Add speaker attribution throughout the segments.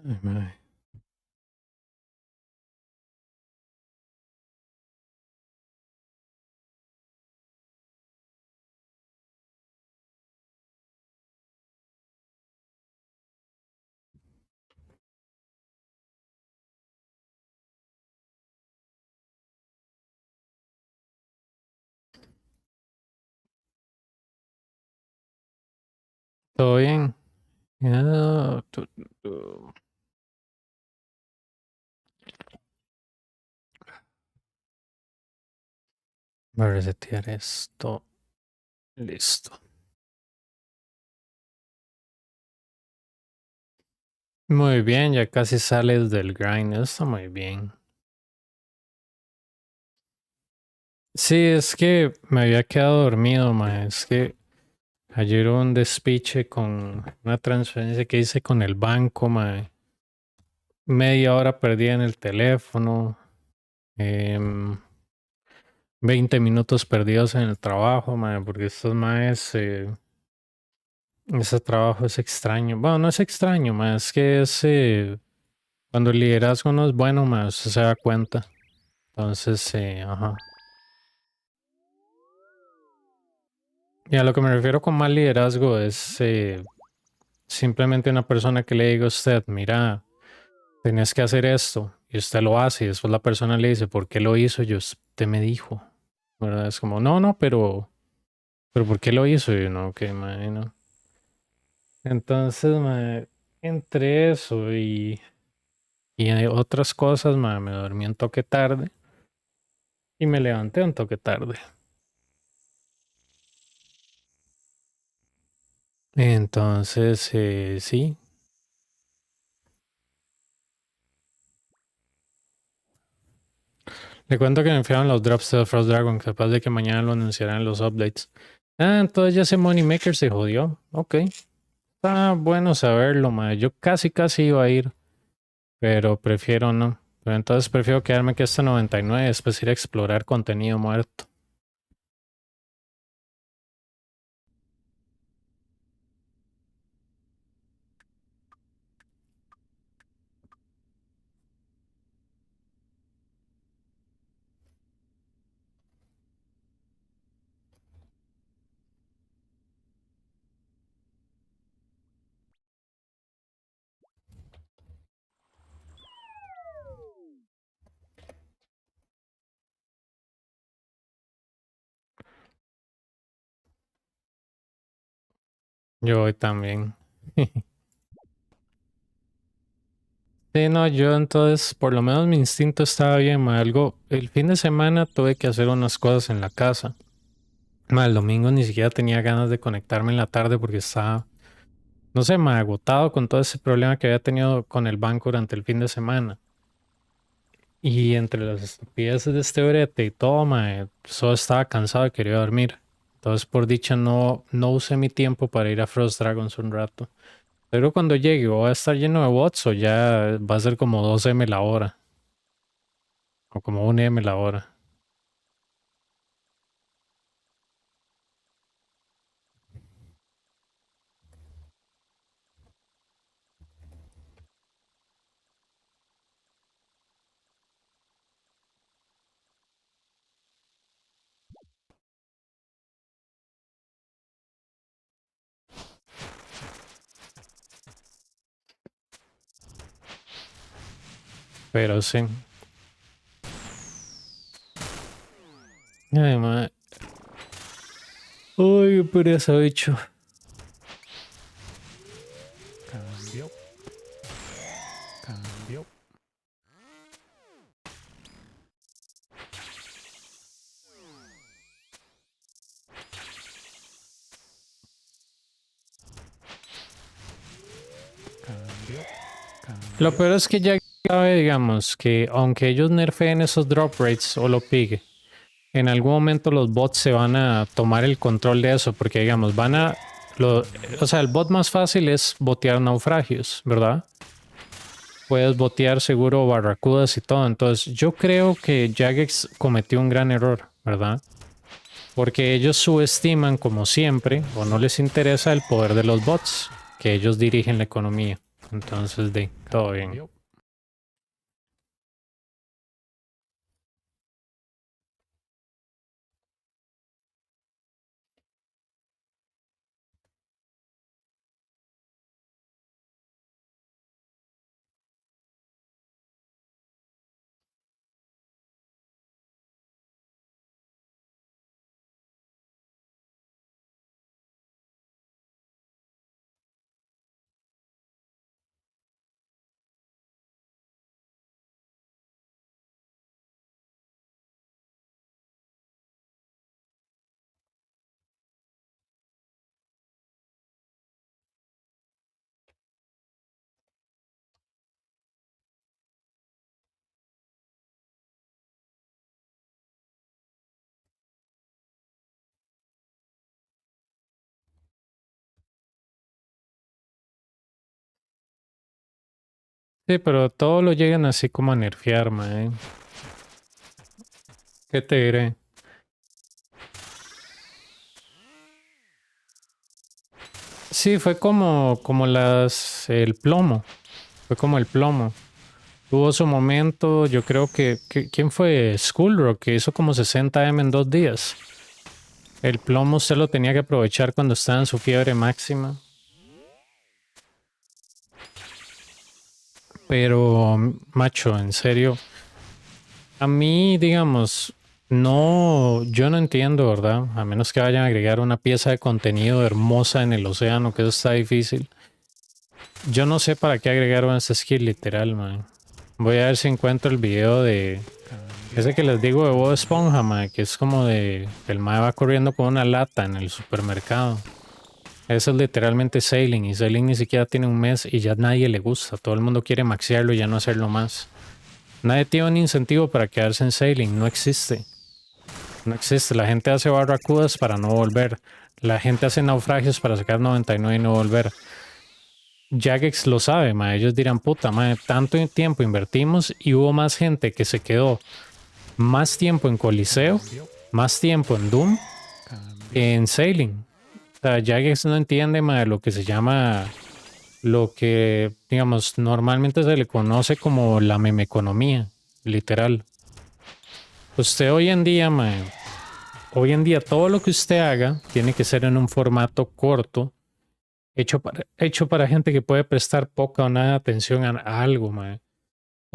Speaker 1: Ay, mae. ¿Todo bien? Ya, Voy a resetear esto. Listo. Muy bien, ya casi sales del grind. Eso está muy bien. Sí, es que me había quedado dormido, mae. Es que ayer hubo un despiche con una transferencia que hice con el banco, mae. Media hora perdida en el teléfono. 20 minutos perdidos en el trabajo, mae, porque estos maes, ese trabajo es extraño. Bueno, no es extraño, mae, es que es cuando el liderazgo no es bueno, mae, usted se da cuenta. Entonces, ajá. Y a lo que me refiero con mal liderazgo es simplemente una persona que le diga a usted, mira, tenés que hacer esto, y usted lo hace, y después la persona le dice, ¿por qué lo hizo? Y usted me dijo, ¿verdad? Es como, no, pero ¿por qué lo hizo? Y yo, no, que mae, no. Entonces, mae, entre eso y otras cosas, mae, me dormí un toque tarde y me levanté un toque tarde. Entonces, sí. Le cuento que me enviaron los drops de Frost Dragon, capaz de que mañana lo anunciarán en los updates. Ah, entonces ya ese Moneymaker se jodió. Ok. Está bueno saberlo, mae. Yo casi iba a ir, pero prefiero no. Pero entonces prefiero quedarme que hasta 99 y después ir a explorar contenido muerto. Yo voy también. Sí, no, yo entonces, por lo menos mi instinto estaba bien, ma. Algo, el fin de semana tuve que hacer unas cosas en la casa. Ma, el domingo ni siquiera tenía ganas de conectarme en la tarde porque estaba, no sé, ma, agotado con todo ese problema que había tenido con el banco durante el fin de semana. Y entre las estupideces de este brete y todo, ma, solo estaba cansado y quería dormir. Entonces, por dicha, no usé mi tiempo para ir a Frost Dragons un rato. Pero cuando llegue, voy a estar lleno de bots o ya va a ser como 2M la hora. O como 1M la hora. Pero sí. Además. Uy, qué pereza, bicho. Cambio. Cambio. Cambio. Lo peor es que ya sabe, digamos, que aunque ellos nerfeen esos drop rates o lo pigue, en algún momento los bots se van a tomar el control de eso, porque digamos, van a... o sea, el bot más fácil es botear naufragios, ¿verdad? Puedes botear seguro barracudas y todo. Entonces, yo creo que Jagex cometió un gran error, ¿verdad? Porque ellos subestiman, como siempre, o no les interesa el poder de los bots, que ellos dirigen la economía. Entonces, todo bien. Sí, pero todo lo llegan así como a nerfear, mae. ¿Qué te diré? Sí, fue como el plomo. Fue como el plomo. Tuvo su momento, yo creo ¿quién fue? Skullrock, que hizo como 60 M en 2 días. El plomo usted lo tenía que aprovechar cuando estaba en su fiebre máxima. Pero, macho, en serio, a mí, digamos, no, yo no entiendo, ¿verdad? A menos que vayan a agregar una pieza de contenido hermosa en el océano, que eso está difícil. Yo no sé para qué agregaron ese skill literal, man. Voy a ver si encuentro el video de ese que les digo de Bob Esponja, man, que es como de el mae va corriendo con una lata en el supermercado. Eso es literalmente Sailing, y Sailing ni siquiera tiene un mes y ya nadie le gusta. Todo el mundo quiere maxearlo y ya no hacerlo más. Nadie tiene un incentivo para quedarse en Sailing, no existe. No existe. La gente hace barracudas para no volver. La gente hace naufragios para sacar 99 y no volver. Jagex lo sabe, ma. Ellos dirán, puta, ma, tanto tiempo invertimos y hubo más gente que se quedó más tiempo en Coliseo, más tiempo en Doom, que en Sailing. O sea, Jagex no entiende, ma, lo que se llama, lo que, digamos, normalmente se le conoce como la memeconomía, literal. Usted hoy en día, ma, hoy en día todo lo que usted haga tiene que ser en un formato corto, hecho para gente que puede prestar poca o nada atención a algo, mae.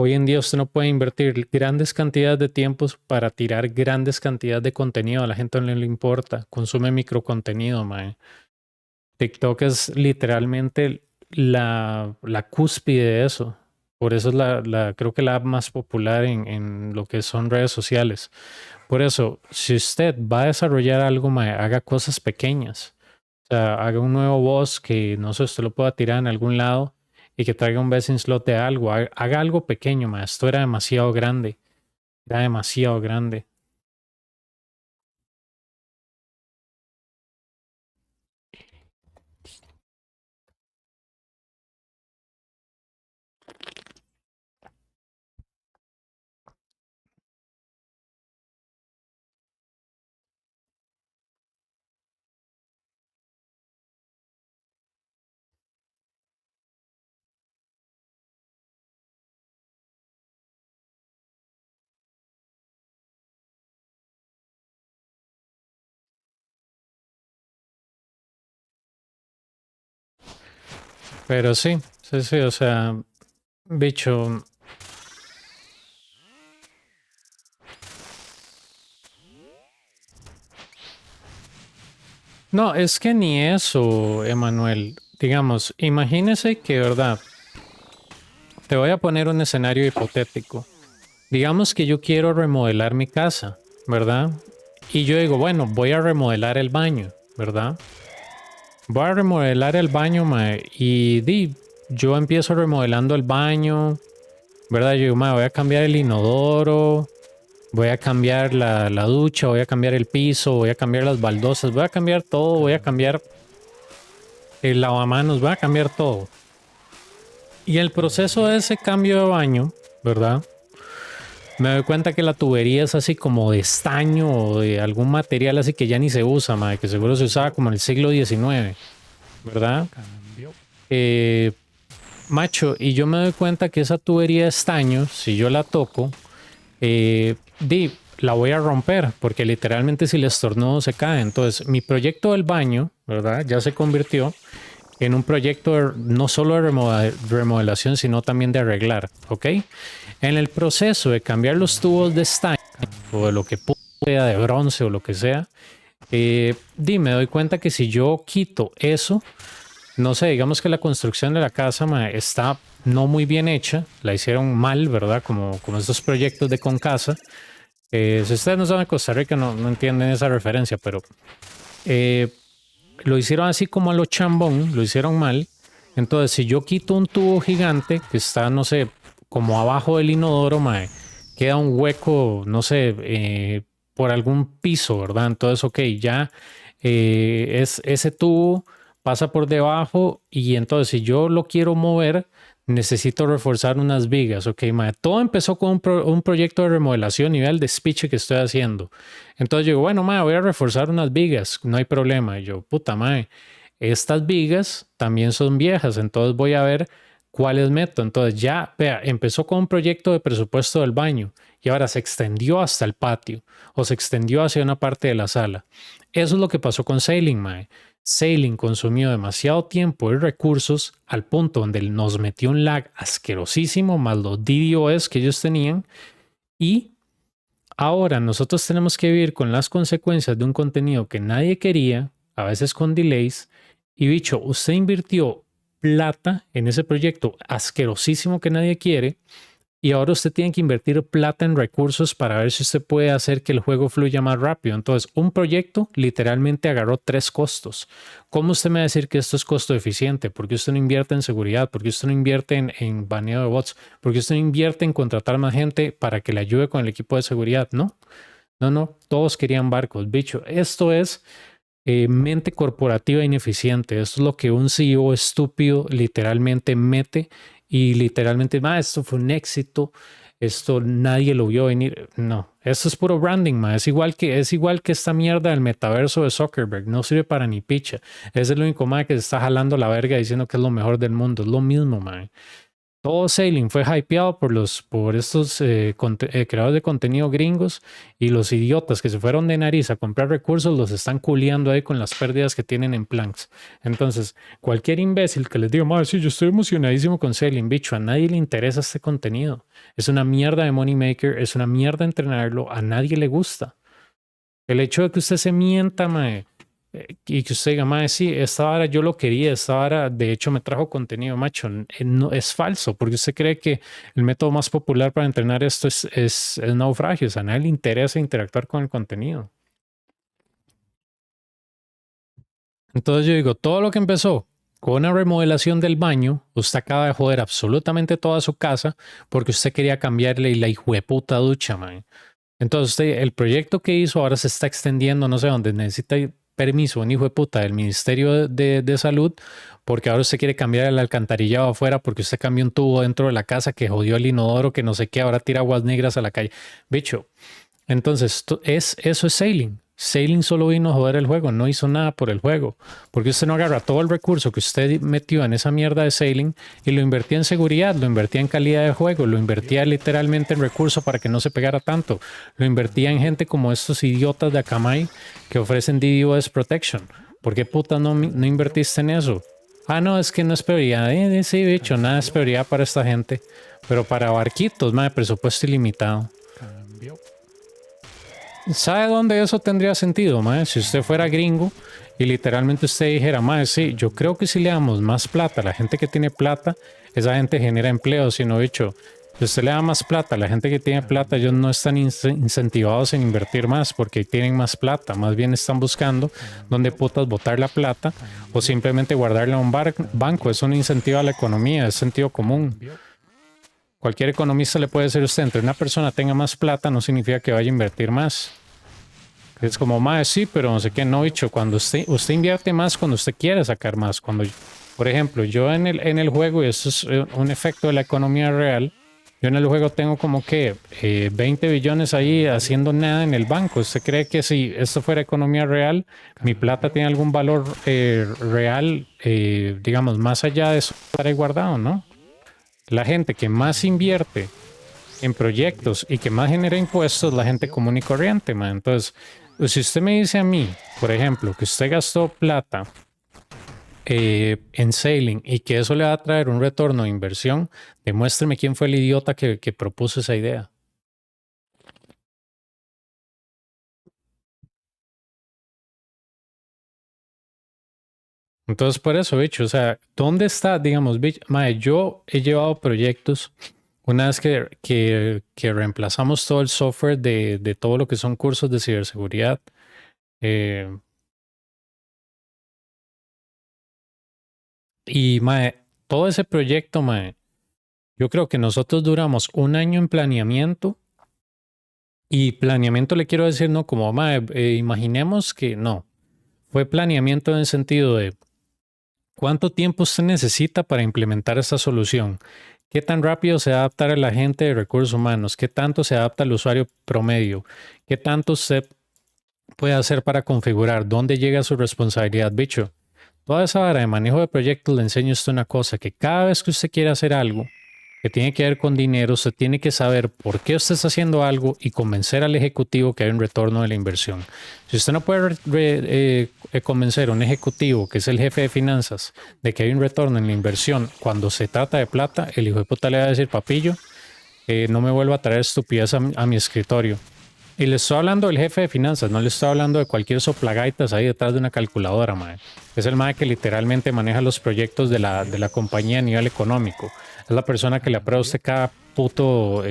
Speaker 1: Hoy en día usted no puede invertir grandes cantidades de tiempos para tirar grandes cantidades de contenido. A la gente no le importa. Consume microcontenido, mae. TikTok es literalmente la cúspide de eso. Por eso es creo que la app más popular en lo que son redes sociales. Por eso, si usted va a desarrollar algo, mae, haga cosas pequeñas. O sea, haga un nuevo boss que no sé, usted lo pueda tirar en algún lado y que traiga un best in slot de algo. Haga algo pequeño, mae. Esto era demasiado grande. Era demasiado grande. Pero sí, sí, sí, o sea, bicho. No, es que ni eso, Emanuel. Digamos, imagínese que, ¿verdad? Te voy a poner un escenario hipotético. Digamos que yo quiero remodelar mi casa, ¿verdad? Y yo digo, bueno, voy a remodelar el baño, ¿verdad? Voy a remodelar el baño, mae, yo empiezo remodelando el baño, ¿verdad? Yo digo, mae, voy a cambiar el inodoro, voy a cambiar la ducha, voy a cambiar el piso, voy a cambiar las baldosas, voy a cambiar todo, voy a cambiar el lavamanos, voy a cambiar todo. Y el proceso de ese cambio de baño, ¿verdad? Me doy cuenta que la tubería es así como de estaño o de algún material así que ya ni se usa, mae, que seguro se usaba como en el siglo XIX, ¿verdad? Eh, macho, y yo me doy cuenta que esa tubería de estaño, si yo la toco, la voy a romper, porque literalmente si le estornudo se cae. Entonces, mi proyecto del baño, ¿verdad? Ya se convirtió en un proyecto no solo de remodelación, sino también de arreglar, ¿ok? En el proceso de cambiar los tubos de estaño, o de lo que sea de bronce o lo que sea, me doy cuenta que si yo quito eso, no sé, digamos que la construcción de la casa está no muy bien hecha, la hicieron mal, ¿verdad? Como estos proyectos de con casa. Si ustedes no saben de Costa Rica, no entienden esa referencia, pero lo hicieron así como a lo chambón, lo hicieron mal. Entonces, si yo quito un tubo gigante que está, no sé, como abajo del inodoro, queda un hueco, no sé, por algún piso, ¿verdad? Entonces, ok, ya ese tubo pasa por debajo y entonces si yo lo quiero mover, necesito reforzar unas vigas, ok, mae. Todo empezó con un proyecto de remodelación y vea el despiche que estoy haciendo. Entonces yo digo, bueno, mae, voy a reforzar unas vigas, no hay problema. Y yo, puta mae, estas vigas también son viejas, entonces voy a ver cuáles meto. Entonces ya, vea, empezó con un proyecto de presupuesto del baño y ahora se extendió hasta el patio o se extendió hacia una parte de la sala. Eso es lo que pasó con Sailing, mae. Sailing consumió demasiado tiempo y recursos al punto donde nos metió un lag asquerosísimo, más los DDoS que ellos tenían. Y ahora nosotros tenemos que vivir con las consecuencias de un contenido que nadie quería, a veces con delays. Y bicho, usted invirtió plata en ese proyecto asquerosísimo que nadie quiere. Y ahora usted tiene que invertir plata en recursos para ver si usted puede hacer que el juego fluya más rápido. Entonces, un proyecto literalmente agarró 3 costos. ¿Cómo usted me va a decir que esto es costo eficiente? ¿Por qué usted no invierte en seguridad? ¿Por qué usted no invierte en baneo de bots? ¿Por qué usted no invierte en contratar más gente para que le ayude con el equipo de seguridad? No. Todos querían barcos. Bicho, esto es mente corporativa ineficiente. Esto es lo que un CEO estúpido literalmente mete y literalmente, esto fue un éxito, esto nadie lo vio venir. No, esto es puro branding, es igual que esta mierda del metaverso de Zuckerberg, no sirve para ni picha. Es el único que se está jalando la verga diciendo que es lo mejor del mundo, es lo mismo, todo Sailing fue hypeado por estos creadores de contenido gringos y los idiotas que se fueron de nariz a comprar recursos los están culeando ahí con las pérdidas que tienen en planks. Entonces, cualquier imbécil que les diga, sí, yo estoy emocionadísimo con Sailing, bicho, a nadie le interesa este contenido. Es una mierda de money maker, es una mierda entrenarlo, a nadie le gusta. El hecho de que usted se mienta, y que usted diga, sí, esta vara yo lo quería, esta vara de hecho me trajo contenido, macho, no, es falso, porque usted cree que el método más popular para entrenar esto es naufragio, o sea, a nadie le interesa interactuar con el contenido. Entonces yo digo, todo lo que empezó con una remodelación del baño, usted acaba de joder absolutamente toda su casa porque usted quería cambiarle la hijueputa ducha, man. Entonces usted, el proyecto que hizo ahora se está extendiendo, no sé dónde, necesita permiso, un hijo de puta del Ministerio de Salud, porque ahora usted quiere cambiar el alcantarillado afuera porque usted cambió un tubo dentro de la casa que jodió el inodoro, que no sé qué, ahora tira aguas negras a la calle. Bicho, entonces eso es Sailing. Sailing solo vino a joder el juego, no hizo nada por el juego. Porque usted no agarra todo el recurso que usted metió en esa mierda de Sailing y lo invertía en seguridad, lo invertía en calidad de juego, lo invertía literalmente en recursos para que no se pegara tanto. Lo invertía en gente como estos idiotas de Akamai que ofrecen DDoS Protection. ¿Por qué puta no invertiste en eso? No, es que no es prioridad. Sí, bicho, nada es prioridad para esta gente. Pero para Barquitos, presupuesto ilimitado. ¿Sabe dónde eso tendría sentido, mae? Si usted fuera gringo y literalmente usted dijera, mae, sí, yo creo que si le damos más plata a la gente que tiene plata, esa gente genera empleo, sino dicho, si usted le da más plata a la gente que tiene plata, ellos no están incentivados en invertir más porque tienen más plata, más bien están buscando dónde putas botar la plata o simplemente guardarla a un banco. Es un incentivo a la economía, es sentido común. Cualquier economista le puede decir a usted, entre una persona tenga más plata no significa que vaya a invertir más. Es como, sí, pero no sé qué, no, bicho, cuando usted invierte más cuando usted quiere sacar más. Cuando, por ejemplo, yo en el juego, y eso es un efecto de la economía real, yo en el juego tengo como que 20 billones ahí haciendo nada en el banco. ¿Usted cree que si esto fuera economía real, mi plata tiene algún valor real, digamos, más allá de eso estar ahí guardado, no? La gente que más invierte en proyectos y que más genera impuestos, la gente común y corriente, man. Entonces, pues, si usted me dice a mí, por ejemplo, que usted gastó plata en sailing y que eso le va a traer un retorno de inversión, demuéstreme quién fue el idiota que propuso esa idea. Entonces, por eso, bicho, o sea, ¿dónde está, digamos, bicho? Mae, yo he llevado proyectos una vez que reemplazamos todo el software de todo lo que son cursos de ciberseguridad. eh, y, mae, todo ese proyecto, mae, yo creo que nosotros duramos un año en planeamiento. Y planeamiento le quiero decir, no, como, mae, imaginemos que no. Fue planeamiento en el sentido de cuánto tiempo usted necesita para implementar esta solución. ¿Qué tan rápido se adapta a la gente de recursos humanos? ¿Qué tanto se adapta al usuario promedio? ¿Qué tanto usted puede hacer para configurar? ¿Dónde llega su responsabilidad, bicho? Toda esa hora de manejo de proyectos le enseño usted una cosa, que cada vez que usted quiere hacer algo que tiene que ver con dinero, usted tiene que saber por qué usted está haciendo algo y convencer al ejecutivo que hay un retorno de la inversión. Si usted no puede convencer a un ejecutivo, que es el jefe de finanzas, de que hay un retorno en la inversión cuando se trata de plata, el hijo de puta le va a decir, papillo, no me vuelva a traer estupidez a mi escritorio. Y le estoy hablando del jefe de finanzas, no le estoy hablando de cualquier soplagaitas ahí detrás de una calculadora, mae. Es el mae que literalmente maneja los proyectos de la compañía a nivel económico. Es la persona que le aprueba a usted cada puto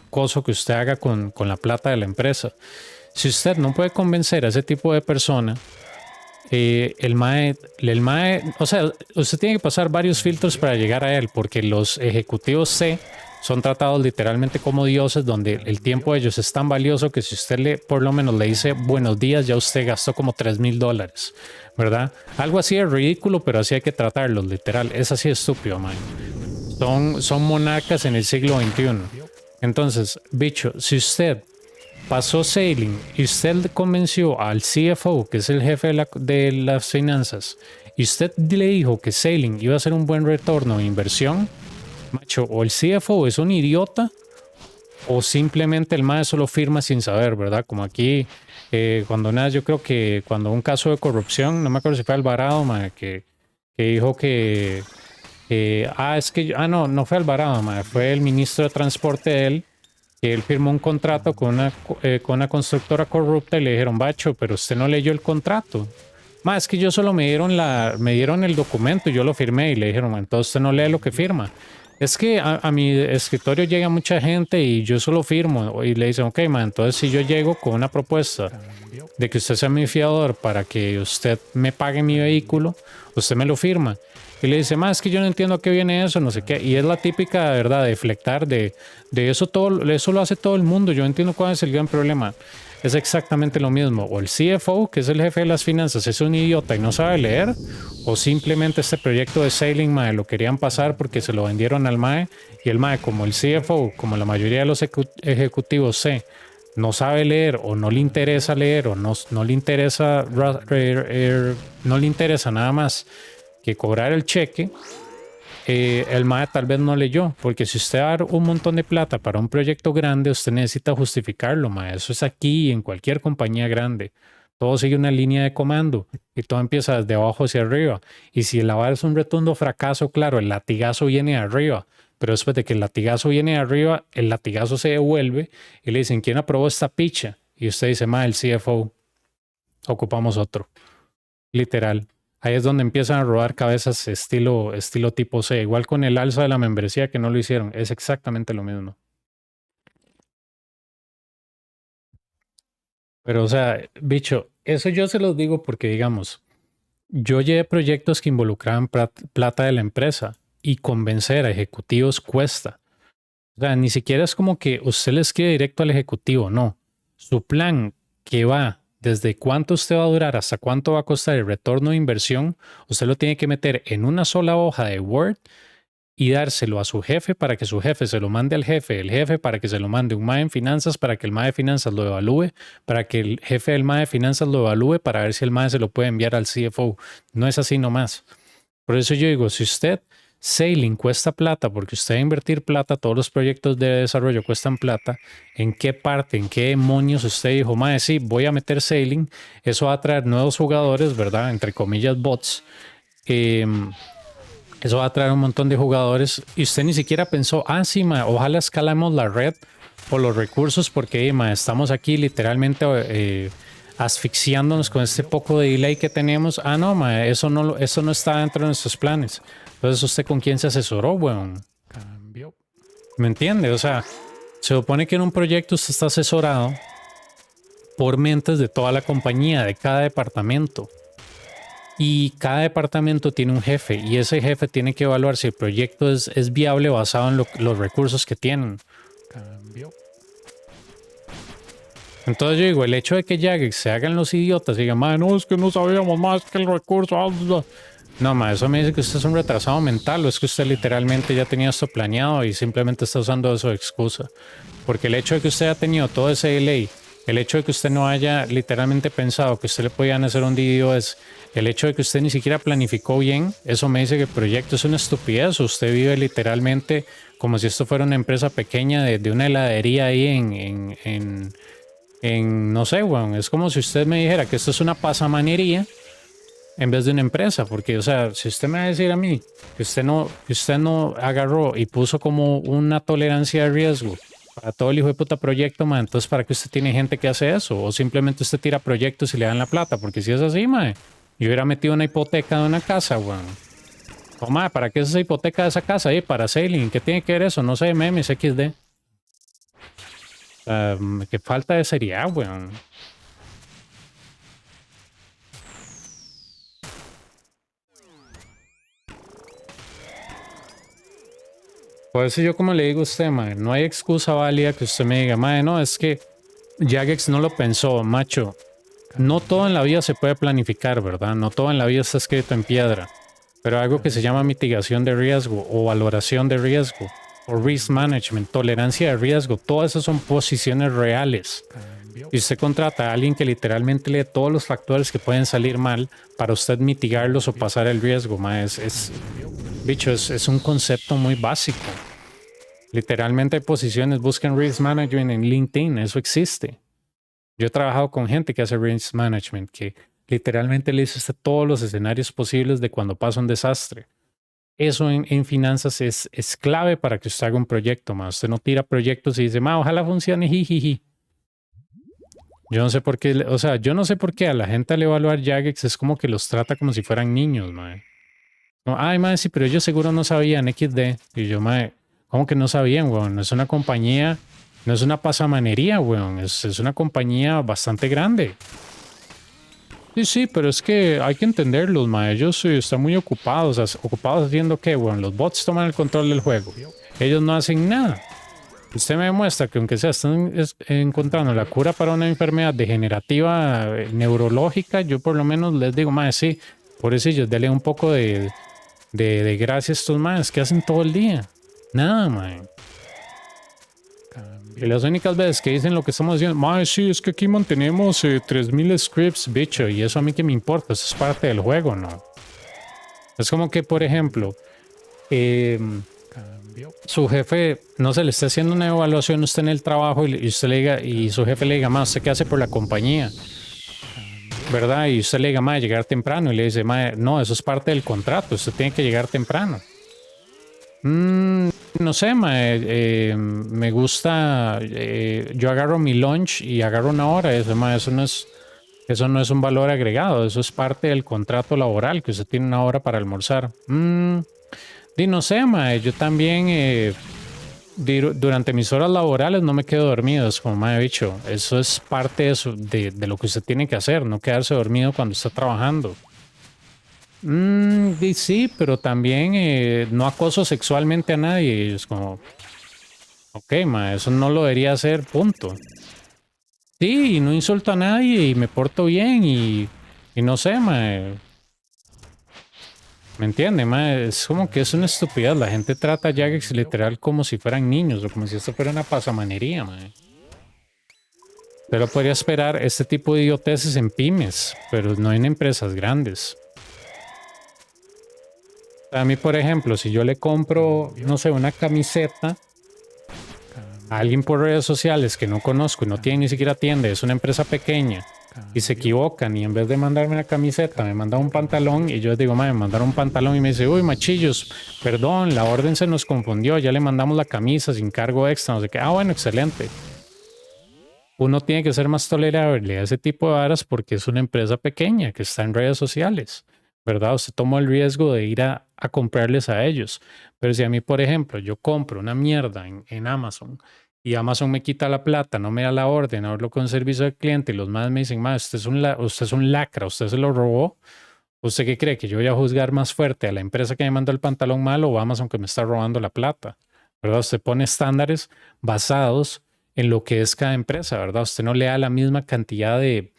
Speaker 1: coso que usted haga con la plata de la empresa. Si usted no puede convencer a ese tipo de persona, el mae, o sea, usted tiene que pasar varios filtros para llegar a él, porque los ejecutivos C son tratados literalmente como dioses, donde el tiempo de ellos es tan valioso que si usted por lo menos le dice buenos días, ya usted gastó como $3,000, ¿verdad? Algo así es ridículo, pero así hay que tratarlos, literal. Es así estúpido, man. Son monarcas en el siglo XXI. Entonces, bicho, si usted pasó sailing y usted convenció al CFO, que es el jefe de las finanzas, y usted le dijo que sailing iba a ser un buen retorno de inversión, macho, o el CFO es un idiota o simplemente el maestro solo firma sin saber, ¿verdad? Como aquí, cuando nada, yo creo que cuando un caso de corrupción, no me acuerdo si fue Alvarado, que dijo no fue Alvarado, fue el ministro de Transporte de él, que él firmó un contrato con una constructora corrupta y le dijeron, bacho, pero usted no leyó el contrato. Es que yo solo me dieron el documento y yo lo firmé y le dijeron, entonces usted no lee lo que firma. Es que a mi escritorio llega mucha gente y yo solo firmo y le dicen, ok, entonces si yo llego con una propuesta de que usted sea mi fiador para que usted me pague mi vehículo, usted me lo firma. Y le dice, es que yo no entiendo a qué viene eso, no sé qué. Y es la típica, verdad, de flectar de eso eso lo hace todo el mundo. Yo entiendo cuál es el gran problema. Es exactamente lo mismo. O el CFO, que es el jefe de las finanzas, es un idiota y no sabe leer, o simplemente este proyecto de Sailing, mae, lo querían pasar porque se lo vendieron al mae, y el mae, como el CFO, como la mayoría de los ejecutivos C, no sabe leer o no le interesa leer o no le interesa no le interesa nada más que cobrar el cheque, el MAE tal vez no leyó, porque si usted va a dar un montón de plata para un proyecto grande, usted necesita justificarlo, MAE. Eso es aquí en cualquier compañía grande. Todo sigue una línea de comando y todo empieza desde abajo hacia arriba. Y si el lavar es un rotundo fracaso, claro, el latigazo viene de arriba. Pero después de que el latigazo viene de arriba, el latigazo se devuelve y le dicen, ¿quién aprobó esta picha? Y usted dice, el CFO, ocupamos otro. Literal. Ahí es donde empiezan a rodar cabezas estilo tipo C. Igual con el alza de la membresía que no lo hicieron. Es exactamente lo mismo. Pero, o sea, bicho, eso yo se los digo porque, digamos, yo llevé proyectos que involucraban plata de la empresa y convencer a ejecutivos cuesta. O sea, ni siquiera es como que usted le escribe directo al ejecutivo, no. Su plan que va desde cuánto usted va a durar hasta cuánto va a costar el retorno de inversión, usted lo tiene que meter en una sola hoja de Word y dárselo a su jefe para que su jefe se lo mande al jefe, el jefe para que se lo mande un MAE en finanzas, para que el MAE de finanzas lo evalúe, para que el jefe del MAE de finanzas lo evalúe, para ver si el MAE se lo puede enviar al CFO. No es así nomás. Por eso yo digo, si usted Sailing cuesta plata porque usted va a invertir plata, todos los proyectos de desarrollo cuestan plata. ¿En qué parte, en qué demonios usted dijo, mae, sí, voy a meter Sailing? Eso va a traer nuevos jugadores, ¿verdad? Entre comillas, bots. Eso va a traer un montón de jugadores y usted ni siquiera pensó, ah, sí, mae, ojalá escalamos la red por los recursos porque mae, estamos aquí literalmente asfixiándonos con este poco de delay que tenemos. Ah, no, mae, eso no está dentro de nuestros planes. Entonces, ¿usted con quién se asesoró, weón? Cambio. ¿Me entiende? O sea, se supone que en un proyecto usted está asesorado por mentes de toda la compañía, de cada departamento. Y cada departamento tiene un jefe y ese jefe tiene que evaluar si el proyecto es viable basado en los recursos que tienen. Cambio. Entonces yo digo, el hecho de que Jagex se hagan los idiotas y digan, no, es que no sabíamos más que el recurso. No, ma, eso me dice que usted es un retrasado mental o es que usted literalmente ya tenía esto planeado y simplemente está usando eso de excusa. Porque el hecho de que usted haya tenido todo ese delay, el hecho de que usted no haya literalmente pensado que usted le podían hacer un DDoS, el hecho de que usted ni siquiera planificó bien, eso me dice que el proyecto es una estupidez. Usted vive literalmente como si esto fuera una empresa pequeña de una heladería ahí no sé, weón. Es como si usted me dijera que esto es una pasamanería en vez de una empresa, porque, o sea, si usted me va a decir a mí que usted no agarró y puso como una tolerancia de riesgo para todo el hijo de puta proyecto, man, entonces ¿para qué usted tiene gente que hace eso? O simplemente usted tira proyectos y le dan la plata, porque si es así, man, yo hubiera metido una hipoteca de una casa, weón. O, man, ¿para qué es esa hipoteca de esa casa ahí? Para sailing, ¿qué tiene que ver eso? No sé, memes, XD. Qué falta de seriedad, weón. Por eso yo como le digo a usted, mae, no hay excusa válida que usted me diga, mae, no, es que Jagex no lo pensó, macho. No todo en la vida se puede planificar, ¿verdad? No todo en la vida está escrito en piedra. Pero algo que se llama mitigación de riesgo o valoración de riesgo o risk management, tolerancia de riesgo, todas esas son posiciones reales. Y usted contrata a alguien que literalmente lee todos los factores que pueden salir mal para usted mitigarlos o pasar el riesgo, mae, bicho, es un concepto muy básico. Literalmente hay posiciones, busquen risk management en LinkedIn, eso existe. Yo he trabajado con gente que hace risk management, que literalmente le dice todos los escenarios posibles de cuando pasa un desastre. Eso en finanzas es clave para que usted haga un proyecto, más. Usted no tira proyectos y dice, ojalá funcione, jijiji. Yo no sé por qué, o sea, yo no sé por qué a la gente al evaluar Jagex es como que los trata como si fueran niños, mae. No, ay, mae, sí, pero ellos seguro no sabían XD. Y yo, mae, ¿cómo que no sabían, weón? Es una compañía, no es una pasamanería, weón. Es una compañía bastante grande. Sí, sí, pero es que hay que entenderlos, mae. Ellos están muy ocupados. ¿Ocupados haciendo qué, weón? Los bots toman el control del juego. Ellos no hacen nada. Usted me demuestra que aunque sea están encontrando la cura para una enfermedad degenerativa neurológica, yo por lo menos les digo, mae, sí, por eso ellos denle un poco de gracia a estos maes que hacen todo el día. Nada, mae. Y las únicas veces que dicen lo que estamos diciendo, mae, sí, es que aquí mantenemos 3000 scripts, bicho, y eso a mí que me importa, eso es parte del juego, ¿no? Es como que, por ejemplo, su jefe, no se le está haciendo una evaluación usted en el trabajo y usted le diga, y su jefe le diga, más, ¿usted qué hace por la compañía? ¿Verdad? Y usted le diga, mae, llegar temprano. Y le dice, mae, no, eso es parte del contrato, usted tiene que llegar temprano. No sé, mae, me gusta, yo agarro mi lunch y agarro una hora. Eso, mae, eso no es un valor agregado, eso es parte del contrato laboral, que usted tiene una hora para almorzar. Y no sé, mae, yo también durante mis horas laborales no me quedo dormido, es como me ha dicho, eso es parte de lo que usted tiene que hacer, no quedarse dormido cuando está trabajando. Y sí, pero también no acoso sexualmente a nadie, es como, ok, mae, eso no lo debería hacer, punto. Sí, y no insulto a nadie y me porto bien y no sé, mae. ¿Me entiende, mae? Es como que es una estupidez. La gente trata a Jagex literal como si fueran niños o como si esto fuera una pasamanería, mae. Pero podría esperar este tipo de idioteces en pymes, pero no en empresas grandes. A mí, por ejemplo, si yo le compro,
Speaker 2: Cambio.
Speaker 1: no sé, una camiseta a alguien por redes sociales que no conozco y no tiene ni siquiera tienda, es una empresa pequeña y se
Speaker 2: Cambio.
Speaker 1: equivocan y en vez de mandarme una camiseta me mandan un pantalón y yo digo, me mandaron un pantalón y me dice, uy, machillos, perdón, la orden se nos confundió, ya le mandamos la camisa sin cargo extra, no sé qué. Ah, bueno, excelente. Uno tiene que ser más tolerable a ese tipo de varas porque es una empresa pequeña que está en redes sociales, ¿verdad? Usted tomó el riesgo de ir a comprarles a ellos. Pero si a mí, por ejemplo, yo compro una mierda en Amazon y Amazon me quita la plata, no me da la orden, hablo con servicio al cliente y los más me dicen, más, usted es un lacra, usted se lo robó. ¿Usted qué cree? ¿Que yo voy a juzgar más fuerte a la empresa que me mandó el pantalón malo o a Amazon que me está robando la plata? ¿Verdad? Usted pone estándares basados en lo que es cada empresa, ¿verdad? Usted no le da la misma cantidad de,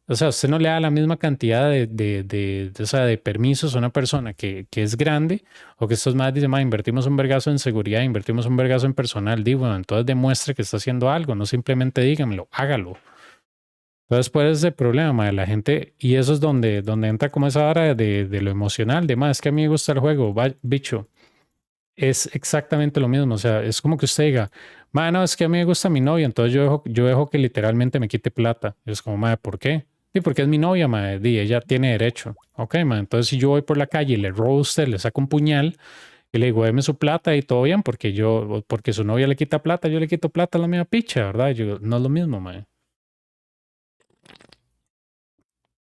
Speaker 1: o sea, usted no le da la misma cantidad o sea, de permisos a una persona que es grande o que estos más dicen, invertimos un vergazo en seguridad, invertimos un vergazo en personal. Digo, bueno, entonces demuestre que está haciendo algo, no simplemente dígamelo, hágalo. Entonces, pues ese problema de la gente, y eso es donde entra como esa hora de lo emocional, de más, es que a mí me gusta el juego, bicho, es exactamente lo mismo, o sea, es como que usted diga, no, es que a mí me gusta mi novia, entonces yo dejo que literalmente me quite plata. Y es como, madre, ¿por qué? Sí, porque es mi novia, madre, di, ella tiene derecho. Ok, madre, entonces si yo voy por la calle y le robo a usted, le saco un puñal y le digo, deme su plata y todo bien, porque su novia le quita plata, yo le quito plata a la misma picha, ¿verdad? Yo, no es lo mismo, madre.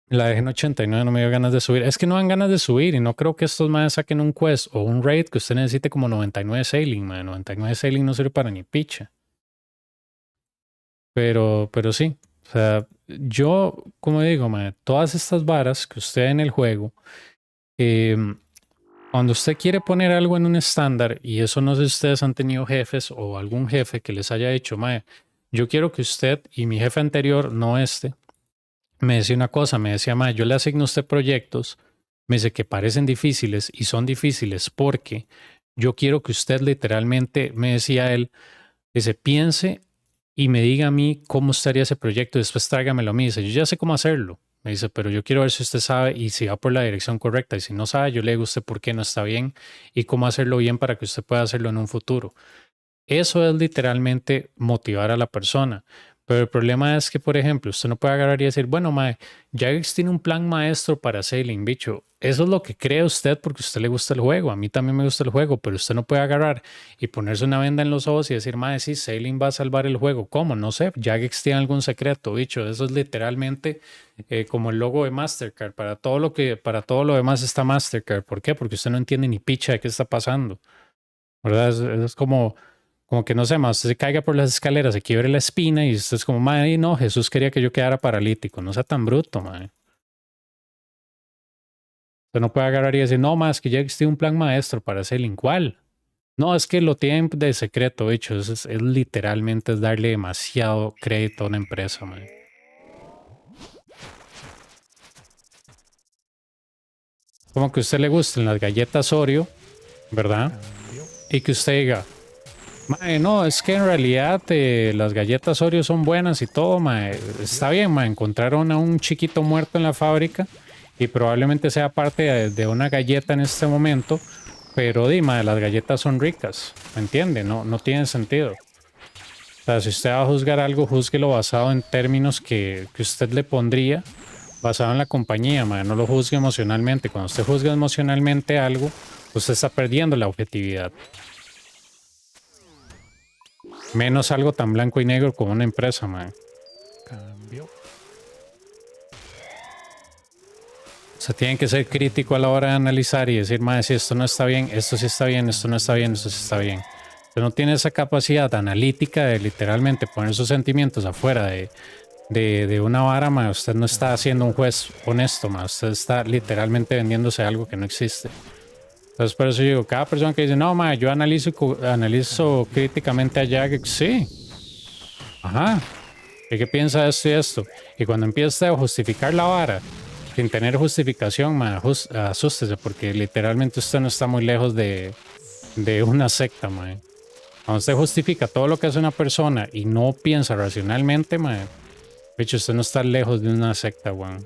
Speaker 1: La dejé en 89, no me dio ganas de subir. Es que no dan ganas de subir y no creo que estos más saquen un quest o un raid que usted necesite como 99 sailing, man. 99 sailing no sirve para ni picha. Pero sí. O sea, yo, como digo, man, todas estas varas que usted en el juego, eh, cuando usted quiere poner algo en un estándar, y eso no sé si ustedes han tenido jefes o algún jefe que les haya dicho, mae, yo quiero que usted y mi jefe anterior, no este, me decía una cosa, me decía, ma, yo le asigno a usted proyectos, me dice que parecen difíciles y son difíciles porque yo quiero que usted literalmente, me decía él, dice, piense y me diga a mí cómo estaría ese proyecto, después tráigamelo a mí, dice, yo ya sé cómo hacerlo, me dice, pero yo quiero ver si usted sabe y si va por la dirección correcta y si no sabe, yo le digo a usted por qué no está bien y cómo hacerlo bien para que usted pueda hacerlo en un futuro. Eso es literalmente motivar a la persona. Pero el problema es que, por ejemplo, usted no puede agarrar y decir, bueno, mae, Jagex tiene un plan maestro para sailing, bicho. Eso es lo que cree usted porque a usted le gusta el juego. A mí también me gusta el juego, pero usted no puede agarrar y ponerse una venda en los ojos y decir, mae, sí, sailing va a salvar el juego. ¿Cómo? No sé. Jagex tiene algún secreto, bicho. Eso es literalmente como el logo de Mastercard. Para todo lo demás está Mastercard. ¿Por qué? Porque usted no entiende ni picha de qué está pasando. ¿Verdad? Es como que no sé más, usted se caiga por las escaleras, se quiebre la espina y usted es como, madre, no, Jesús quería que yo quedara paralítico, no sea tan bruto, madre. Usted no puede agarrar y decir, no, más que ya existe un plan maestro para hacer el cual. No, es que lo tienen de secreto, hecho, es literalmente es darle demasiado crédito a una empresa, madre. Como que a usted le gusten las galletas Oreo, ¿verdad?
Speaker 2: Cambio.
Speaker 1: Y que usted diga, mae, no, es que en realidad las galletas Oreo son buenas y todo, mae.
Speaker 2: Cambio.
Speaker 1: Está bien, mae. Encontraron a un chiquito muerto en la fábrica y probablemente sea parte de una galleta en este momento, pero dime, las galletas son ricas, ¿me entiende? No, no tiene sentido. O sea, si usted va a juzgar algo, júzguelo basado en términos que usted le pondría basado en la compañía, mae. No lo juzgue emocionalmente. Cuando usted juzga emocionalmente algo, usted está perdiendo la objetividad. Menos algo tan blanco y negro como una empresa, man.
Speaker 2: Cambio.
Speaker 1: O sea, tienen que ser crítico a la hora de analizar y decir, man, si esto no está bien, esto sí está bien, esto no está bien, esto sí está bien. Usted no tiene esa capacidad analítica de literalmente poner sus sentimientos afuera de una vara, man. Usted no está haciendo un juez honesto, man. Usted está literalmente vendiéndose algo que no existe. Entonces, por eso yo digo, cada persona que dice, no, man, yo analizo
Speaker 2: Cambio.
Speaker 1: críticamente a Jagex, sí. Ajá. ¿Y qué piensa de esto y esto? Y cuando empieza a justificar la vara, sin tener justificación, asústese, porque literalmente usted no está muy lejos de una secta, mae. Cuando usted justifica todo lo que hace una persona y no piensa racionalmente, mae, de hecho, usted no está lejos de una secta, weón.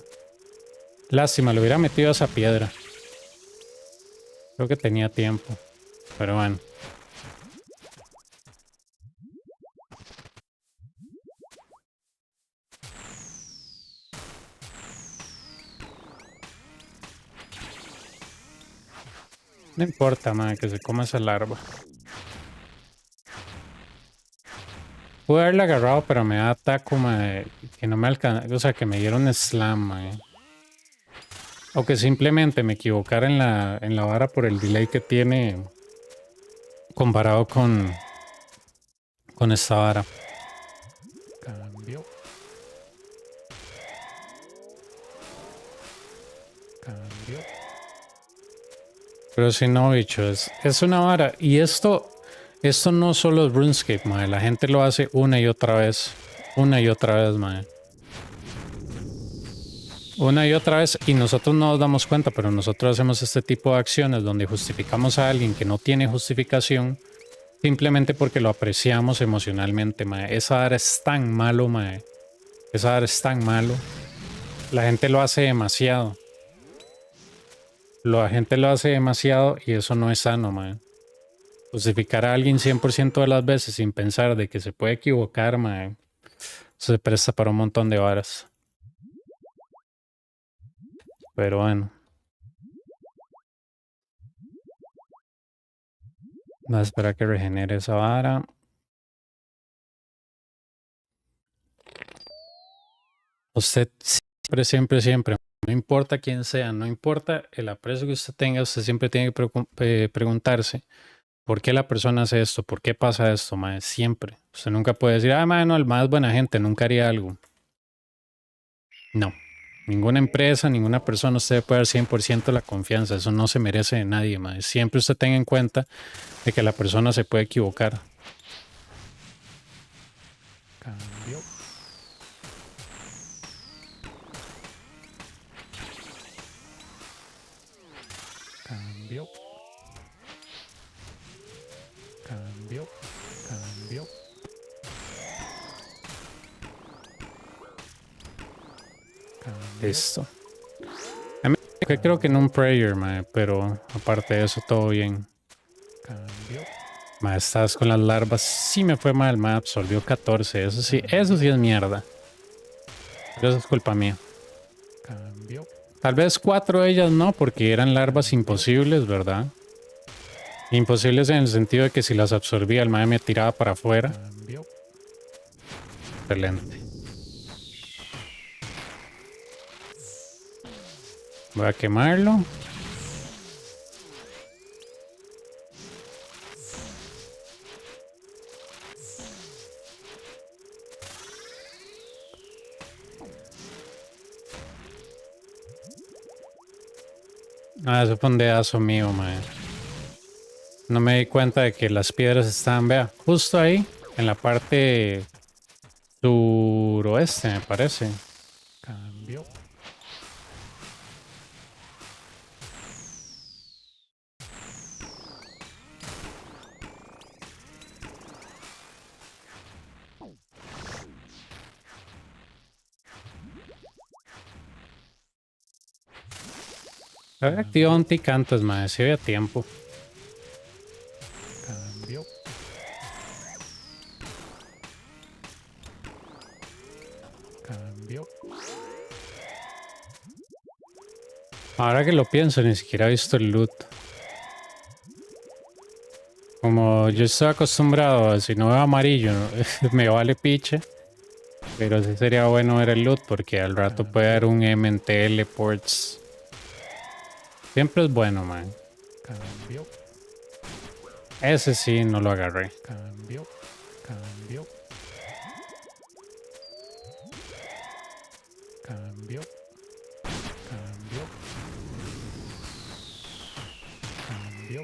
Speaker 1: Lástima, le hubiera metido esa piedra. Creo que tenía tiempo. Pero bueno. No importa, madre, que se coma esa larva. Pude haberla agarrado, pero me da taco, madre, que no me alcanza. O sea, que me dieron slam, madre. O que simplemente me equivocara en la vara por el delay que tiene comparado con esta vara. Cambio. Cambio. Pero si no, bichos, es una vara. Y esto no solo es RuneScape, madre. La gente lo hace una y otra vez. Una y otra vez, madre. Una y otra vez. Y nosotros no nos damos cuenta, pero nosotros hacemos este tipo de acciones donde justificamos a alguien que no tiene justificación simplemente porque lo apreciamos emocionalmente, mae. Esa vara es tan malo, mae. Esa vara es tan malo. La gente lo hace demasiado. La gente lo hace demasiado y eso no es sano, mae. Justificar a alguien 100% de las veces sin pensar de que se puede equivocar, mae. Se presta para un montón de varas. Pero bueno. Voy a esperar que regenere esa vara. Usted siempre, no importa quién sea, no importa el aprecio que usted tenga, usted siempre tiene que preguntarse por qué la persona hace esto, por qué pasa esto, mae, siempre. Usted nunca puede decir, mae, no, el mae es buena gente, nunca haría algo. No, ninguna empresa, ninguna persona usted puede dar 100% la confianza, eso no se merece de nadie, mae. Siempre usted tenga en cuenta de que la persona se puede equivocar. Cambio. Cambio. Cambio. Cambio. Listo. Creo que en un prayer, mae, pero aparte de eso, todo bien. Cambio. Mae, estás con las larvas. Sí me fue mal, mae, absorbió 14. Eso sí es mierda. Pero eso es culpa mía. Cambio. Tal vez 4 de ellas no, porque eran larvas imposibles, ¿verdad? Imposibles en el sentido de que si las absorbía, el mae me tiraba para afuera. Cambio. Excelente. Voy a quemarlo. Ah, eso fue un dedazo mío, mae. No me di cuenta de que las piedras estaban, vea, justo ahí, en la parte suroeste, me parece. Cambio. Había activado anticantos, madre, si había tiempo. Cambio. Cambio. Ahora que lo pienso, ni siquiera he visto el loot. Como yo estoy acostumbrado a si no veo amarillo, me vale piche. Pero sí sería bueno ver el loot porque al rato puede haber un M en teleports. Siempre es bueno, man. Cambio. Ese sí no lo agarré. Cambio. Cambio. Cambio. Cambio. Cambio.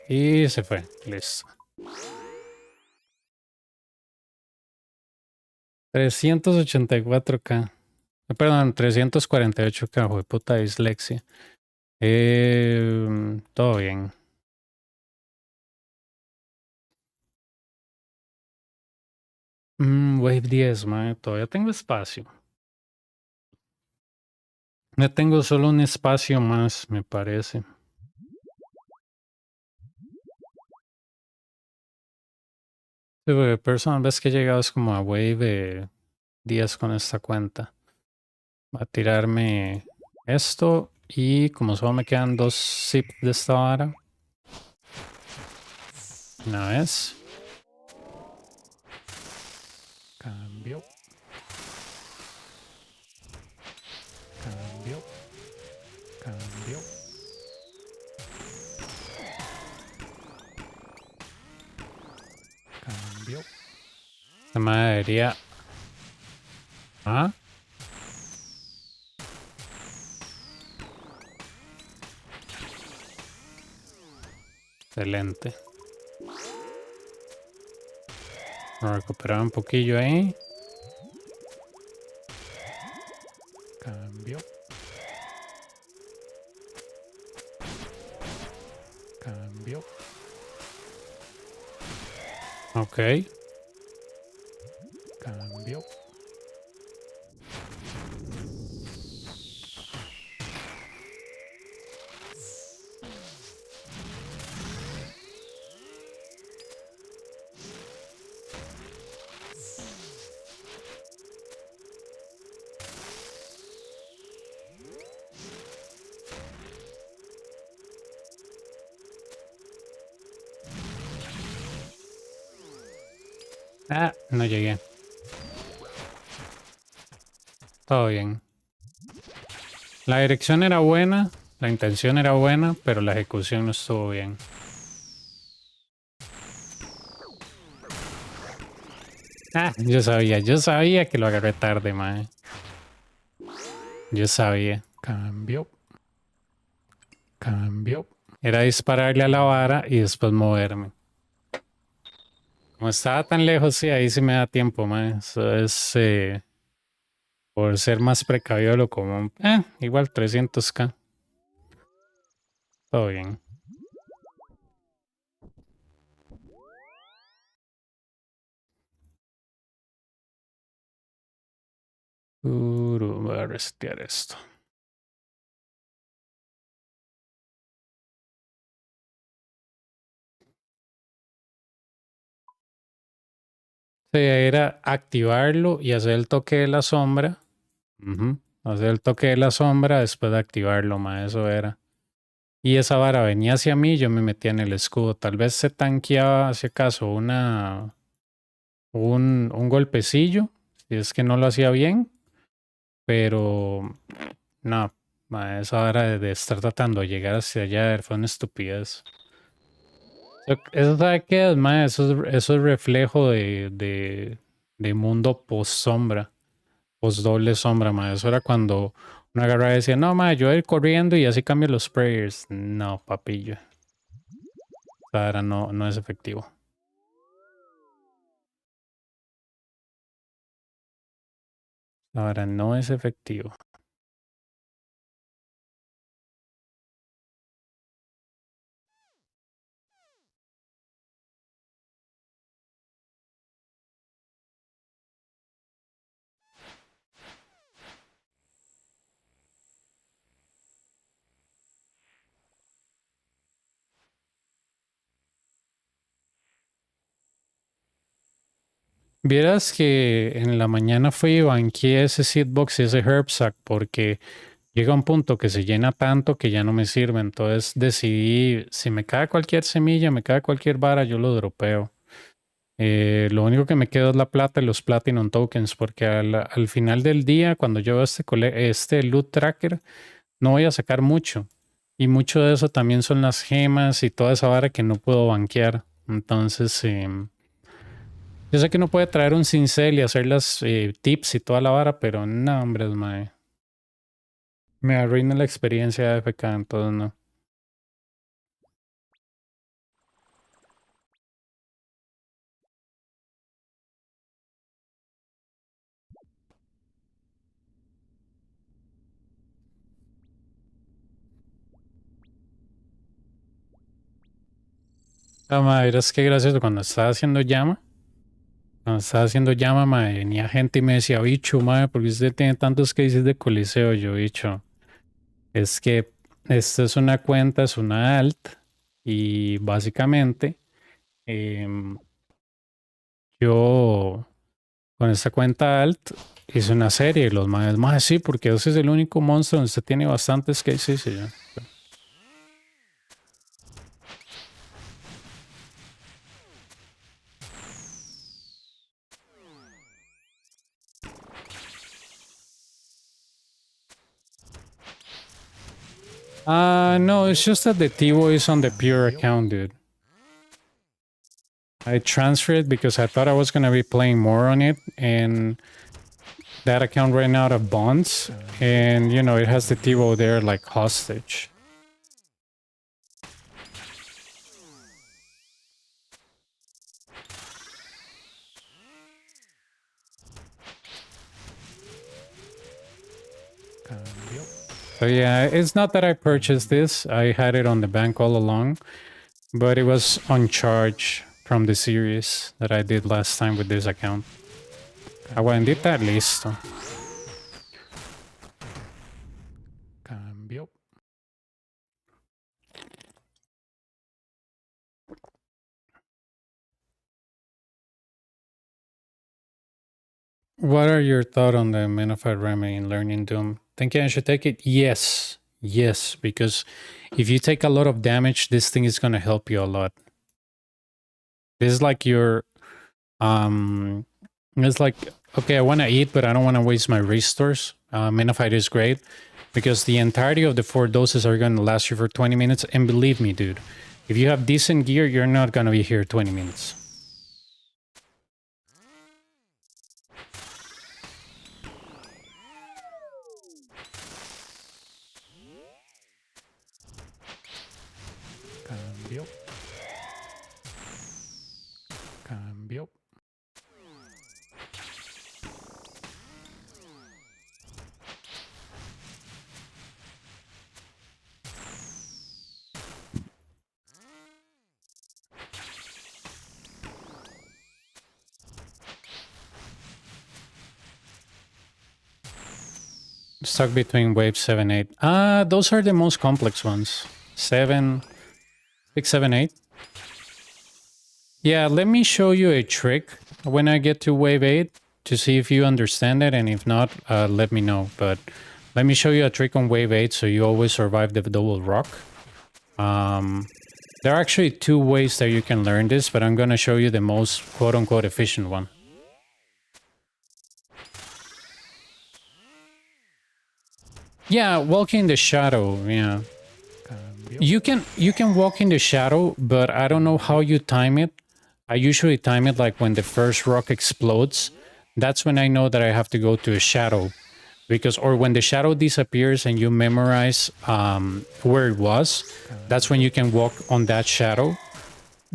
Speaker 1: Y se fue. Listo. 384K. Perdón, 348K, fue puta dislexia. Todo bien. Wave 10, man. Todavía tengo espacio. Ya tengo solo un espacio más, me parece. Sí, porque personal vez que he llegado es como a wave de 10 con esta cuenta. Va a tirarme esto y como solo me quedan dos zips de esta vara. Una vez. Cambio. Cambio. Cambio. Cambio. Esta madre debería... Ah. Excelente. Voy a recuperar un poquillo ahí. Cambio. Cambio. Ok. Cambio. Ah, no llegué. Todo bien. La dirección era buena, la intención era buena, pero la ejecución no estuvo bien. Ah, yo sabía que lo agarré tarde, mae. Yo sabía. Cambio. Cambio. Era dispararle a la vara y después moverme. Como estaba tan lejos, sí, ahí sí me da tiempo, mae. Eso es por ser más precavido de lo común. Igual 300k. Todo bien. Voy a resetear esto. Sí, era activarlo y hacer el toque de la sombra. Hacer el toque de la sombra después de activarlo, ma, eso era. Y esa vara venía hacia mí, yo me metía en el escudo. Tal vez se tanqueaba, si acaso, un golpecillo, si es que no lo hacía bien, pero no, ma, esa vara de estar tratando de llegar hacia allá fue una estupidez. Eso sabe qué es, ma, eso es reflejo de mundo post sombra. Pues doble sombra, ma. Eso era cuando una agarraba y decía, no, ma, yo voy a ir corriendo y así cambio los prayers. No, papillo. Ahora no, no es efectivo. Ahora no es efectivo. Vieras que en la mañana fui y banqué ese seedbox y ese herbsack porque llega un punto que se llena tanto que ya no me sirve. Entonces decidí, si me cae cualquier semilla, me cae cualquier vara, yo lo dropeo. Lo único que me queda es la plata y los Platinum Tokens, porque al final del día, cuando yo veo este loot tracker, no voy a sacar mucho. Y mucho de eso también son las gemas y toda esa vara que no puedo banquear. Entonces, yo sé que uno puede traer un cincel y hacer las tips y toda la vara, pero no, hombre, me arruina la experiencia de AFK, entonces no. Ah, madre, es que gracias cuando estaba haciendo llama. Cuando estaba haciendo llama, mae, venía gente y me decía, bicho, mae, ¿por qué usted tiene tantos cases de coliseo? Yo, bicho, es que esta es una cuenta, es una alt, y básicamente con esta cuenta alt hice una serie y los más sí, porque ese es el único monstruo donde usted tiene bastantes cases y ya. No, it's just that the Tivo is on the pure account, dude. I transferred it because I thought I was going to be playing more on it, and that account ran out of bonds, and, you know, it has the Tivo there like hostage. So yeah, it's not that I purchased this. I had it on the bank all along, but it was on charge from the series that I did last time with this account. Aguantita, listo. Cambio. What are your thoughts on the Minified Remedy in learning Doom? Think I should take it? Yes. Yes, because if you take a lot of damage, this thing is going to help you a lot. This is like your... it's like, okay, I want to eat, but I don't want to waste my restores. Minified is great, because the entirety of the 4 doses are going to last you for 20 minutes. And believe me, dude, if you have decent gear, you're not going to be here 20 minutes. Cambio. Cambio. Stuck between wave 7, 8. Those are the most complex ones. 7, 6, 7, 8. Yeah, let me show you a trick when I get to wave 8 to see if you understand it, and if not, let me know. But let me show you a trick on wave 8 so you always survive the double rock. There are actually 2 ways that you can learn this, but I'm gonna show you the most quote-unquote efficient one. Yeah, walking in the shadow, yeah. You can walk in the shadow, but I don't know how you time it. I usually time it like when the first rock explodes. That's when I know that I have to go to a shadow. Because, or when the shadow disappears and you memorize where it was, that's when you can walk on that shadow.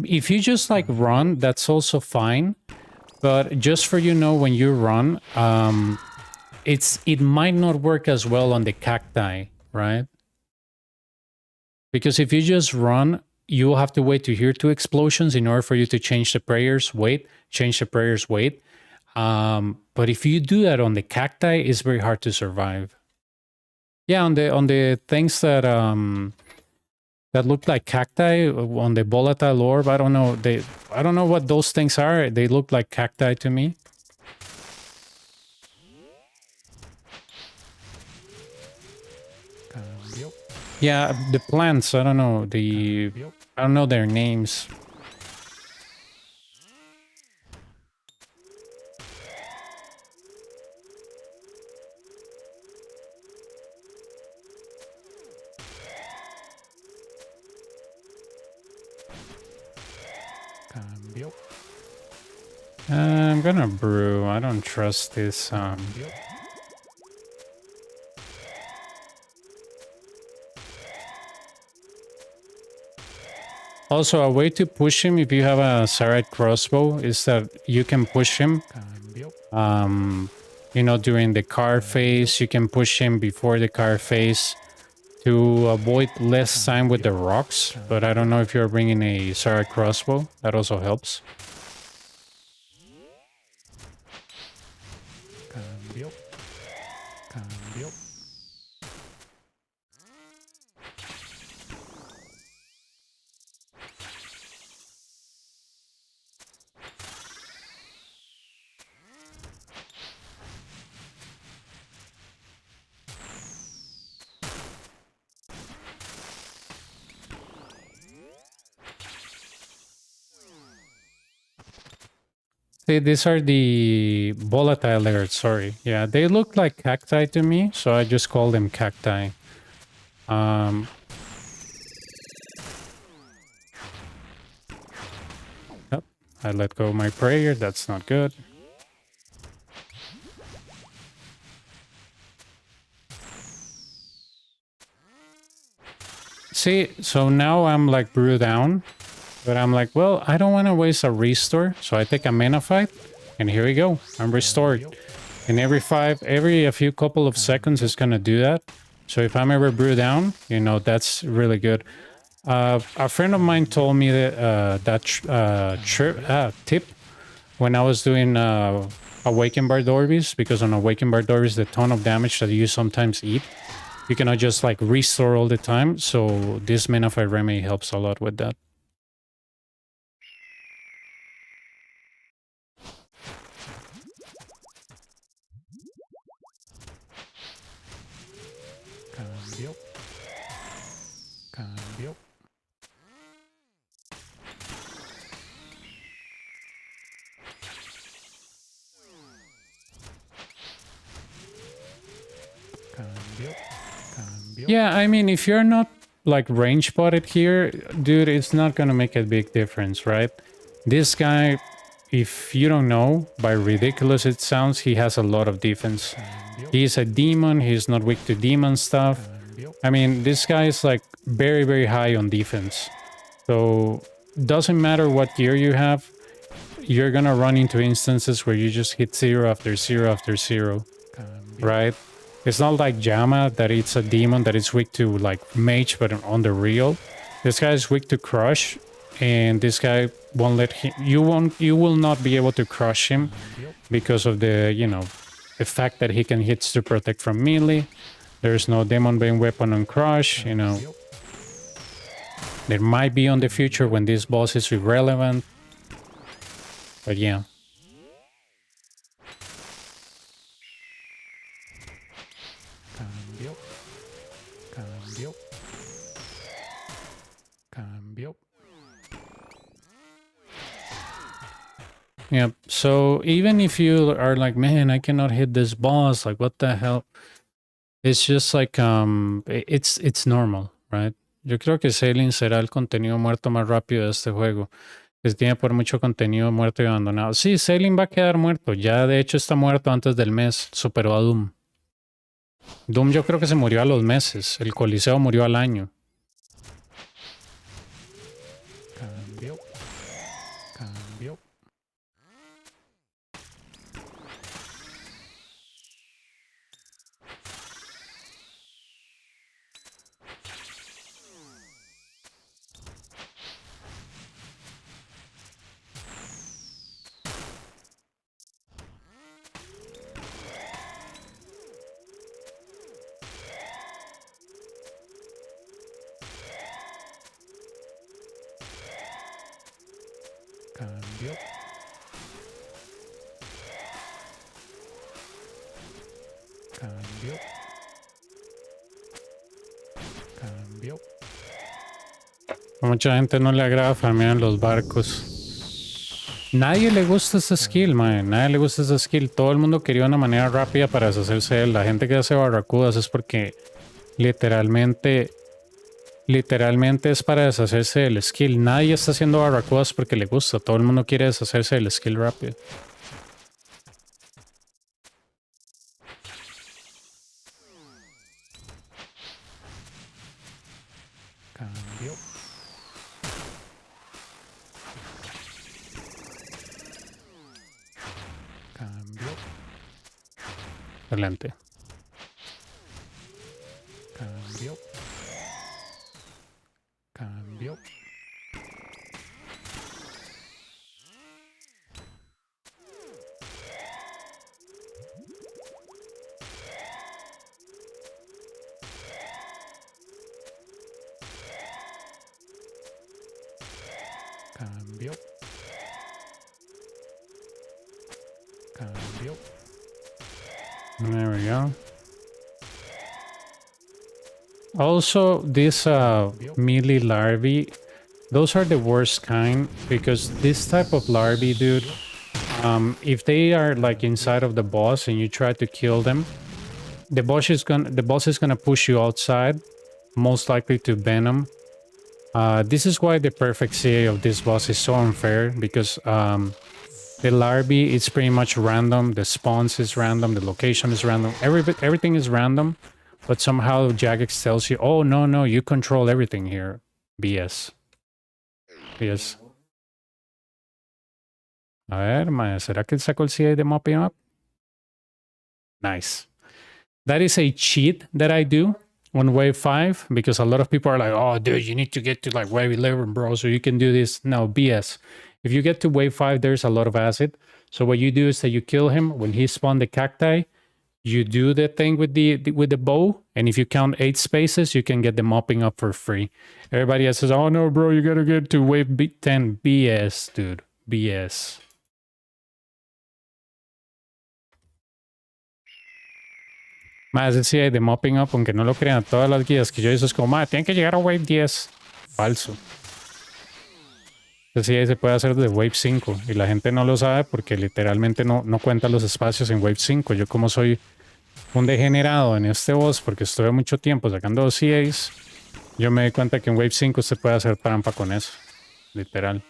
Speaker 1: If you just like run, that's also fine. But just for you know, when you run, it might not work as well on the cacti, right? Because if you just run, you will have to wait to hear 2 explosions in order for you to change the prayer's weight, change the prayer's weight. But if you do that on the cacti, it's very hard to survive. Yeah, on the things that that look like cacti, on the volatile orb, I don't know what those things are. They look like cacti to me. Yeah, the plants, I don't know their names. I'm gonna brew. I don't trust this. Also, a way to push him if you have a Sarite crossbow is that you can push him. You know, during the card phase, you can push him before the card phase to avoid less time with the rocks. But I don't know if you're bringing a Sarite crossbow. That also helps. These are the volatile layers, sorry. Yeah, they look like cacti to me, so I just call them cacti. Oh, I let go of my prayer, that's not good. See, so now I'm like brew down, but I'm like, well, I don't want to waste a restore, so I take a mana fight, and here we go, I'm restored. And every a few couple of seconds it's gonna do that. So if I'm ever brew down, you know, that's really good. A friend of mine told me that tip when I was doing Awakened Bardorbis, because on Awakened Bardorbis, the ton of damage that you sometimes eat, you cannot just like restore all the time. So this Mana Fight Remedy helps a lot with that. Cambio. Cambio. Cambio. Cambio. Yeah, I mean, if you're not like range spotted here, dude, it's not gonna make a big difference, right? This guy, if you don't know, by ridiculous it sounds, he has a lot of defense. He's a demon, he's not weak to demon stuff. I mean, this guy is like very, very high on defense. So doesn't matter what gear you have, you're gonna run into instances where you just hit 0 after 0 after 0, right? It's not like Jama, that it's a demon that is weak to like mage, but on the real. This guy is weak to crush, and this guy won't let him, you will not be able to crush him because of the, you know, the fact that he can hit to protect from melee. There's no Demon Bane weapon on crush, you know. There might be on the future when this boss is irrelevant. But yeah. Cambio. Cambio. Cambio. Yeah, so even if you are like, man, I cannot hit this boss, like what the hell? It's just like, it's normal, right? Yo creo que Sailing será el contenido muerto más rápido de este juego. Que tiene por mucho contenido muerto y abandonado. Sí, Sailing va a quedar muerto. Ya de hecho está muerto antes del mes. Superó a Doom. Doom yo creo que se murió a los meses. El Coliseo murió al año. Cambio. Cambio. Cambio. Cambio. Cambio. A mucha gente no le agrada farmear en los barcos. Nadie le gusta ese skill, man. Nadie le gusta ese skill. Todo el mundo quería una manera rápida para deshacerse de él. La gente que hace barracudas es porque literalmente es para deshacerse del skill. Nadie está haciendo barracudas porque le gusta. Todo el mundo quiere deshacerse del skill rápido. Cambio. Cambio. Excelente. Cambio. Cambio. Cambio. Cambio. There we go. Also, these melee larvae, those are the worst kind, because this type of larvae, dude, If they are like inside of the boss and you try to kill them, the boss is gonna push you outside, most likely to Venom. This is why the perfect CA of this boss is so unfair, because the larvae, it's pretty much random, the spawns is random, the location is random, everything is random, but somehow Jagex tells you, oh no, you control everything here. BS. BS. A ver, mae, ¿será que sacó el CA de mopping up? Nice. That is a cheat that I do on wave 5, because a lot of people are like, oh dude, you need to get to like wave 11, bro, so you can do this. No, BS. If you get to wave 5, there's a lot of acid. So what you do is that you kill him. When he spawned the cacti, you do the thing with the bow, and if you count 8 spaces, you can get the mopping up for free. Everybody else says, oh no, bro, you gotta get to wave 10. BS, dude. BS. Más decía de mopping up, aunque no lo crean, todas las guías que yo hice es como, tienen que llegar a wave 10. Falso. Decía, se puede hacer desde wave 5 y la gente no lo sabe porque literalmente no cuenta los espacios en wave 5. Yo, como soy un degenerado en este boss porque estuve mucho tiempo sacando CAs, yo me di cuenta que en wave 5 se puede hacer trampa con eso. Literal.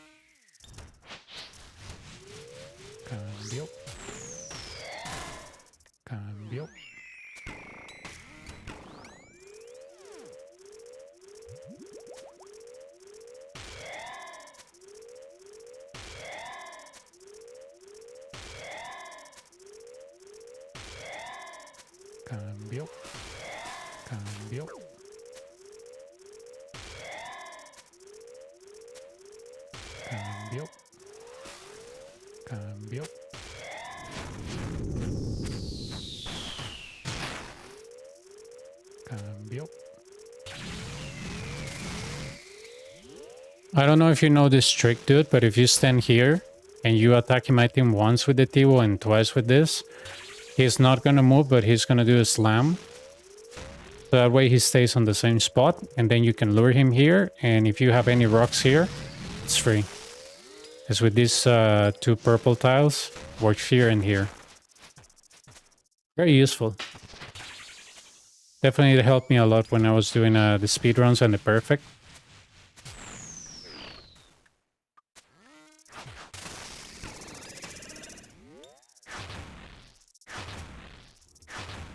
Speaker 1: Cambio. Cambio. Cambio. Cambio. Cambio. Cambio. Cambio. I don't know if you know this trick, dude, but if you stand here and you attack my team once with the Tivo and twice with this, he's not gonna move, but he's gonna do a slam. So that way he stays on the same spot, and then you can lure him here, and if you have any rocks here, it's free. Because with these 2 purple tiles, works here and here. Very useful. Definitely helped me a lot when I was doing the speedruns and the perfect.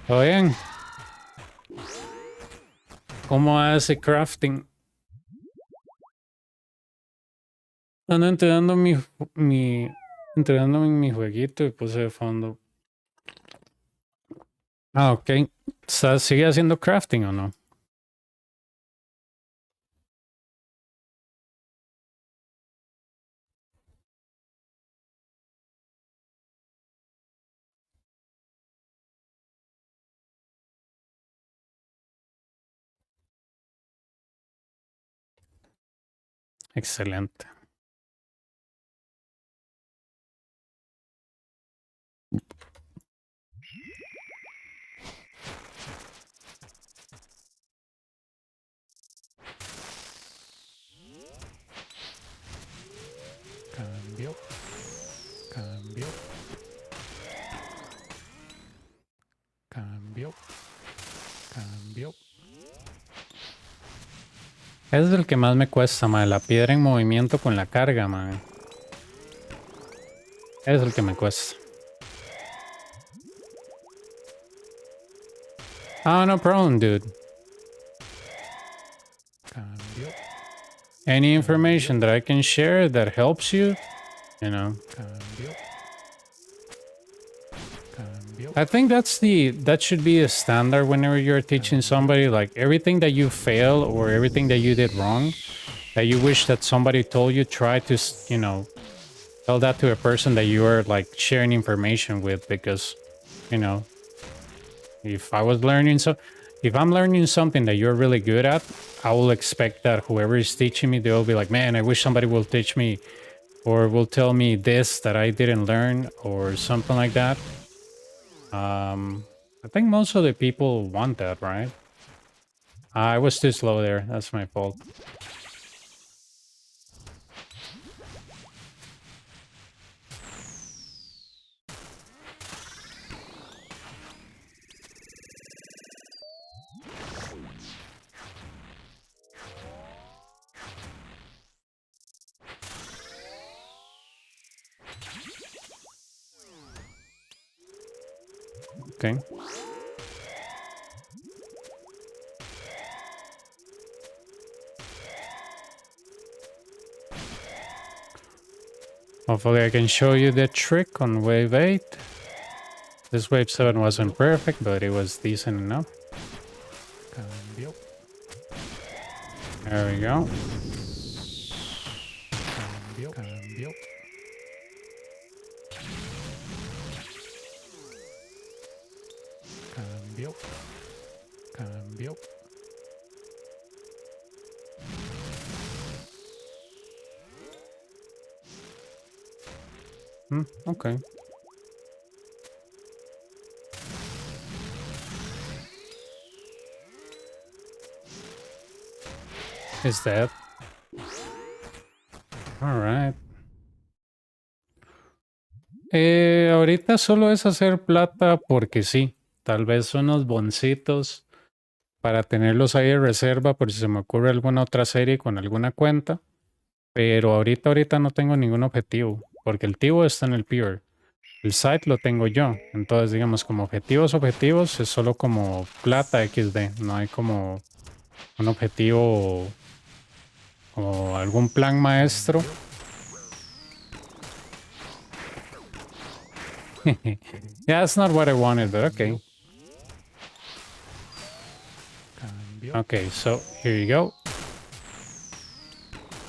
Speaker 1: Oh, bien. ¿Cómo hace crafting? Ando entrenando entrenándome en mi jueguito y puse de fondo. Ah, ok. ¿Sigue haciendo crafting o no? Excelente. Cambio. Cambio. Cambio. Cambio. Ese es el que más me cuesta, man. La piedra en movimiento con la carga, man. Es el que me cuesta. Oh, no problem, dude. Cambio. Any information that I can share that helps you, you know. Cambio. Cambio. I think that should be a standard whenever you're teaching somebody, like everything that you fail or everything that you did wrong, that you wish that somebody told you, try to, you know, tell that to a person that you are like sharing information with, because, you know, if I'm learning something that you're really good at, I will expect that whoever is teaching me, they'll be like, man, I wish somebody will teach me or will tell me this that I didn't learn or something like that. I think most of the people want that, right? I was too slow there. That's my fault. okay. Hopefully I can show you the trick on wave 8. This wave 7 wasn't perfect, but it was decent enough.
Speaker 2: Cambio.
Speaker 1: There we go.
Speaker 2: Cambio. Cambio. Cambio. Cambio.
Speaker 1: Okay. Is that? Alright. Ahorita solo es hacer plata porque sí. Tal vez unos boncitos para tenerlos ahí de reserva por si se me ocurre alguna otra serie con alguna cuenta. Pero ahorita no tengo ningún objetivo. Porque el tivo está en el Pure. El site lo tengo yo. Entonces, digamos, como objetivos, es solo como plata XD. No hay como un objetivo o algún plan maestro. Yeah, that's not what I wanted, but okay.
Speaker 2: Cambio.
Speaker 1: Okay, so here you go.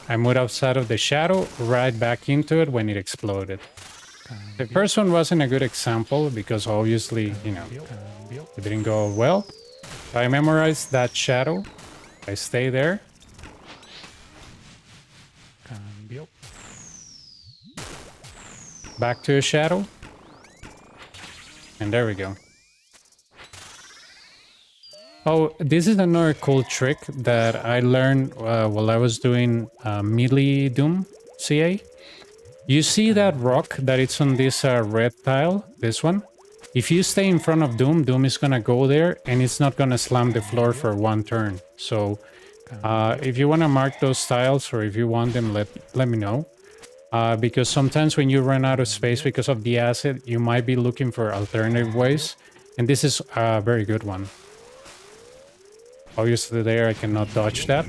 Speaker 1: I moved outside of the shadow, right back into it when it exploded. The first one wasn't a good example because obviously, you know,
Speaker 2: Cambio.
Speaker 1: it didn't go well. I memorized that shadow. I stay there.
Speaker 2: Cambio.
Speaker 1: Back to a shadow. And there we go. Oh, this is another cool trick that I learned while I was doing Melee Doom CA. You see that rock that it's on this red tile, this one? If you stay in front of Doom, Doom is gonna go there and it's not gonna slam the floor for one turn. So if you wanna mark those tiles or if you want them, let me know. Because sometimes when you run out of space because of the acid, you might be looking for alternative ways. And this is a very good one. Obviously there I cannot dodge that.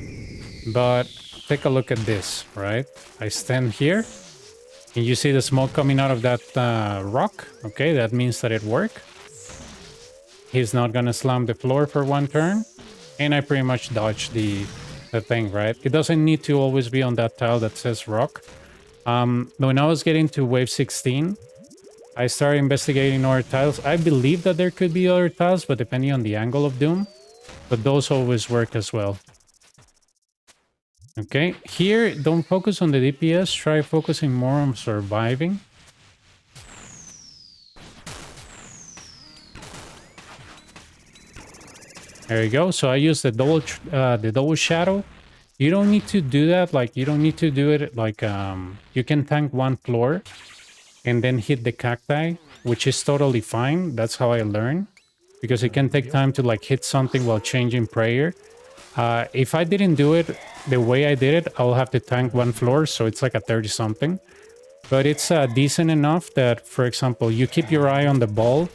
Speaker 1: But take a look at this, right? I stand here. And you see the smoke coming out of that rock. Okay, that means that it worked. He's not gonna slam the floor for one turn. And I pretty much dodged the thing, right? It doesn't need to always be on that tile that says rock. When I was getting to wave 16, I started investigating other tiles. I believe that there could be other tiles, but depending on the angle of Doom. But those always work as well. Okay, here, don't focus on the DPS. Try focusing more on surviving. There you go. So I use the double shadow. You don't need to do that. Like, you don't need to do it like, you can tank one floor and then hit the cacti, which is totally fine. That's how I learned. Because it can take time to like hit something while changing prayer. If I didn't do it the way I did it, I'll have to tank one floor, so it's like a 30-something. But it's decent enough that, for example, you keep your eye on the ball,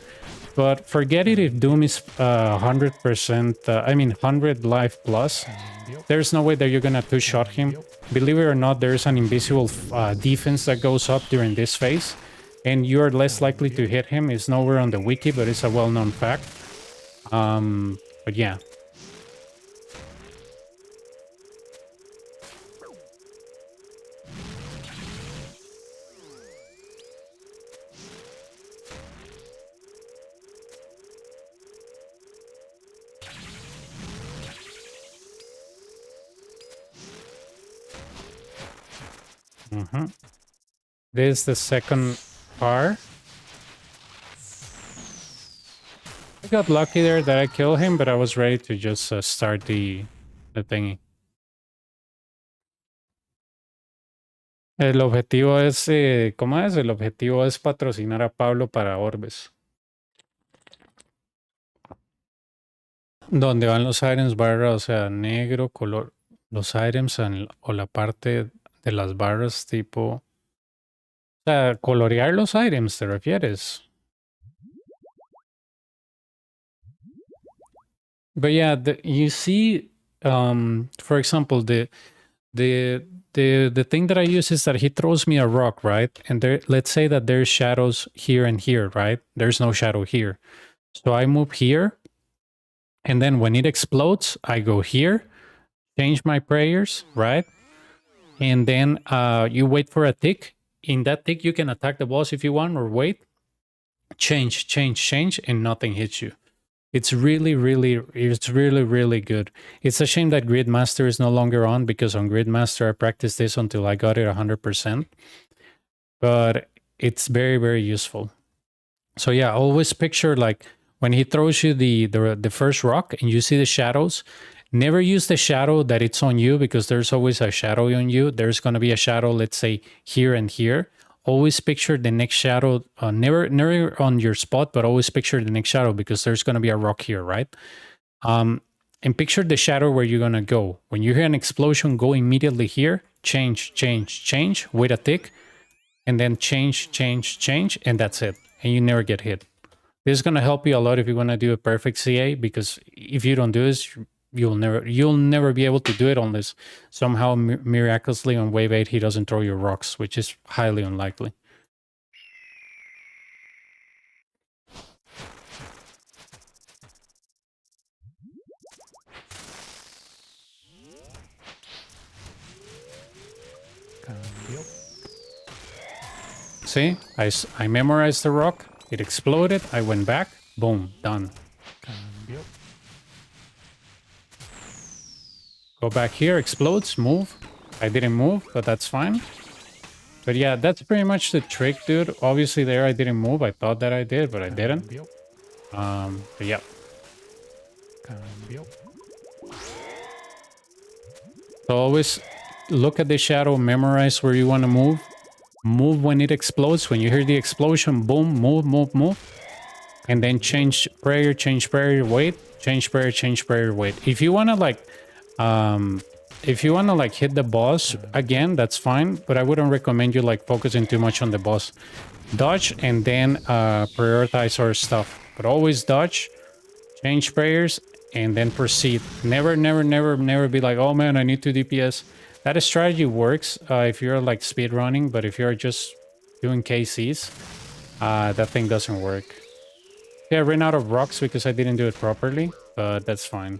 Speaker 1: but forget it if Doom is 100%, I mean 100 life plus. There's no way that you're gonna two-shot him. Believe it or not, there's an invisible defense that goes up during this phase, and you're less likely to hit him. It's nowhere on the wiki, but it's a well-known fact. But yeah. This is the second par. I got lucky there that I killed him, but I was ready to just start the thingy. El objetivo es, ¿cómo es? El objetivo es patrocinar a Pablo para Orbes. Donde van los items barra, o sea, negro, color, los items o la parte de las barras tipo... O sea, colorear los items, ¿te refieres? But yeah, you see, for example, the thing that I use is that he throws me a rock, right? And there, let's say that there's shadows here and here, right? There's no shadow here. So I move here, and then when it explodes, I go here, change my prayers, right? And then you wait for a tick. In that tick, you can attack the boss if you want, or wait, change, and nothing hits you. It's really, really good. It's a shame that Gridmaster is no longer on, because on Gridmaster I practiced this until I got it 100%. But it's very, very useful. So yeah, always picture like when he throws you the first rock and you see the shadows, never use the shadow that it's on you, because there's always a shadow on you. There's going to be a shadow, let's say here and here. Always picture the next shadow, never on your spot, but always picture the next shadow, because there's going to be a rock here, right? And picture the shadow where you're going to go. When you hear an explosion, go immediately here, change, wait a tick, and then change, and that's it. And you never get hit. This is going to help you a lot if you want to do a perfect CA, because if you don't do this, you'll never be able to do it unless somehow miraculously on wave 8 he doesn't throw you rocks, which is highly unlikely.
Speaker 2: Cambio.
Speaker 1: See, I memorized the rock, it exploded, I went back, boom, done.
Speaker 2: Cambio.
Speaker 1: Go back here, explodes, move. I didn't move, but that's fine. But yeah, that's pretty much the trick, dude. Obviously there I didn't move. I thought that I did, but I didn't.
Speaker 2: Cambio.
Speaker 1: But yeah.
Speaker 2: Cambio.
Speaker 1: So always look at the shadow, memorize where you want to move. Move when it explodes. When you hear the explosion, boom, move. And then change prayer, wait. Change prayer, wait. If you want to like hit the boss again, that's fine, but I wouldn't recommend you like focusing too much on the boss. Dodge and then prioritize our stuff. But always dodge, change prayers, and then proceed. Never be like, oh man, I need 2 DPS. That strategy works if you're like speed running, but if you're just doing KCs, that thing doesn't work. Yeah, I ran out of rocks because I didn't do it properly, but that's fine.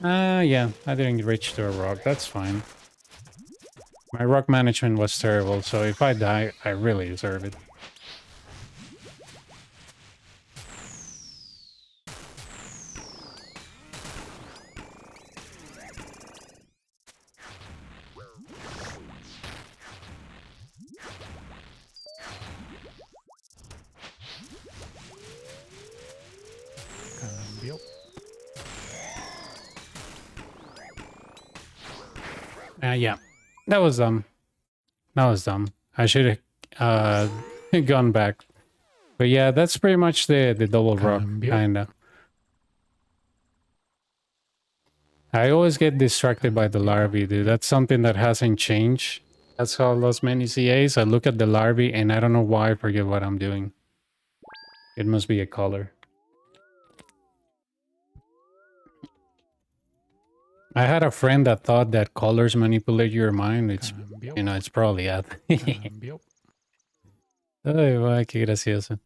Speaker 1: Yeah, I didn't reach to a rock. That's fine. My rock management was terrible, so if I die, I really deserve it.
Speaker 2: Cambio.
Speaker 1: Yeah, that was dumb. I should have gone back. But yeah, that's pretty much the double rock, kinda. I always get distracted by the larvae, dude. That's something that hasn't changed. That's how I lost many CAs. I look at the larvae and I don't know why I forget what I'm doing. It must be a color. I had a friend that thought that colors manipulate your mind. It's, you know, it's probably that.
Speaker 2: Cambio.
Speaker 1: Ay, guay, qué gracioso.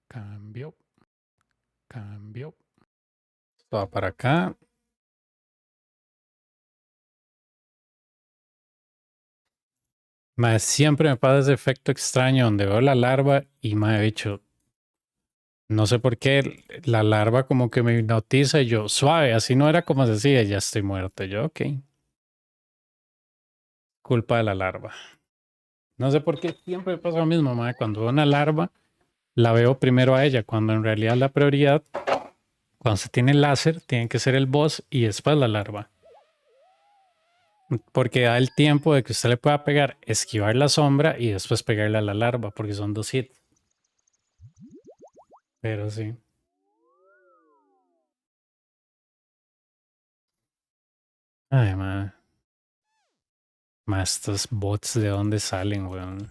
Speaker 2: Cambio. Cambio.
Speaker 1: Va para acá. Más siempre me pasa ese efecto extraño donde veo la larva y me ha hecho. No sé por qué la larva como que me hipnotiza y yo, suave, así no era como se decía, ya estoy muerto. Yo, ok. Culpa de la larva. No sé por qué siempre me pasa lo mismo, madre. Cuando veo una larva, la veo primero a ella, cuando en realidad la prioridad, cuando se tiene el láser, tiene que ser el boss y después la larva. Porque da el tiempo de que usted le pueda pegar, esquivar la sombra y después pegarle a la larva, porque son 2 hits. Pero sí. Ay, madre. Más estos bots de dónde salen, weón.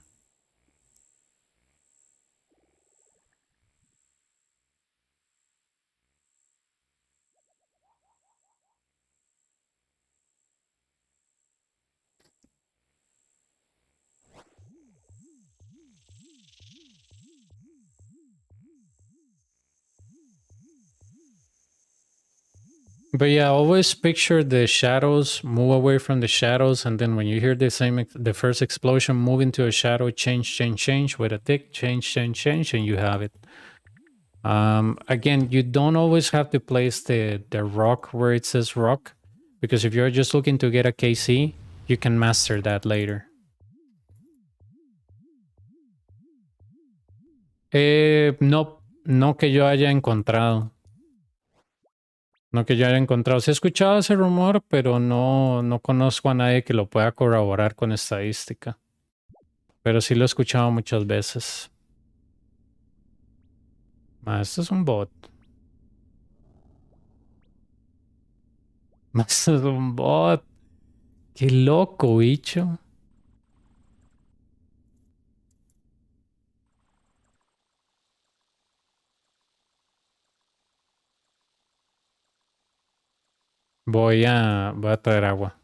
Speaker 1: But yeah, always picture the shadows, move away from the shadows, and then when you hear the first explosion, move into a shadow, change with a tick, change, and you have it. Again, you don't always have to place the rock where it says rock, because if you're just looking to get a KC, you can master that later. No, no que yo haya encontrado. No que yo haya encontrado. Sí he escuchado ese rumor, pero no conozco a nadie que lo pueda corroborar con estadística. Pero sí lo he escuchado muchas veces. Esto es un bot. Esto es un bot. Qué loco, bicho. Voy a traer agua.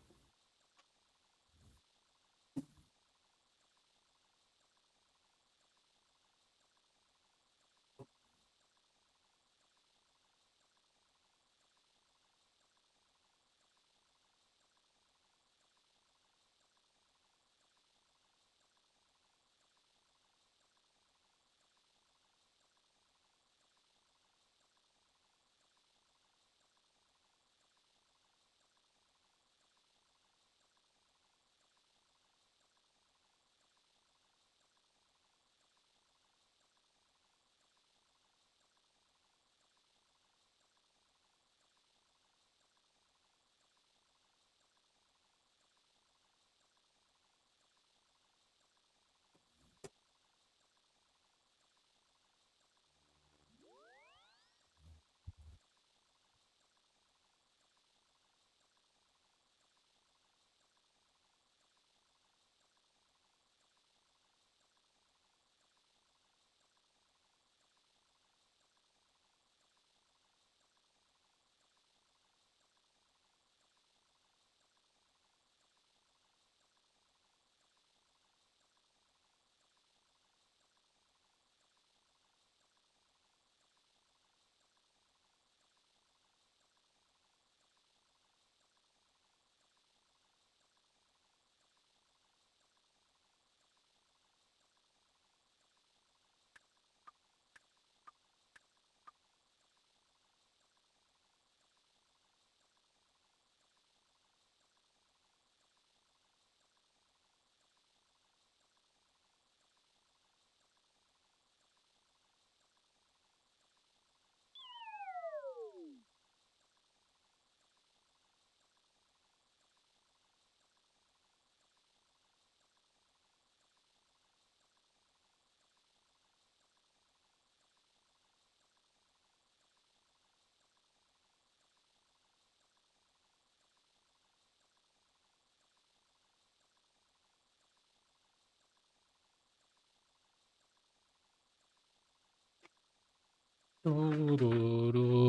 Speaker 1: Turururum.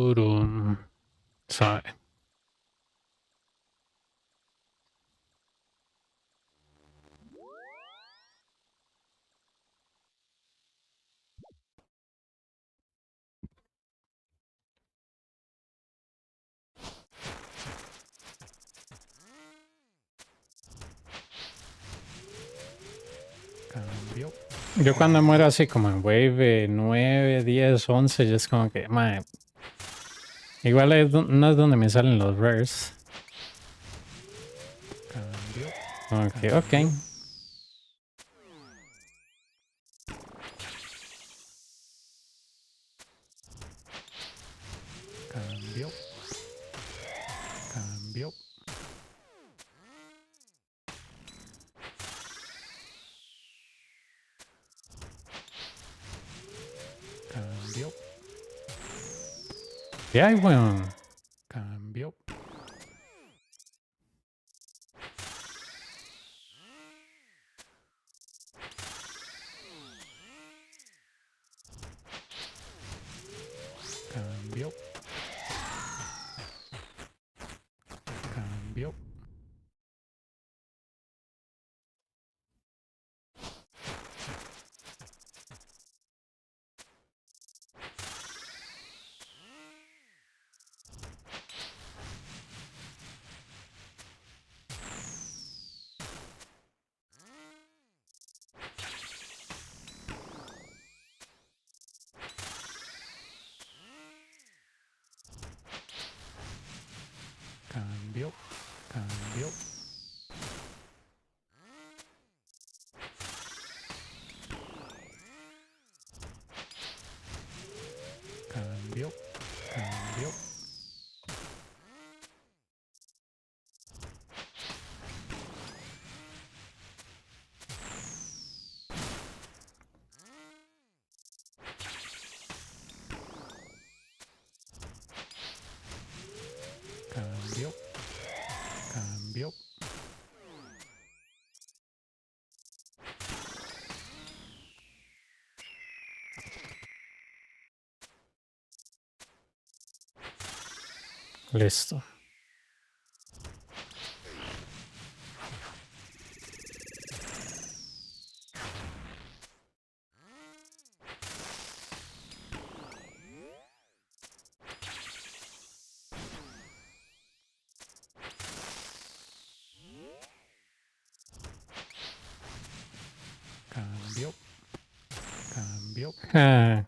Speaker 1: Sabe.
Speaker 2: Cambio.
Speaker 1: Yo cuando muero así como en wave 9, 10, 11, ya es como que, mae, igual no es donde me salen los rares.
Speaker 2: Cambio.
Speaker 1: Ok.
Speaker 2: Cambio. Cambio. Cambio.
Speaker 1: ¿Qué hay, weón?
Speaker 2: Cambio. Cambio. Cambio. Cambio. Cambio. Cambio. Cambio. Cambio. Cambio.
Speaker 1: Listo.
Speaker 2: Cambio. Cambio.
Speaker 1: Ah,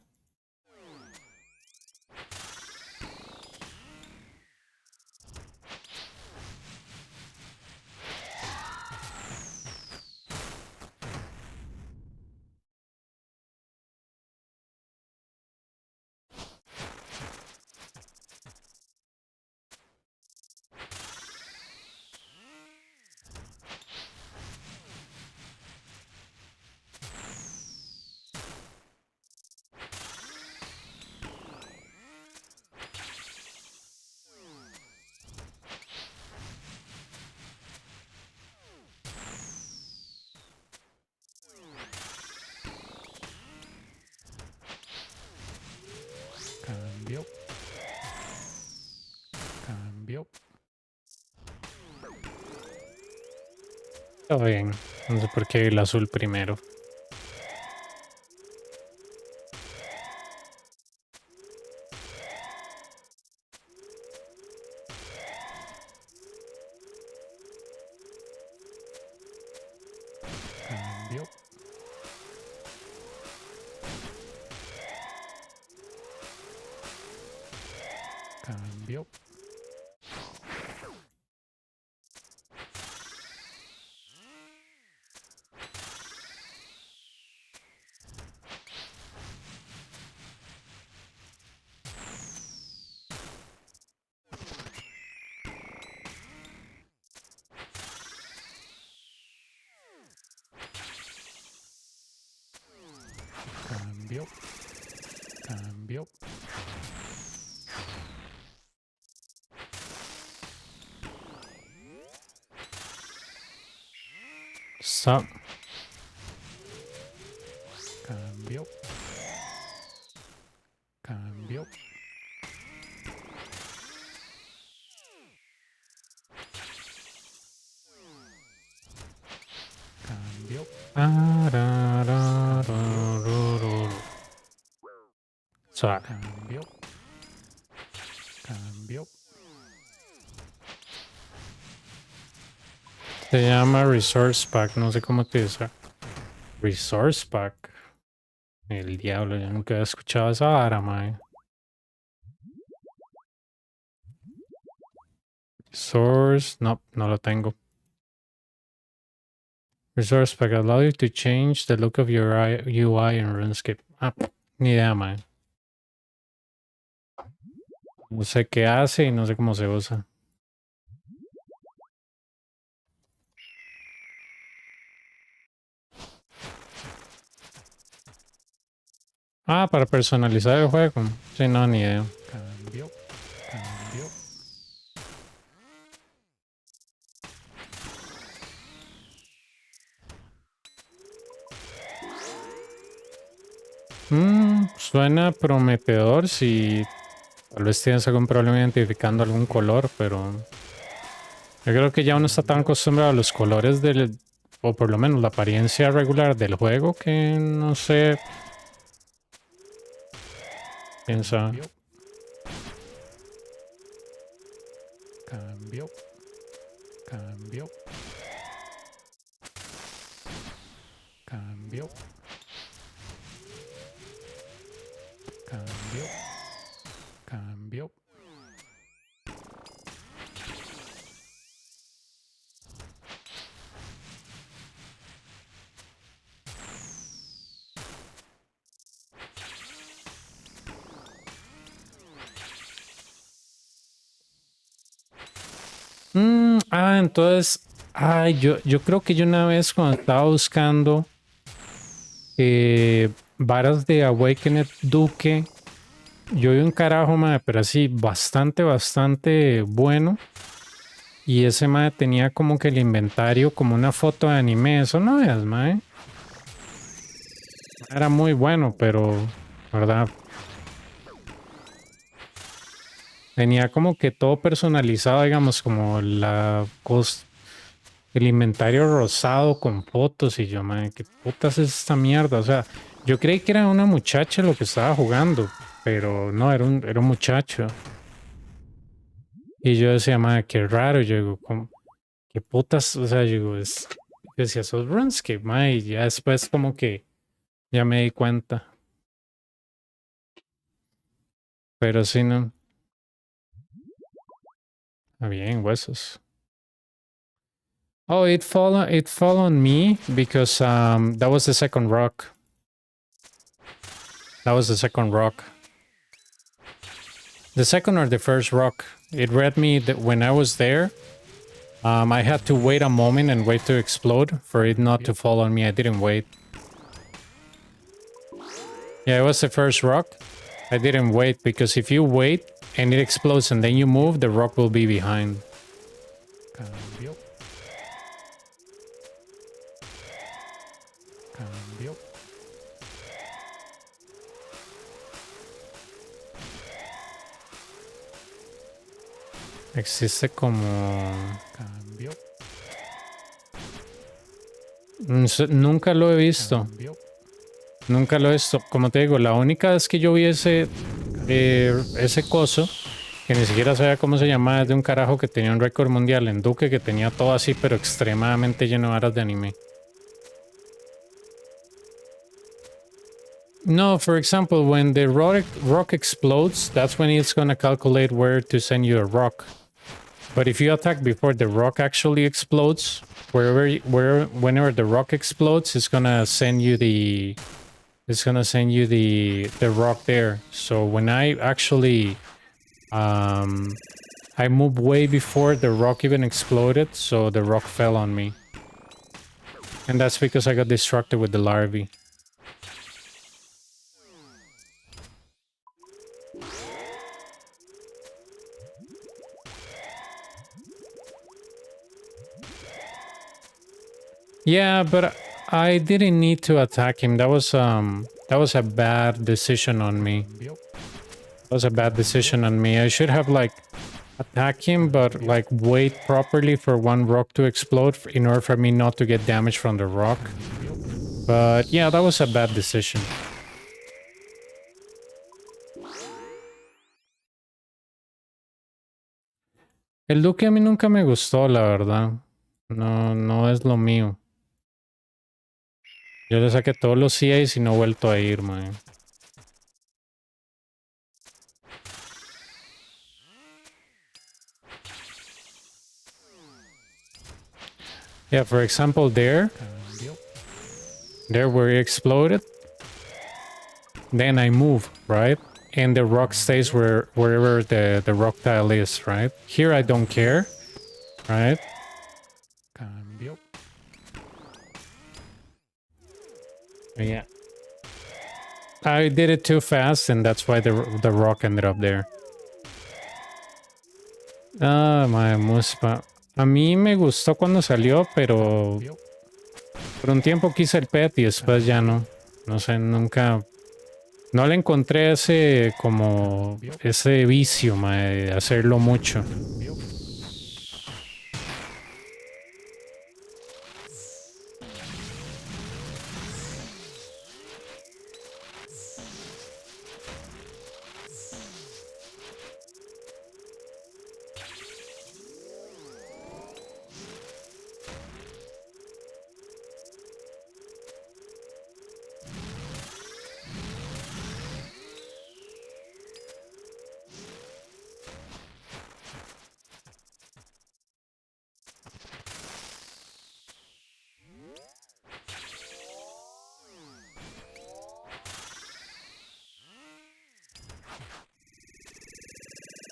Speaker 2: Cambio. Cambio.
Speaker 1: todo bien. No sé por qué el azul primero.
Speaker 2: Cambio. Cambio. Cambio. Cambio.
Speaker 1: Stop.
Speaker 2: Cambio. Cambio. Cambio.
Speaker 1: Arararararuru. Suave.
Speaker 2: Cambio. Cambio.
Speaker 1: Se llama Resource Pack. No sé cómo utilizar. Resource Pack. El diablo, yo nunca había escuchado esa vara, mae. Source, no, no lo tengo. Resource Pack allow you to change the look of your UI en RuneScape. Ah, ni idea, man. No sé qué hace y no sé cómo se usa. Ah, para personalizar el juego. Sí, no, ni idea.
Speaker 2: Cambio. Cambio.
Speaker 1: Suena prometedor si Tal vez tienes algún problema identificando algún color, pero yo creo que ya uno está tan
Speaker 2: Cambio,
Speaker 1: acostumbrado a los colores del, o por lo menos la apariencia regular del juego, que no sé, piensa.
Speaker 2: cambio, cambio, cambio, cambio, cambio, cambio.
Speaker 1: Entonces, yo creo que yo una vez cuando estaba buscando varas de Awakened Duque, yo vi un carajo, madre, pero así bastante, bastante bueno. Y ese madre tenía como que el inventario como una foto de anime. Eso no es, madre. Era muy bueno, pero, ¿verdad? Tenía como que todo personalizado, digamos, como el inventario rosado con fotos. Y yo, madre, ¿qué putas es esta mierda? O sea, yo creí que era una muchacha lo que estaba jugando, pero no, era un muchacho. Y yo decía, madre, qué raro. Yo digo, ¿qué putas? O sea, yo digo, yo decía, esos RuneScape, madre, y ya después como que ya me di cuenta. Pero sí, no. Ah, bien, huesos. Oh, it fall on me because that was the second rock. That was the second rock. The second or the first rock. It read me that when I was there, I had to wait a moment and wait to explode for it not to fall on me. I didn't wait. Yeah, it was the first rock. I didn't wait because if you wait and it explodes and then you move, the rock will be behind.
Speaker 2: Cambio. Cambio.
Speaker 1: Existe como...
Speaker 2: Cambio.
Speaker 1: Nunca lo he visto.
Speaker 2: Cambio.
Speaker 1: Nunca lo he visto. Como te digo, la única vez que yo vi ese coso, que ni siquiera sabía cómo se llamaba, es de un carajo que tenía un récord mundial en Duque, que tenía todo así, pero extremadamente lleno de varas de anime. No, for example, when the rock explodes, that's when it's gonna calculate where to send you a rock. But if you attack before the rock actually explodes, whenever the rock explodes, it's gonna send you the rock there. So when I actually I moved way before the rock even exploded, so the rock fell on me. And that's because I got distracted with the larvae. Yeah, but I didn't need to attack him. That was a bad decision on me.
Speaker 2: Cambio.
Speaker 1: That was a bad decision on me. I should have like attack him, but like wait properly for one rock to explode in order for me not to get damage from the rock. But yeah, that was a bad decision. El Duque a mí nunca me gustó, la verdad. No, no es lo mío. Yo le saqué todos los CAs y no he vuelto a ir, man. Yeah, for example, there where it exploded, then I move, right? And the rock stays wherever the rock tile is, right? Here I don't care, right?
Speaker 2: Cambio.
Speaker 1: Yeah. I did it too fast and that's why the rock ended up there. Ah, my muspa. A mí me gustó cuando salió, pero por un tiempo quise el pet y después ya no. No sé, nunca No le encontré ese como ese vicio, mae, de hacerlo mucho.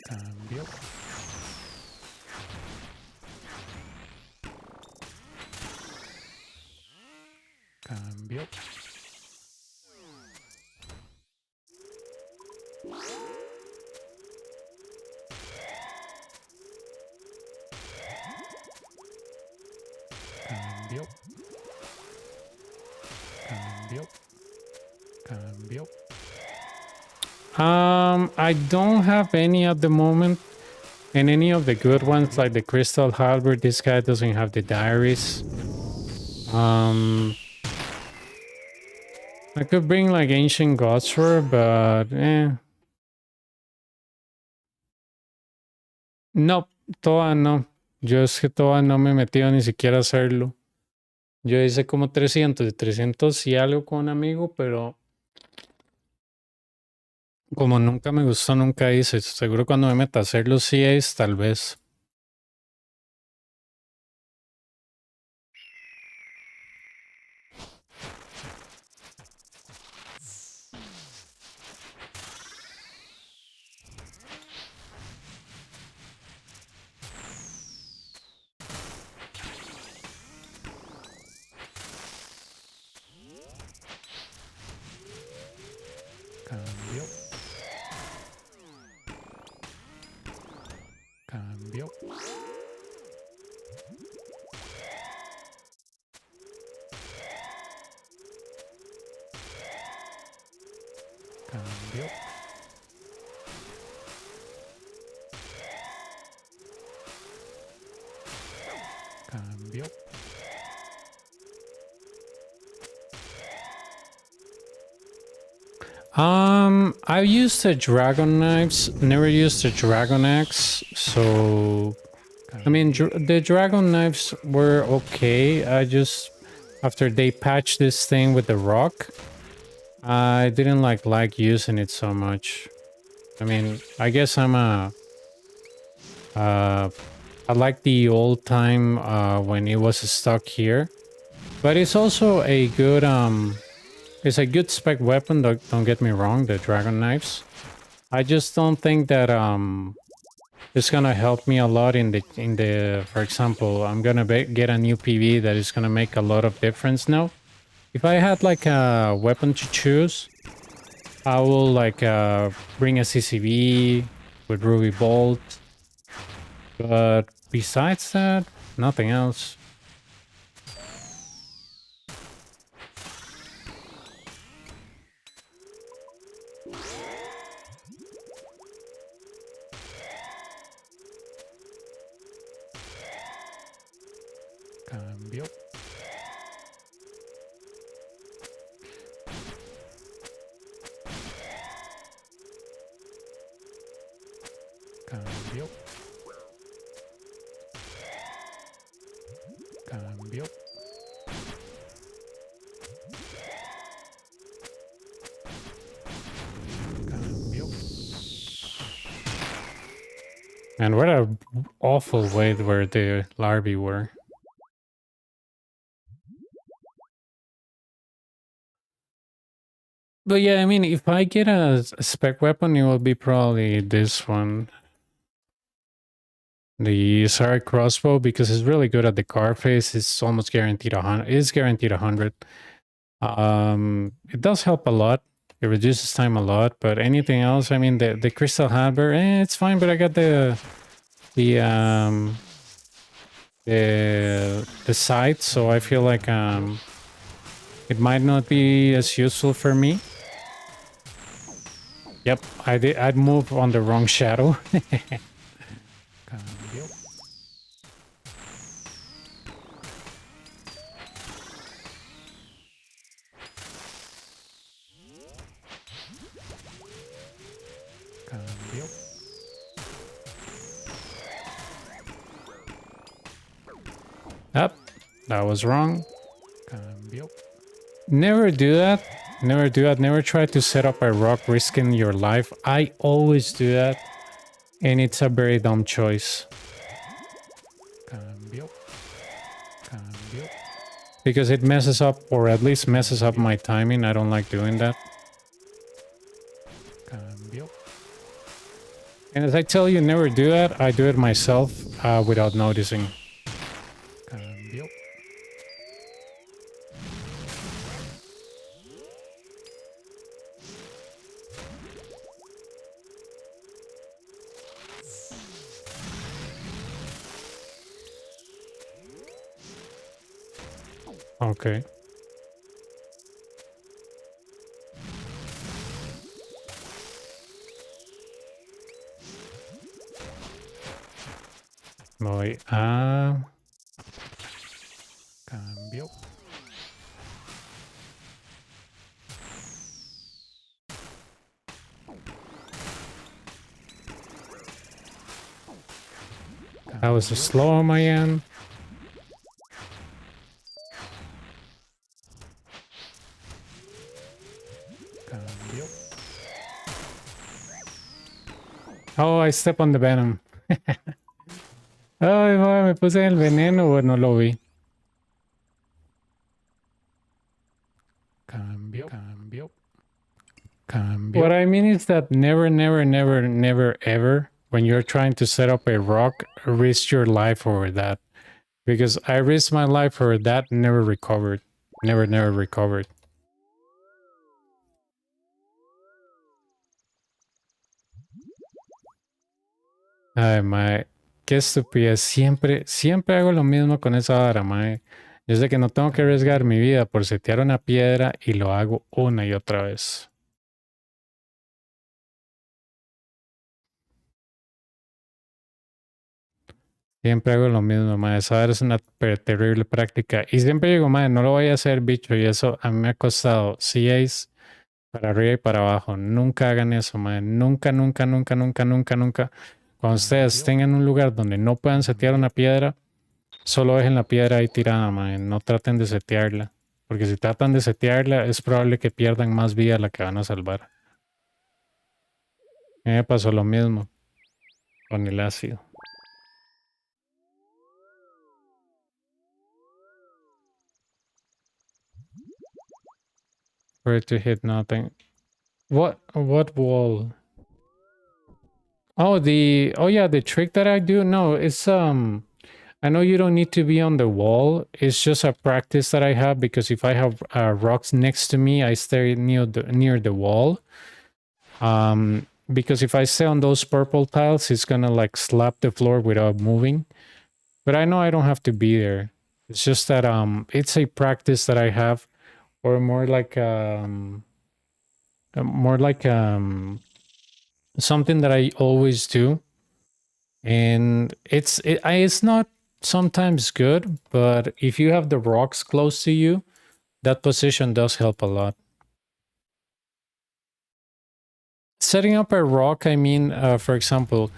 Speaker 2: Cambio. Cambio. Cambio. Cambio. Cambio. Cambio.
Speaker 1: I don't have any at the moment. And any of the good ones, like the Crystal Halberd, this guy doesn't have the diaries. I could bring like Ancient Godsword, but no, toda no. Yo es que toda no me he metido ni siquiera a hacerlo. Yo hice como 300 de 300 y algo con un amigo, pero como nunca me gustó, nunca hice. Seguro cuando me meta a hacer los CAs, tal vez.
Speaker 2: Cambio. Cambio. Cambio. Cambio.
Speaker 1: I've used the dragon knives, never used the dragon axe, so I mean the dragon knives were okay. I just after they patched this thing with the rock, I didn't like using it so much. I mean, I guess I like the old time when it was stuck here, but it's also a good it's a good spec weapon. Don't get me wrong, the dragon knives. I just don't think that it's gonna help me a lot in the. For example, I'm gonna get a new PV that is gonna make a lot of difference now. If I had like a weapon to choose, I will like bring a CCV with Ruby Bolt. But besides that, nothing else.
Speaker 2: Cambio. Cambio. Cambio. Cambio.
Speaker 1: And what a awful way where the larvae were. But yeah, I mean, if I get a spec weapon, it will be probably this one. The Sarah crossbow, because it's really good at the car face. It's almost guaranteed 100. It's guaranteed 100. It does help a lot. It reduces time a lot, but anything else, I mean, the crystal hammer, it's fine. But I got the sight, so I feel like it might not be as useful for me. Yep, I'd move on the wrong shadow.
Speaker 2: Cambio. Cambio.
Speaker 1: Yep, that was wrong.
Speaker 2: Cambio.
Speaker 1: Never do that. Never do that. Never try to set up a rock risking your life. I always do that. And it's a very dumb choice.
Speaker 2: Cambio. Cambio.
Speaker 1: Because it messes up, or at least messes up my timing. I don't like doing that.
Speaker 2: Cambio.
Speaker 1: And as I tell you, never do that. I do it myself without noticing.
Speaker 2: Cambio.
Speaker 1: Okay. Voy a...
Speaker 2: Cambio.
Speaker 1: That was a slow on my end.
Speaker 2: Cambio.
Speaker 1: Oh, I step on the venom. Ay, me puse en el veneno, bueno, lo vi.
Speaker 2: Cambio. Cambio. Cambio.
Speaker 1: What I mean is that never, never, never, never, ever, when you're trying to set up a rock, risk your life over that. Because I risked my life over that, never recovered. Never, never recovered. Ay, mae. Qué estupidez. Siempre, siempre hago lo mismo con esa vara, mae. Yo sé que no tengo que arriesgar mi vida por setear una piedra y lo hago una y otra vez. Siempre hago lo mismo, mae. Esa vara es una terrible práctica. Y siempre digo, mae, no lo voy a hacer, bicho. Y eso a mí me ha costado CAs para arriba y para abajo. Nunca hagan eso, mae. Nunca, nunca, nunca, nunca, nunca, nunca. Cuando ustedes tengan un lugar donde no puedan setear una piedra, solo dejen la piedra ahí tirada, mae. No traten de setearla. Porque si tratan de setearla, es probable que pierdan más vida la que van a salvar. A mí me pasó lo mismo con el ácido. Where to hit nothing. What wall? Oh, yeah, the trick that I do. No, it's I know you don't need to be on the wall. It's just a practice that I have because if I have rocks next to me, I stay near the wall. Because if I stay on those purple tiles, it's gonna like slap the floor without moving. But I know I don't have to be there. It's just that it's a practice that I have, or more like something that I always do. And it's not sometimes good, but if you have the rocks close to you, that position does help a lot. Setting up a rock, I mean, for example,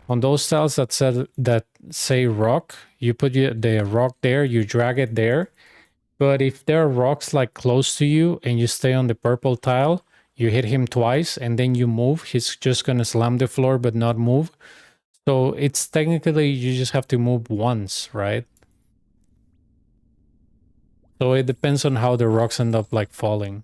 Speaker 1: on those tiles that say rock, you put the rock there, you drag it there. But if there are rocks like close to you and you stay on the purple tile, you hit him twice and then you move, he's just gonna slam the floor but not move. So it's technically you just have to move once, right? So it depends on how the rocks end up like falling.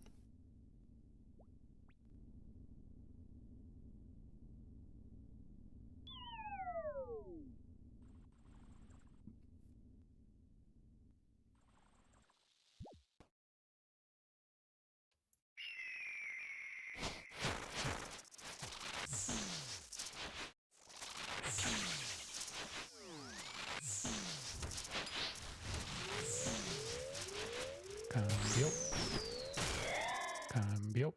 Speaker 2: Cambio. Cambio.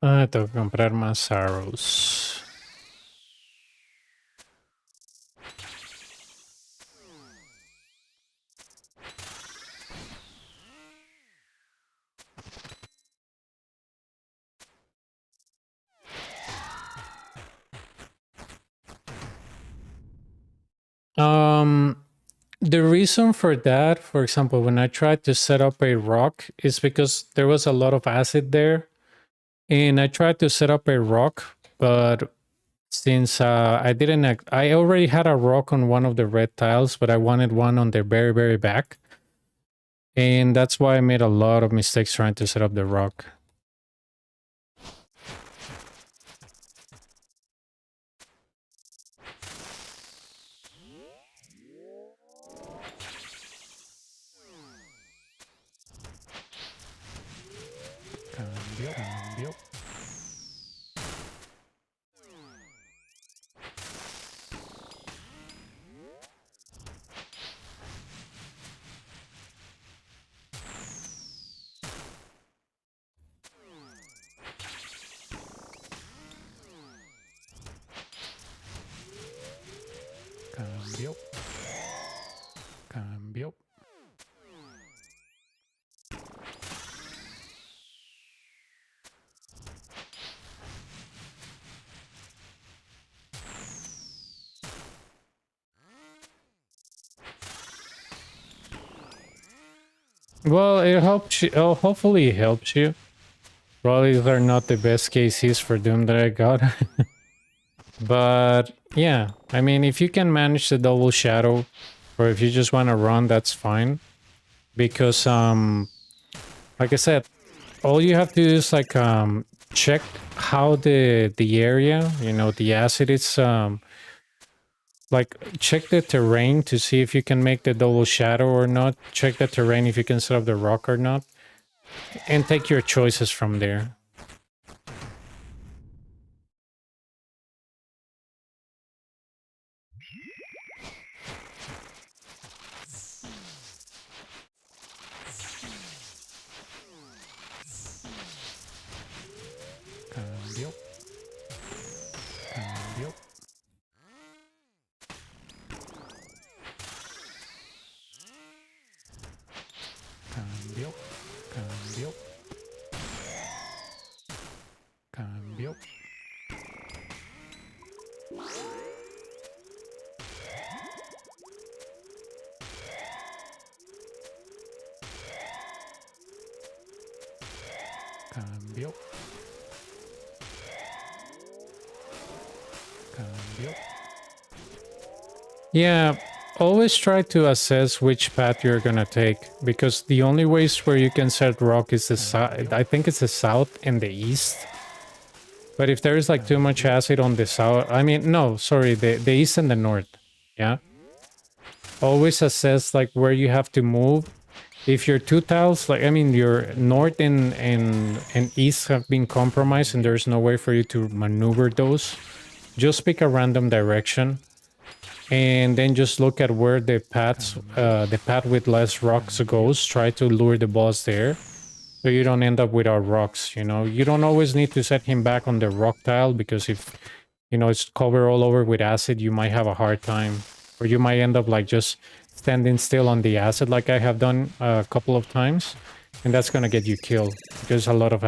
Speaker 1: Ah, tengo que comprar más arrows. The reason for that, for example, when I tried to set up a rock, is because there was a lot of acid there, and I tried to set up a rock, but since I already had a rock on one of the red tiles, but I wanted one on the very, very back, and that's why I made a lot of mistakes trying to set up the rock.
Speaker 2: Cambio, cambio. Cambio. Cambio.
Speaker 1: Well, it helps you. Oh, hopefully it helps you. Probably these are not the best cases for Doom that I got. But yeah, I mean, if you can manage the double shadow, or if you just want to run, that's fine. Because like I said, all you have to do is like check how the area, you know, the acid is like check the terrain to see if you can make the double shadow or not. Check the terrain if you can set up the rock or not, and take your choices from there.
Speaker 2: Cambio. Cambio. Cambio. Cambio. Cambio. Cambio. Cambio.
Speaker 1: Yeah, always try to assess which path you're gonna take, because the only ways where you can set rock is the side. I think it's the south and the east. But if there is like too much acid on the south, I mean, no, sorry, the east and the north. Yeah. Always assess like where you have to move. If your two tiles, like I mean, your north and east have been compromised, and there's no way for you to maneuver those, just pick a random direction. And then just look at where the path with less rocks goes. Try to lure the boss there, so you don't end up without rocks. You know, you don't always need to set him back on the rock tile, because if you know it's covered all over with acid, you might have a hard time, or you might end up like just standing still on the acid, like I have done a couple of times, and that's gonna get you killed. There's a lot of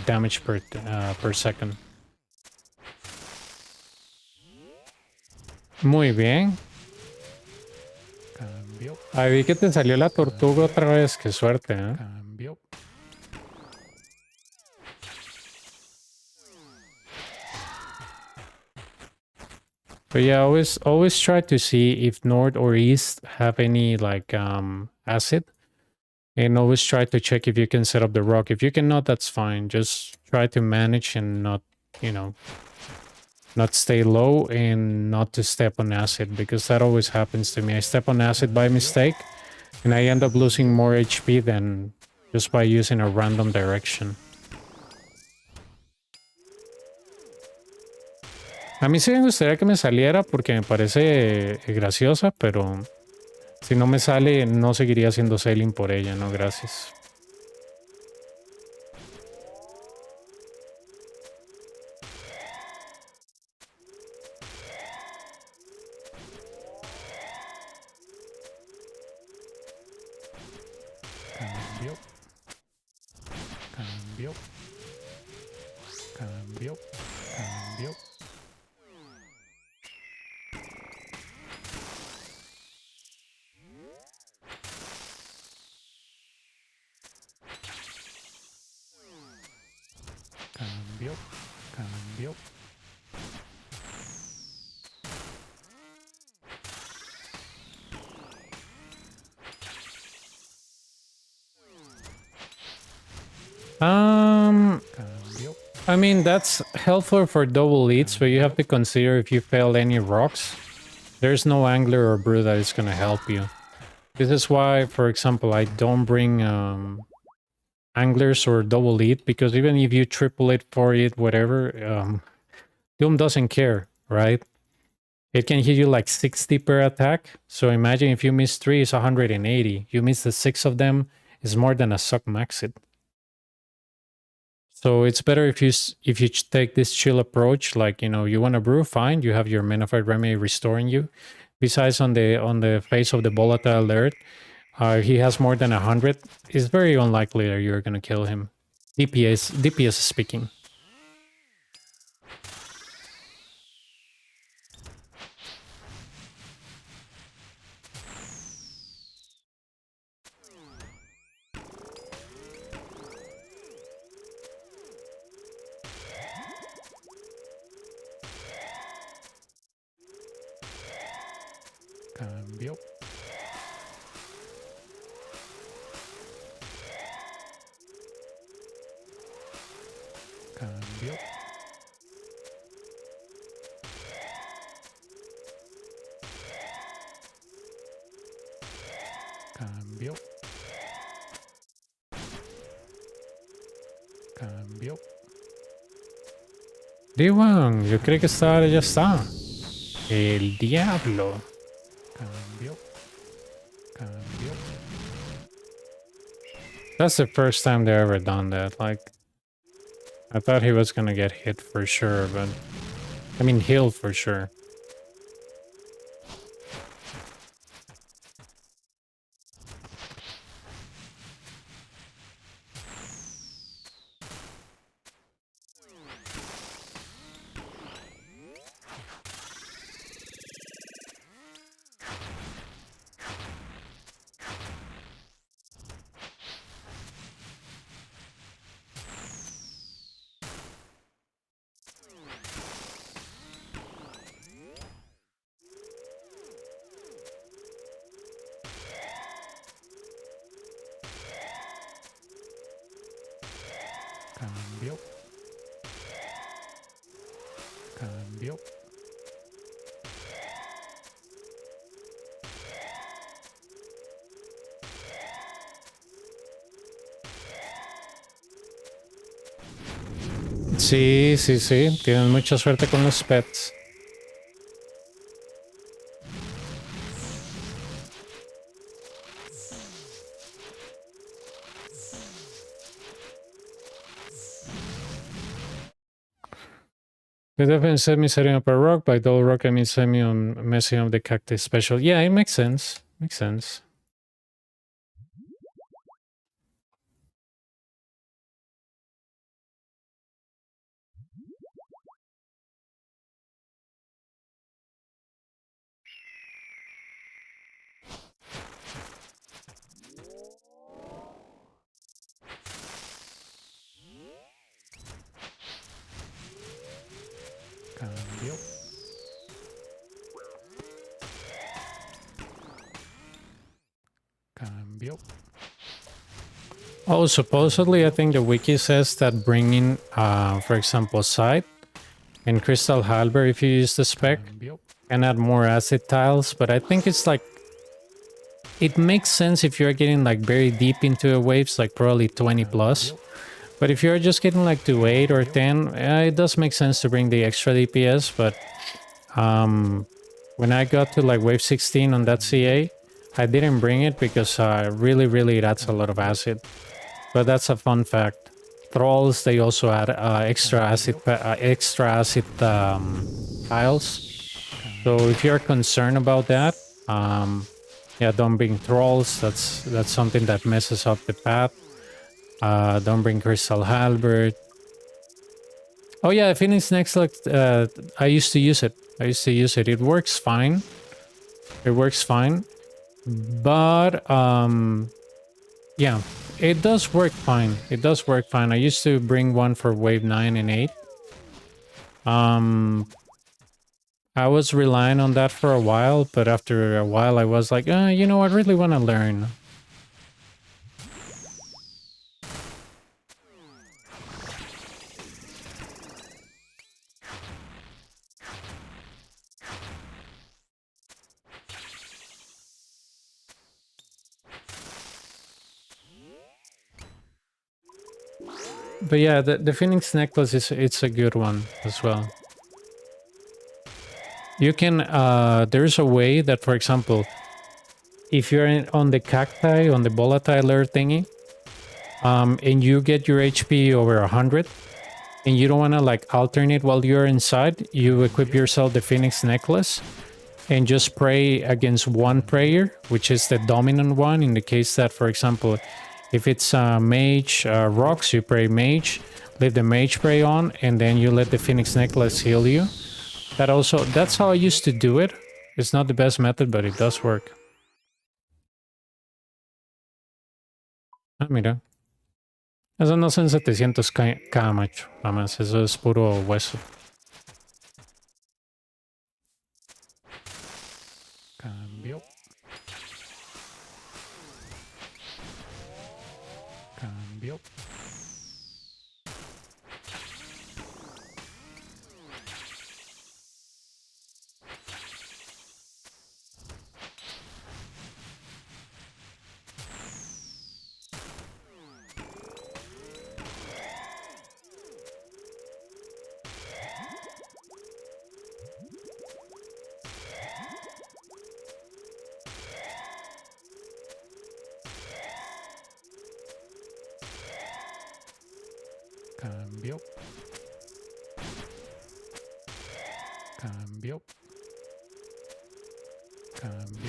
Speaker 1: damage per second. Muy bien.
Speaker 2: Cambio.
Speaker 1: Ahí vi que te salió la tortuga otra vez. Qué suerte, ¿eh?
Speaker 2: Cambio.
Speaker 1: But yeah, always try to see if north or east have any like acid, and always try to check if you can set up the rock. If you cannot, that's fine. Just try to manage and not, you know, not stay low and not to step on acid, because that always happens to me. I step on acid by mistake, and I end up losing more HP than just by using a random direction. A mí sí me gustaría que me saliera porque me parece graciosa, pero si no me sale, no seguiría haciendo sailing por ella, no, gracias.
Speaker 2: Cambio. Cambio. Cambio. Cambio. Cambio. Cambio.
Speaker 1: I mean, that's helpful for double leads, but you have to consider if you fail any rocks, there's no angler or brew that is going to help you. This is why, for example, I don't bring anglers or double lead, because even if you triple it, for it, whatever, Doom doesn't care, right? It can hit you like 60 per attack. So imagine if you miss 3, it's 180. You miss the 6 of them, it's more than a suck max it. So it's better if you take this chill approach, like, you know, you want to brew, fine, you have your Menafide Remedy restoring you. Besides, on the face of the volatile alert, he has more than 100. It's very unlikely that you're gonna kill him. DPS speaking.
Speaker 2: Cambio. Cambio. Cambio. Cambio.
Speaker 1: D1, yo creo que esta hora ya está. El diablo.
Speaker 2: Cambio. Cambio.
Speaker 1: That's the first time they ever done that. Like, I thought he was gonna get hit for sure, but I mean healed for sure.
Speaker 2: Cambio. Cambio.
Speaker 1: Sí, sí, sí. Tienen mucha suerte con los pets. The defense semi setting up a rock. By double rock, I mean semi on messing up the cactus special. Yeah, it makes sense. Makes sense.
Speaker 2: Cambio. Cambio.
Speaker 1: Oh, supposedly, I think the wiki says that bringing, for example, Sight and Crystal Halber, if you use the spec,
Speaker 2: Cambio.
Speaker 1: can add more acid tiles, but I think it's like, it makes sense if you're getting like very deep into the waves, like probably 20 plus. But if you're just getting like to 8 or 10, it does make sense to bring the extra DPS, but when I got to like wave 16 on that CA, I didn't bring it because really it adds a lot of acid. But that's a fun fact. Thralls, they also add extra acid tiles. So if you're concerned about that, Yeah, don't bring trolls. That's something that messes up the path. Don't bring crystal halberd. Oh yeah, Phoenix Necklace. I used to use it. It works fine. It works fine. But yeah, it does work fine. It does work fine. I used to bring one for wave 9 and 8. I was relying on that for a while, but after a while I was like, you know, I really want to learn. But yeah, the Phoenix Necklace it's a good one as well. You can there's a way that, for example, if you're on the cacti, on the volatile earth thingy, and you get your HP over 100, and you don't want to like alternate while you're inside, you equip yourself the Phoenix Necklace and just pray against one prayer, which is the dominant one. In the case that, for example, if it's mage rocks, you pray mage, leave the mage pray on, and then you let the Phoenix Necklace heal you. That's how I used to do it. It's not the best method, but it does work. Ah, mira. Eso no son 700k, macho. Nada más, eso es puro hueso.
Speaker 2: Cambio. Cambio. Cambio. Cambio. Cambio. Cambio.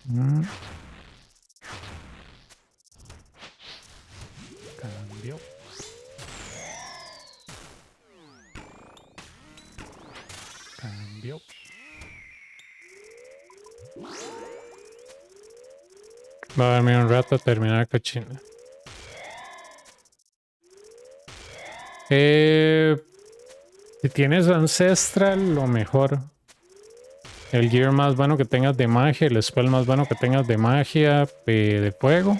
Speaker 1: Mm.
Speaker 2: Cambio. Cambio.
Speaker 1: Va a dormir un rato a terminar cochina. Si tienes Ancestral, lo mejor. El gear más bueno que tengas de magia, el spell más bueno que tengas de magia, de fuego.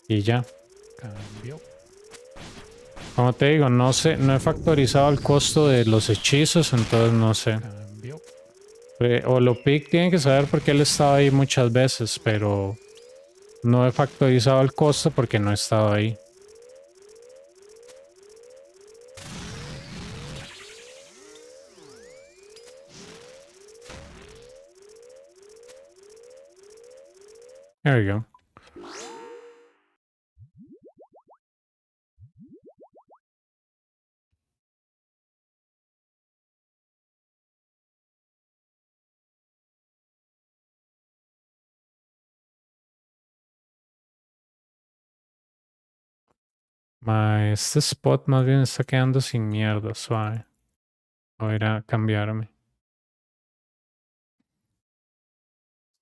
Speaker 1: Y ya.
Speaker 2: Cambio.
Speaker 1: Como te digo, no sé, no he factorizado el costo de los hechizos, entonces no sé.
Speaker 2: Cambio.
Speaker 1: Olopic tiene que saber por qué él estaba ahí muchas veces, pero no he factorizado el costo porque no he estado ahí. There we go. Este spot más bien está quedando sin mierda, suave. Voy a ir a cambiarme.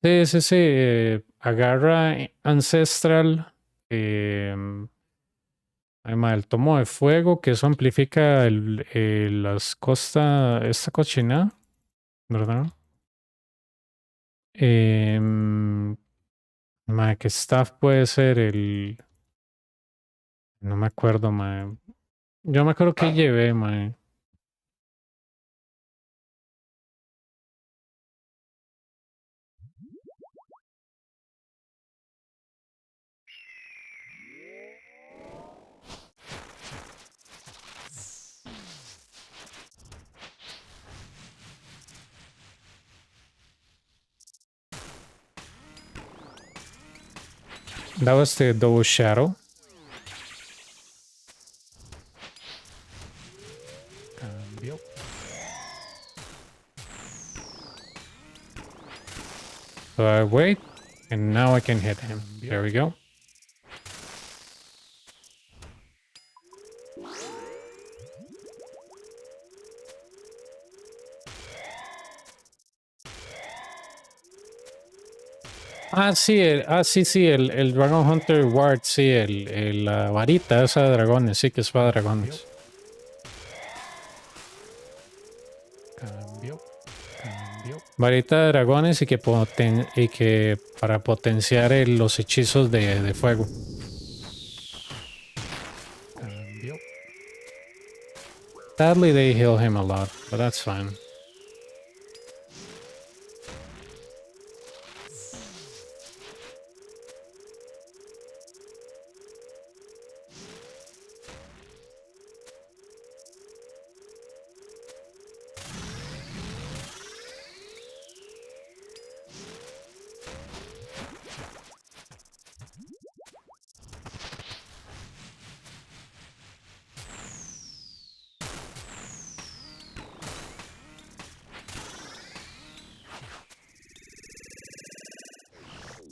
Speaker 1: Sí, sí, sí. Agarra Ancestral. El tomo de fuego, que eso amplifica las costas, esta cochina, ¿verdad? Mae, ¿qué staff puede ser el...? No me acuerdo, mae. Yo me acuerdo que llevé, mae. That was the double shadow.
Speaker 2: Cambio.
Speaker 1: So I wait, and now I can hit him. There we go. Ah, sí, el Dragon Hunter Ward, sí, la varita esa de dragones, sí que es para dragones.
Speaker 2: Cambio. Cambio.
Speaker 1: Varita de dragones y que para potenciar los hechizos de fuego.
Speaker 2: Cambio.
Speaker 1: Sadly, they heal him a lot, but that's fine.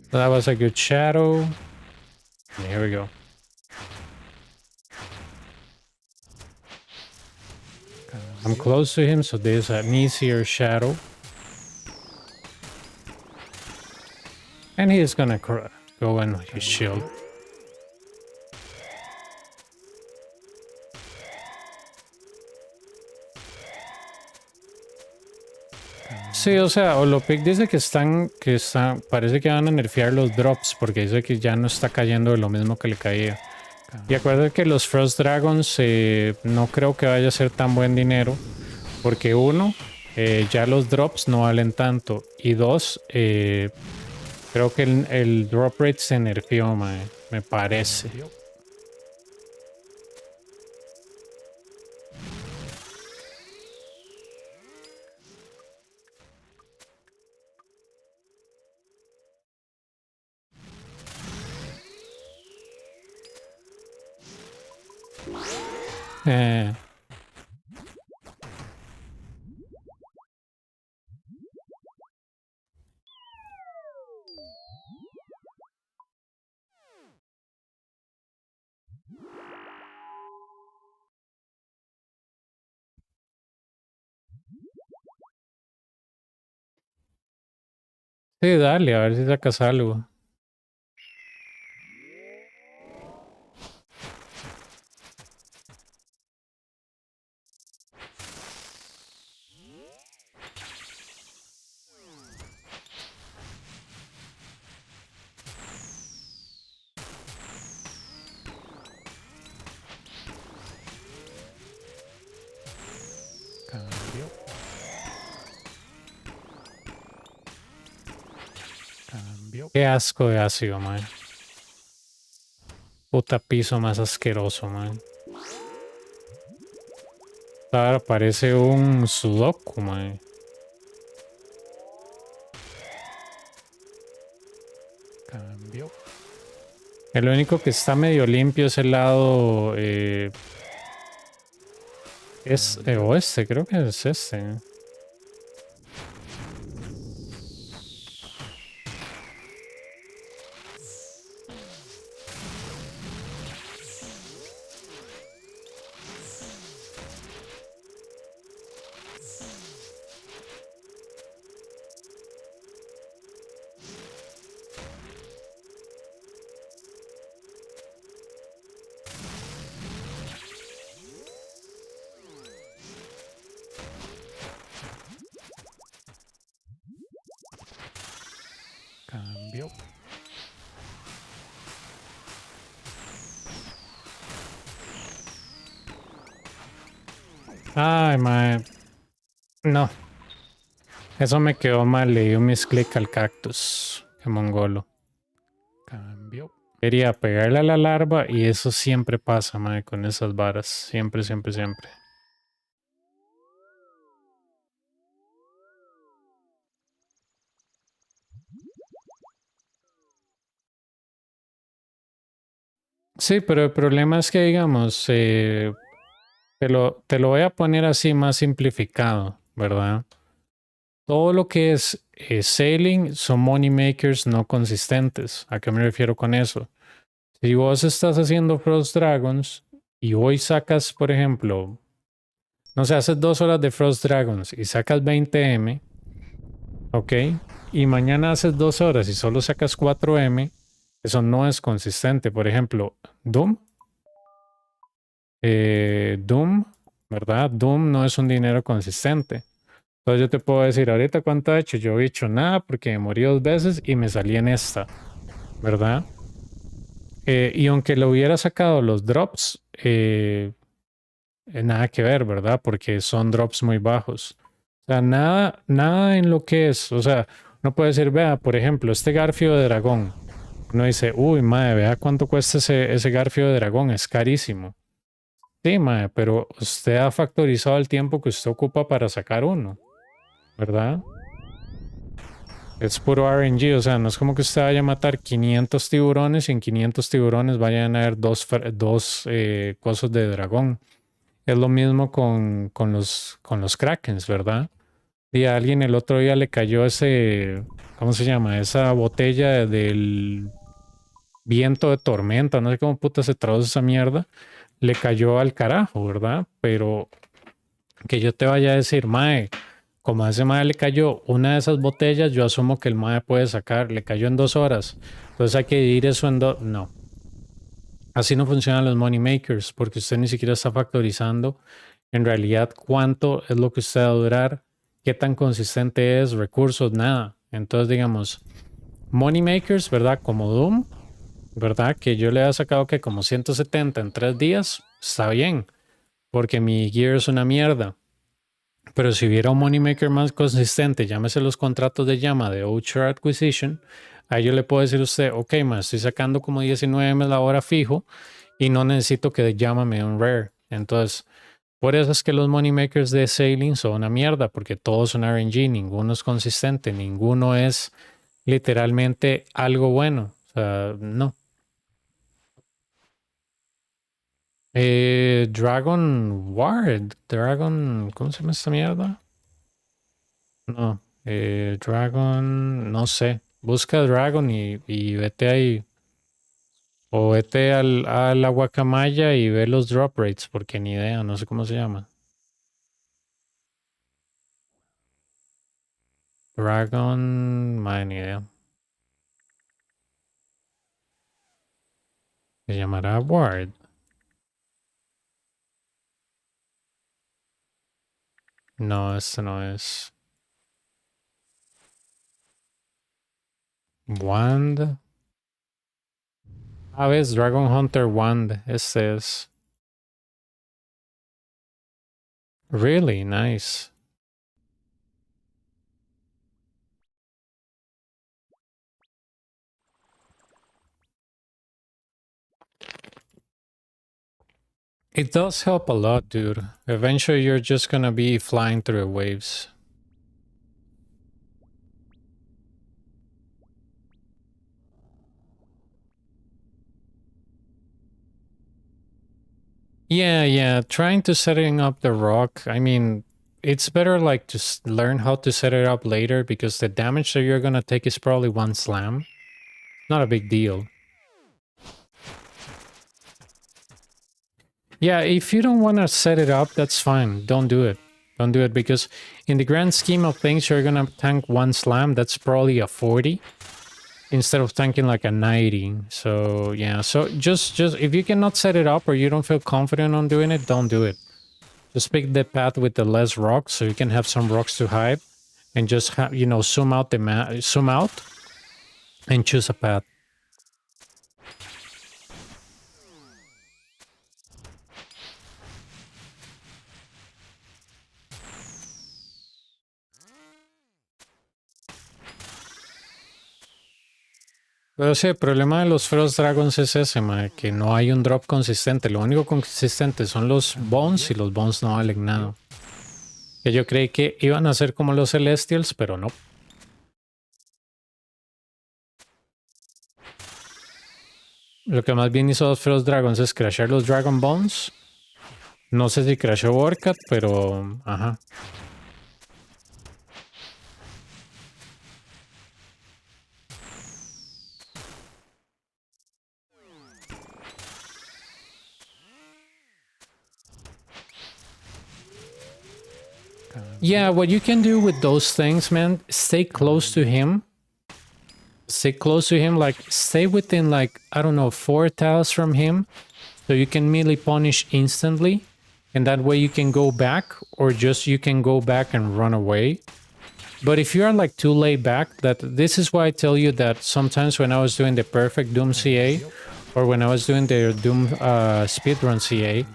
Speaker 1: So that was a good shadow. And here we go. I'm close to him, so there's an easier shadow. And he's gonna go in his shield. Sí, o sea, Olopic dice parece que van a nerfear los drops porque dice que ya no está cayendo de lo mismo que le caía. Y acuérdate que los Frost Dragons no creo que vaya a ser tan buen dinero porque uno, ya los drops no valen tanto y dos, creo que el drop rate se nerfeó, me parece. Eh, sí, dale, a ver si sacas algo.
Speaker 2: Cambio. Cambio.
Speaker 1: Qué asco de ácido, man. Puta piso más asqueroso, man. Ahora parece un sudoku, man.
Speaker 2: Cambio.
Speaker 1: El único que está medio limpio es el lado... es oeste, creo que es este. Ay, mae. No. Eso me quedó mal. Le dio mis clic al cactus. Qué mongolo.
Speaker 2: Cambio.
Speaker 1: Quería pegarle a la larva y eso siempre pasa, mae, con esas varas. Siempre, siempre, siempre. Sí, pero el problema es que, digamos, te lo voy a poner así más simplificado, ¿verdad? Todo lo que es sailing son money makers no consistentes. ¿A qué me refiero con eso? Si vos estás haciendo Frost Dragons y hoy sacas, por ejemplo, no sé, haces 2 horas de Frost Dragons y sacas 20M, ¿ok? Y mañana haces 2 horas y solo sacas 4M, eso no es consistente. Por ejemplo, Doom, ¿verdad? Doom no es un dinero consistente. Entonces yo te puedo decir, ahorita cuánto he hecho. Yo he hecho nada porque me morí 2 veces y me salí en esta, ¿verdad? Y aunque le hubiera sacado los drops, nada que ver, ¿verdad? Porque son drops muy bajos. O sea, nada, nada en lo que es. O sea, no puede decir, vea, por ejemplo, este garfio de dragón. Uno dice, uy, madre, vea cuánto cuesta ese garfio de dragón, es carísimo. Sí, madre, pero usted ha factorizado el tiempo que usted ocupa para sacar uno, ¿verdad? Es puro RNG, o sea, no es como que usted vaya a matar 500 tiburones y en 500 tiburones vayan a haber dos cosas de dragón. Es lo mismo con los krakens, ¿verdad? Y a alguien el otro día le cayó ¿cómo se llama? Esa botella del viento de tormenta, no sé cómo puta se traduce esa mierda, le cayó al carajo, ¿verdad? Pero que yo te vaya a decir, mae, como a ese mae le cayó una de esas botellas, yo asumo que el mae puede sacar, le cayó en 2 horas, entonces hay que dividir eso en dos. No, así no funcionan los money makers, porque usted ni siquiera está factorizando en realidad cuánto es lo que usted va a durar, qué tan consistente es, recursos, nada. Entonces, digamos, money makers, ¿verdad? Como Doom, ¿verdad? Que yo le he sacado que como 170 en 3 días, está bien, porque mi gear es una mierda. Pero si hubiera un money maker más consistente, llámese los contratos de llama de Outer Acquisition, ahí yo le puedo decir a usted, ok, ma, estoy sacando como 19 m la hora fijo y no necesito que llama me un rare. Entonces, por eso es que los money makers de Sailing son una mierda, porque todos son RNG, ninguno es consistente, ninguno es literalmente algo bueno. O sea, no. Dragon Ward, Dragon, ¿cómo se llama esta mierda? No, Dragon, no sé. Busca Dragon y vete ahí. O vete a la guacamaya y ve los drop rates, porque ni idea, no sé cómo se llama. Dragon, madre, ni idea. Se llamará Ward. No, este no es. Wand. Ah, ves, Dragon Hunter Wand. Este es. Really nice. It does help a lot, dude. Eventually, you're just gonna be flying through the waves. Yeah, yeah. Trying to setting up the rock. I mean, it's better like to learn how to set it up later because the damage that you're gonna take is probably one slam. Not a big deal. Yeah, if you don't want to set it up, that's fine. Don't do it. Don't do it because in the grand scheme of things, you're gonna tank one slam. That's probably a 40 instead of tanking like a 90. So yeah, so just if you cannot set it up or you don't feel confident on doing it, don't do it. Just pick the path with the less rocks so you can have some rocks to hide and just have, zoom out zoom out and choose a path. Pero sí, el problema de los Frost Dragons es ese, mae, que no hay un drop consistente. Lo único consistente son los Bones y los Bones no valen nada. Que yo creí que iban a ser como los Celestials, pero no. Lo que más bien hizo los Frost Dragons es crashear los Dragon Bones. No sé si crashó Orcat, pero... Ajá. Yeah, what you can do with those things, man, stay close to him. Stay close to him, like, stay within, like, I don't know, 4 tiles from him. So you can melee punish instantly. And that way you can go back, or just you can go back and run away. But if you are like too laid back, this is why I tell you that sometimes when I was doing the perfect Doom CA, or when I was doing the Doom speedrun CA,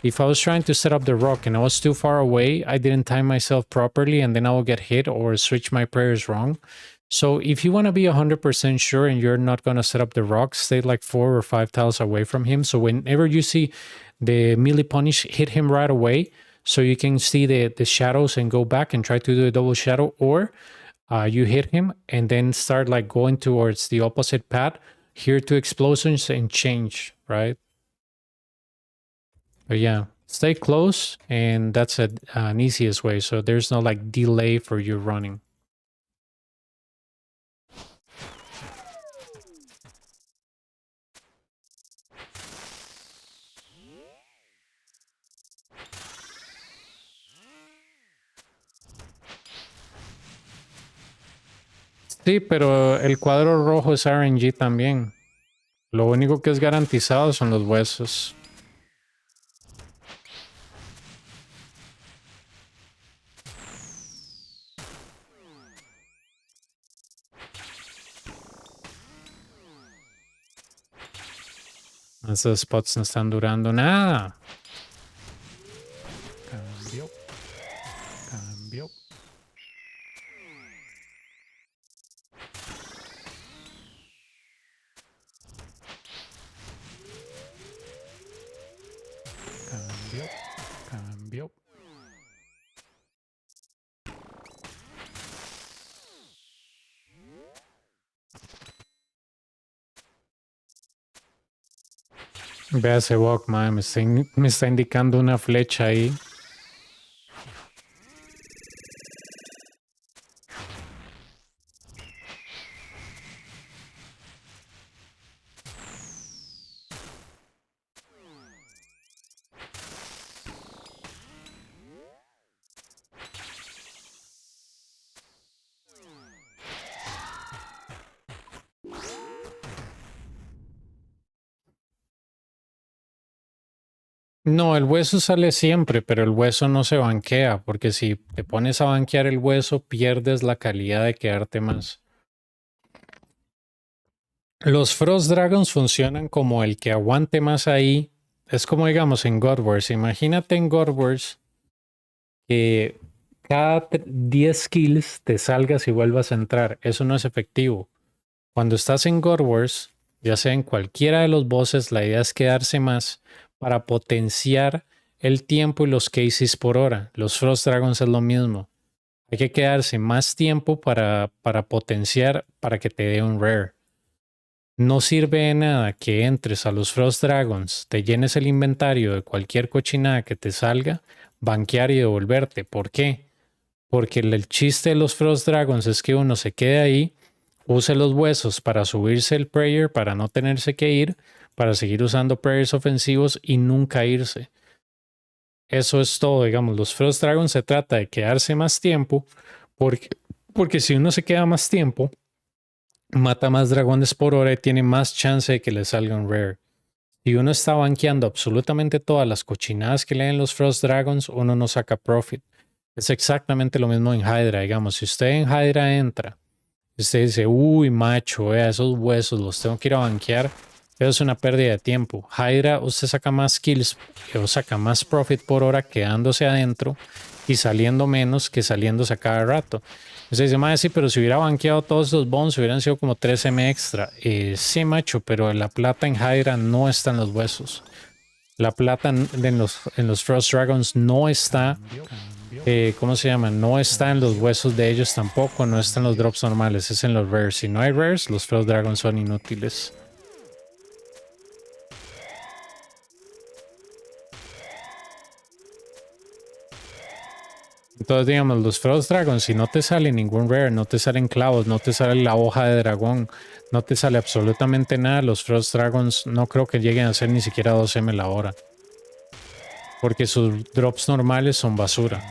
Speaker 1: if I was trying to set up the rock and I was too far away, I didn't time myself properly, and then I will get hit or switch my prayers wrong. So if you want to be 100% sure and you're not going to set up the rock, stay like 4 or 5 tiles away from him. So whenever you see the melee punish, hit him right away, so you can see the shadows and go back and try to do a double shadow, or you hit him and then start like going towards the opposite path, hear 2 explosions and change, right? But yeah, stay close, and that's an easiest way, so there's no like delay for you running. Sí, pero el cuadro rojo es RNG también. Lo único que es garantizado son los huesos. Esos spots no están durando nada.
Speaker 2: Cambio. Cambio. Cambio. Cambio.
Speaker 1: Vea ese walk, man. Me está indicando una flecha ahí. No, el hueso sale siempre, pero el hueso no se banquea, porque si te pones a banquear el hueso, pierdes la calidad de quedarte más. Los Frost Dragons funcionan como el que aguante más ahí. Es como digamos en God Wars. Imagínate en God Wars que cada 10 kills te salgas y vuelvas a entrar. Eso no es efectivo. Cuando estás en God Wars, ya sea en cualquiera de los bosses, la idea es quedarse más para potenciar el tiempo y los cases por hora. Los Frost Dragons es lo mismo. Hay que quedarse más tiempo para potenciar para que te dé un rare. No sirve de nada que entres a los Frost Dragons, te llenes el inventario de cualquier cochinada que te salga, banquear y devolverte. ¿Por qué? Porque el chiste de los Frost Dragons es que uno se quede ahí, use los huesos para subirse el prayer, para no tenerse que ir, para seguir usando prayers ofensivos y nunca irse. Eso es todo, digamos. Los Frost Dragons se trata de quedarse más tiempo, porque si uno se queda más tiempo, mata más dragones por hora y tiene más chance de que le salga un rare. Si uno está banqueando absolutamente todas las cochinadas que leen los Frost Dragons, uno no saca profit. Es exactamente lo mismo en Hydra, digamos. Si usted en Hydra entra, usted dice, uy, macho, vea esos huesos, los tengo que ir a banquear. Eso es una pérdida de tiempo. Hydra, usted saca más kills o saca más profit por hora quedándose adentro y saliendo menos que saliéndose a cada rato. Usted dice, madre, sí, pero si hubiera banqueado todos esos bones, hubieran sido como 3M extra. Sí, macho, pero la plata en Hydra no está en los huesos. La plata en los Frost Dragons no está, ¿cómo se llama? No está en los huesos de ellos tampoco, no está en los drops normales, es en los rares. Si no hay rares, los Frost Dragons son inútiles. Entonces, digamos, los Frost Dragons, si no te sale ningún rare, no te salen clavos, no te sale la hoja de dragón, no te sale absolutamente nada, los Frost Dragons no creo que lleguen a ser ni siquiera 2M la hora. Porque sus drops normales son basura.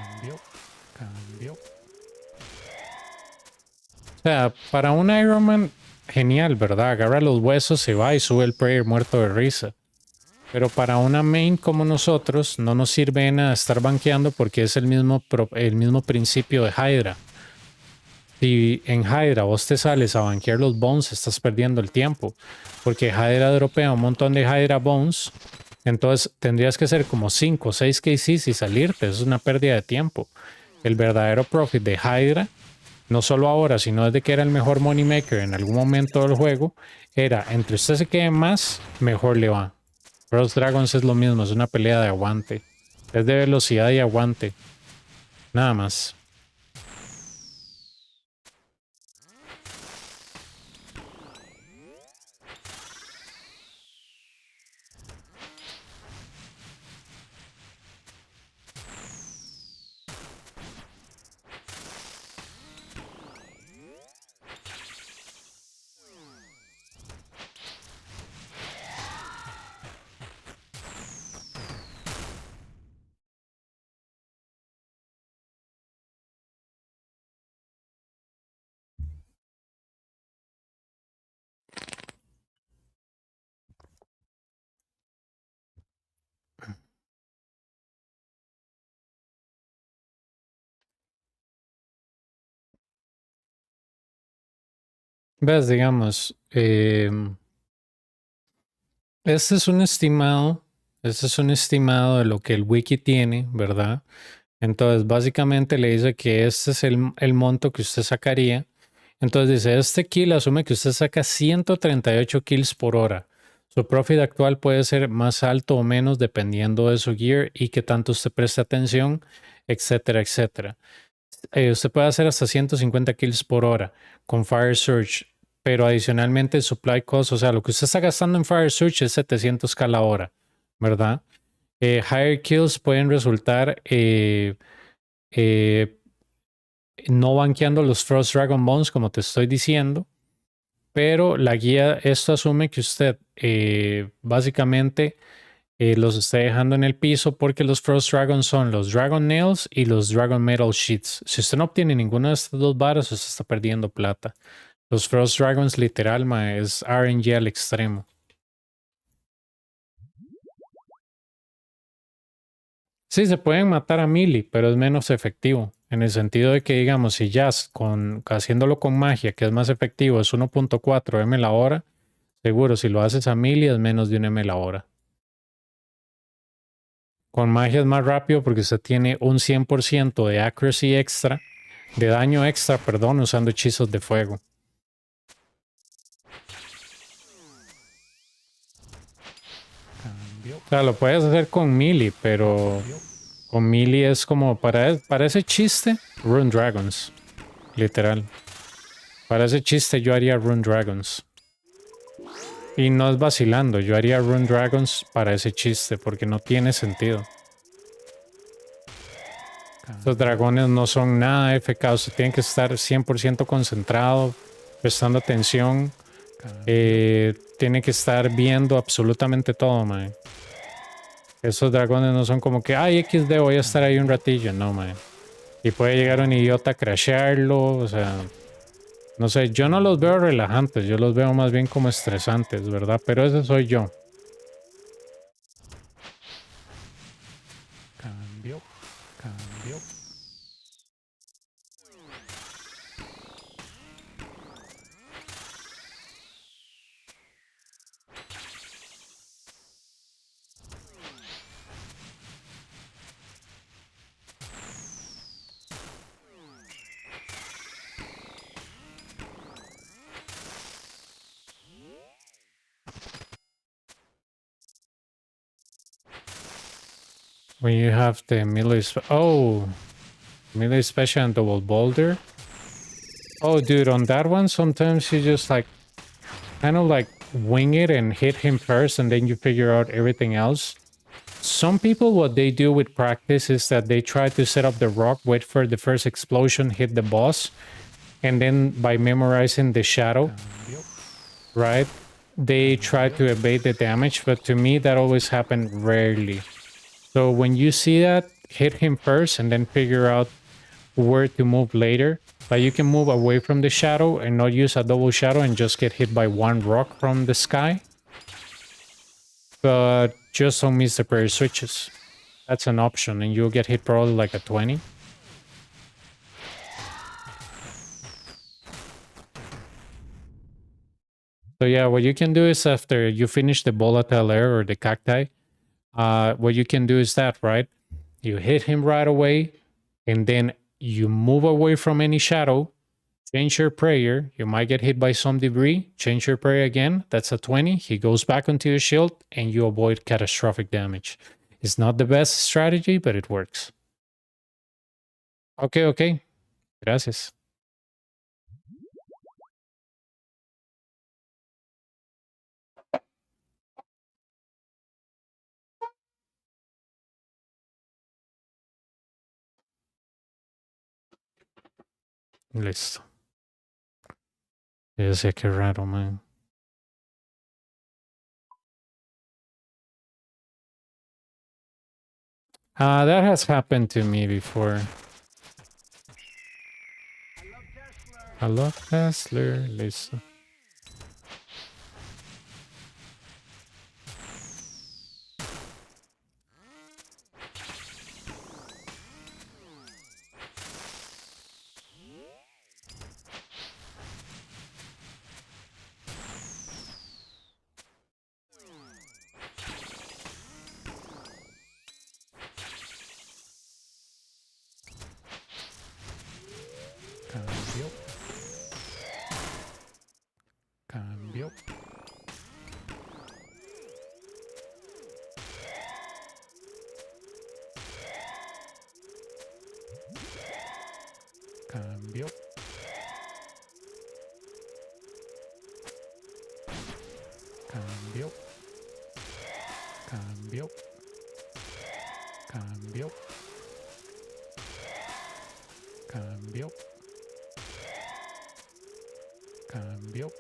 Speaker 1: O sea, para un Iron Man, genial, ¿verdad? Agarra los huesos, se va y sube el prayer muerto de risa. Pero para una main como nosotros, no nos sirve de nada estar banqueando porque es el mismo principio de Hydra. Si en Hydra vos te sales a banquear los bones, estás perdiendo el tiempo. Porque Hydra dropea un montón de Hydra bones. Entonces tendrías que hacer como 5 o 6 KCs y salirte. Eso es una pérdida de tiempo. El verdadero profit de Hydra, no solo ahora, sino desde que era el mejor money maker en algún momento del juego, era entre usted se quede más, mejor le va. Frost Dragons es lo mismo, es una pelea de aguante. Es de velocidad y aguante. Nada más. Ves, digamos, este es un estimado, este es un estimado de lo que el wiki tiene, ¿verdad? Entonces, básicamente le dice que este es el monto que usted sacaría. Entonces dice, este kill asume que usted saca 138 kills por hora. Su profit actual puede ser más alto o menos dependiendo de su gear y que tanto usted preste atención, etcétera, etcétera. Usted puede hacer hasta 150 kills por hora con Fire Surge, pero adicionalmente el supply cost, o sea, lo que usted está gastando en Fire Surge es 700k la hora, ¿verdad? Higher kills pueden resultar eh, no banqueando los Frost Dragon Bones, como te estoy diciendo, pero la guía, esto asume que usted básicamente los esté dejando en el piso porque los Frost Dragons son los Dragon Nails y los Dragon Metal Sheets. Si usted no obtiene ninguna de estas dos varas, usted está perdiendo plata. Los Frost Dragons literal, es RNG al extremo. Sí, se pueden matar a melee, pero es menos efectivo. En el sentido de que, digamos, si Jazz haciéndolo con magia, que es más efectivo, es 1.4 M la hora, seguro, si lo haces a melee es menos de un M la hora. Con magia es más rápido porque usted tiene un 100% de accuracy extra, de daño extra, perdón, usando hechizos de fuego. O sea, lo puedes hacer con melee, pero con melee es como para ese chiste, Rune Dragons. Literal. Para ese chiste yo haría Rune Dragons. Y no es vacilando, yo haría Rune Dragons para ese chiste, porque no tiene sentido. Estos dragones no son nada eficaces, tienen que estar 100% concentrado, prestando atención. Tiene que estar viendo absolutamente todo, man. Esos dragones no son como que, ay, XD, voy a estar ahí un ratillo. No, man. Y puede llegar un idiota a crashearlo, o sea... No sé, yo no los veo relajantes, yo los veo más bien como estresantes, ¿verdad? Pero ese soy yo.
Speaker 2: Cambio, cambio.
Speaker 1: When you have the melee... Oh! Melee special and double boulder. Oh, dude, on that one, sometimes you just like... kind of like wing it and hit him first and then you figure out everything else. Some people, what they do with practice is that they try to set up the rock, wait for the first explosion, hit the boss, and then by memorizing the shadow, right, they try to evade the damage, but to me that always happened rarely. So when you see that, hit him first and then figure out where to move later. Like you can move away from the shadow and not use a double shadow and just get hit by one rock from the sky. But just don't miss the prayer switches. That's an option and you'll get hit probably like a 20. So yeah, what you can do is after you finish the volatile air or the cacti, what you can do is that, right? You hit him right away and then you move away from any shadow, change your prayer. You might get hit by some debris, change your prayer again. That's a 20. He goes back onto your shield and you avoid catastrophic damage. It's not the best strategy, but it works. Okay, okay. Gracias. Listo. Ya sé qué raro, man. That has happened to me before. I love Kessler. Listo.
Speaker 2: Cambio. Cambio. Cambio. Cambio. Cambio. Cambio. Cambio. Cambio. Cambio.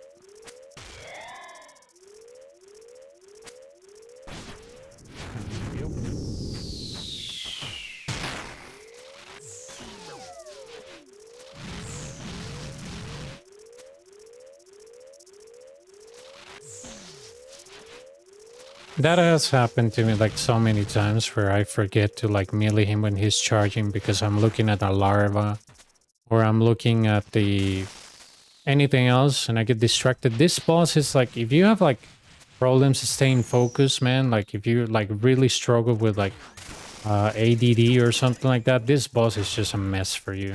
Speaker 1: That has happened to me like so many times where I forget to like melee him when he's charging because I'm looking at a larva or I'm looking at the anything else and I get distracted. This boss is like, if you have like problems staying focused, man, like if you like really struggle with like ADD or something like that, this boss is just a mess for you.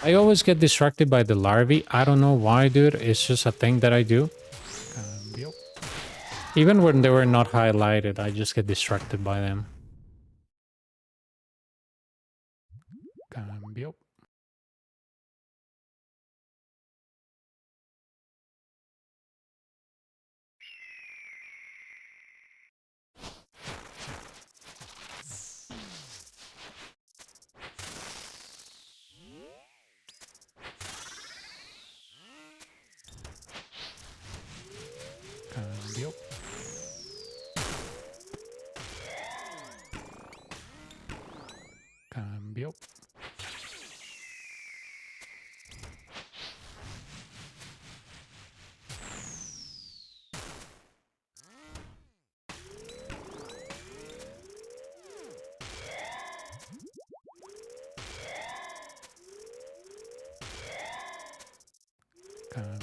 Speaker 1: I always get distracted by the larvae. I don't know why, dude. It's just a thing that I do.
Speaker 2: Cambio.
Speaker 1: Even when they were not highlighted, I just get distracted by them.
Speaker 2: Cambio. Cambio. Cambio. Cambio.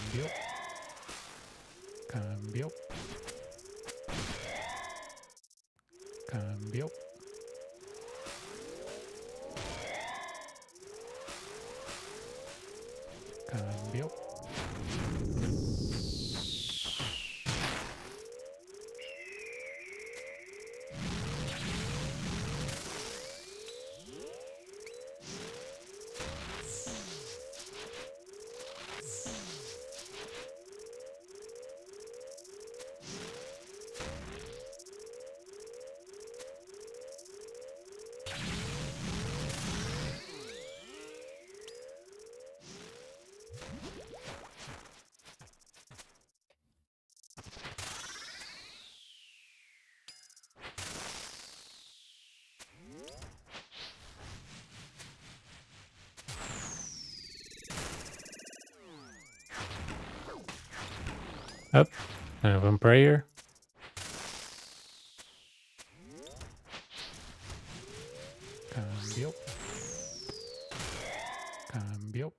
Speaker 2: Cambio. Cambio. Cambio.
Speaker 1: Up. I have one prayer.
Speaker 2: Cambio. Cambio.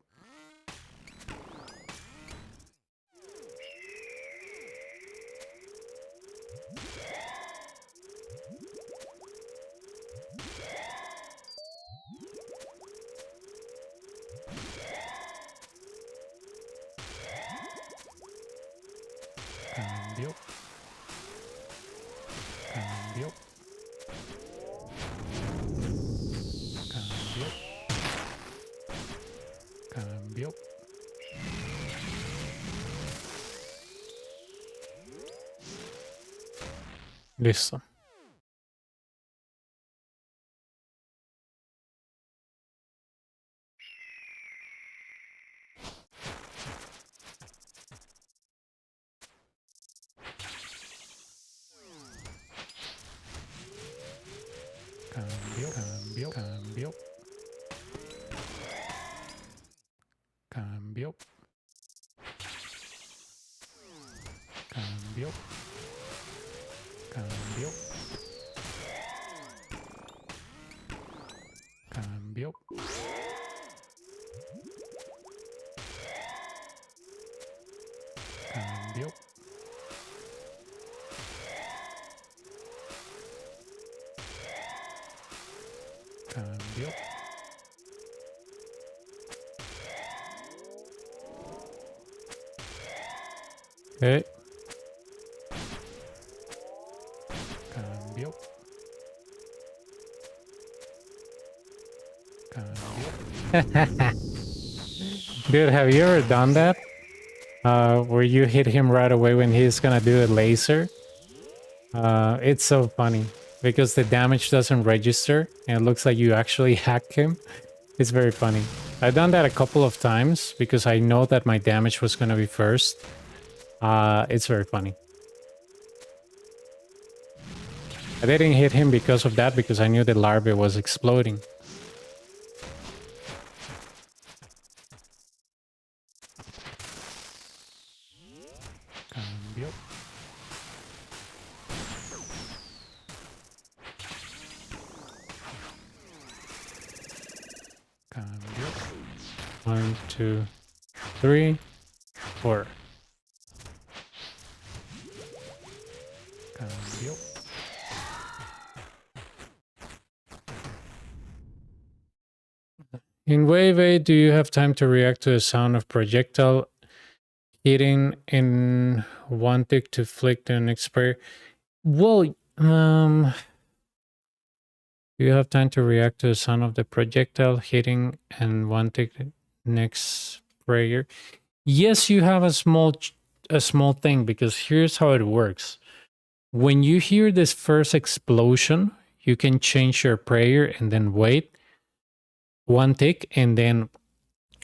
Speaker 2: Cambio. Cambio. Cambio. Cambio.
Speaker 1: Listo.
Speaker 2: Cambio. Cambio. Cambio. Cambio. Cambio. Cambio. Cambio. Cambio. Cambio.
Speaker 1: Okay.
Speaker 2: Cambio. Cambio.
Speaker 1: Dude, have you ever done that? Where you hit him right away when he's gonna do a laser? It's so funny because the damage doesn't register and it looks like you actually hacked him. It's very funny. I've done that a couple of times because I know that my damage was gonna be first. It's very funny. I didn't hit him because of that, because I knew the larvae was exploding.
Speaker 2: Cambio. Cambio.
Speaker 1: 1, 2, 3, 4.
Speaker 2: Cambio.
Speaker 1: In Wave 8, do you have time to react to the sound of projectile hitting in one tick to flick the next prayer? Well, do you have time to react to the sound of the projectile hitting and one tick next prayer? Yes, you have a small thing, because here's how it works. When you hear this first explosion, you can change your prayer and then wait one tick and then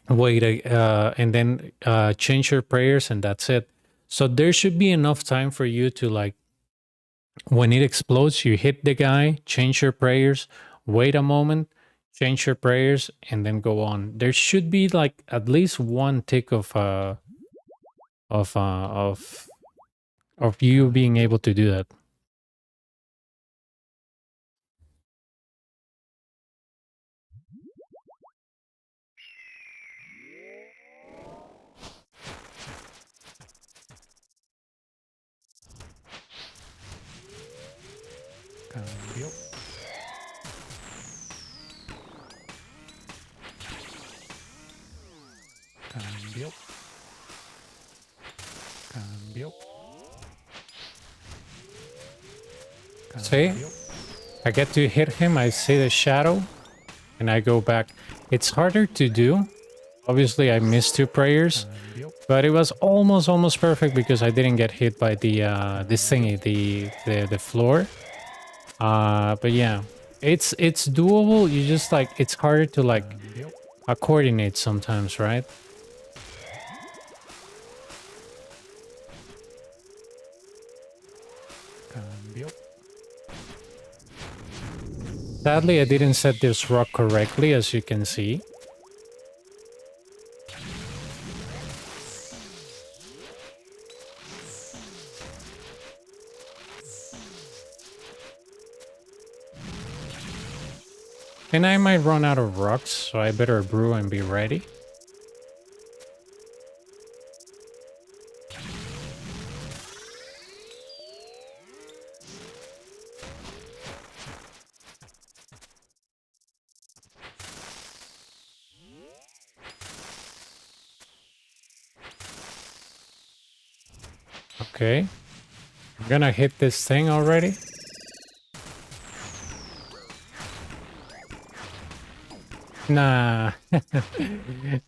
Speaker 1: wait and then change your prayers, and that's it. So there should be enough time for you to, like, when it explodes, you hit the guy, change your prayers, wait a moment, change your prayers, and then go on. There should be like at least one tick of you being able to do that.
Speaker 2: Cambio. Cambio. Cambio.
Speaker 1: See? I get to hit him, I see the shadow, and I go back. It's harder to do. Obviously, I missed 2 prayers,
Speaker 2: Cambio.
Speaker 1: but it was almost perfect because I didn't get hit by the this thingy, the floor. But yeah, it's doable. You just, like, it's harder to, like,
Speaker 2: Cambio.
Speaker 1: coordinate sometimes, right?
Speaker 2: Cambio.
Speaker 1: Sadly, I didn't set this rock correctly, as you can see. And I might run out of rocks, so I better brew and be ready. Okay. I'm gonna hit this thing already. Nah.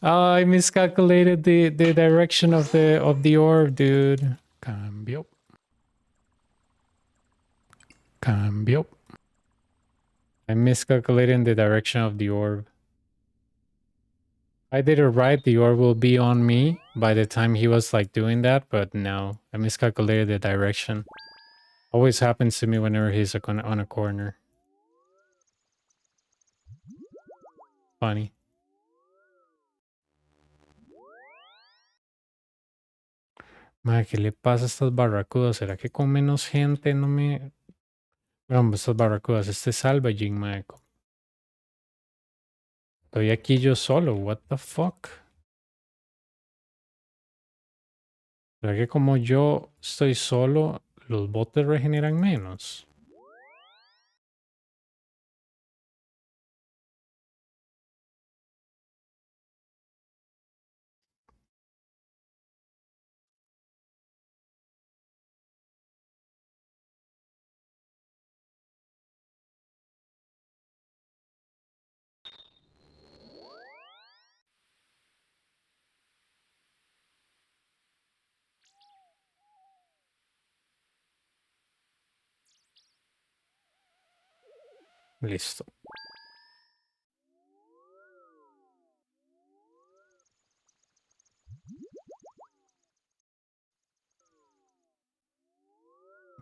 Speaker 1: Oh, I miscalculated the direction of the orb, dude.
Speaker 2: Cambio. Cambio.
Speaker 1: I miscalculated the direction of the orb. I did it right, the orb will be on me by the time he was like doing that, but no, I miscalculated the direction. Always happens to me whenever he's on a corner. Funny. Madre, ¿qué le pasa a estas barracudas? ¿Será que con menos gente no me... Bueno, estas barracudas, este salvaging, madre. Estoy aquí yo solo, what the fuck? ¿Será que como yo estoy solo, los botes regeneran menos? Listo.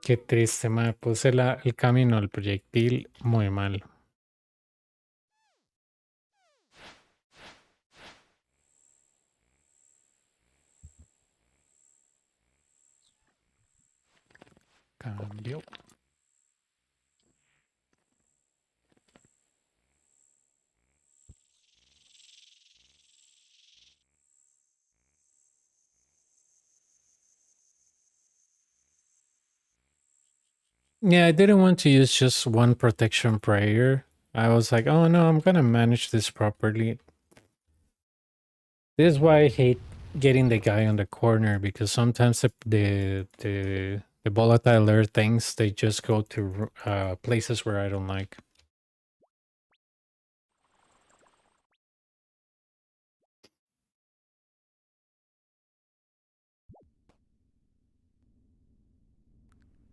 Speaker 1: Qué triste, madre. Puse el camino al proyectil muy mal.
Speaker 2: Cambio.
Speaker 1: Yeah, I didn't want to use just one protection prayer. I was like, oh no, I'm gonna manage this properly. This is why I hate getting the guy on the corner, because sometimes the volatile air things, they just go to places where I don't like.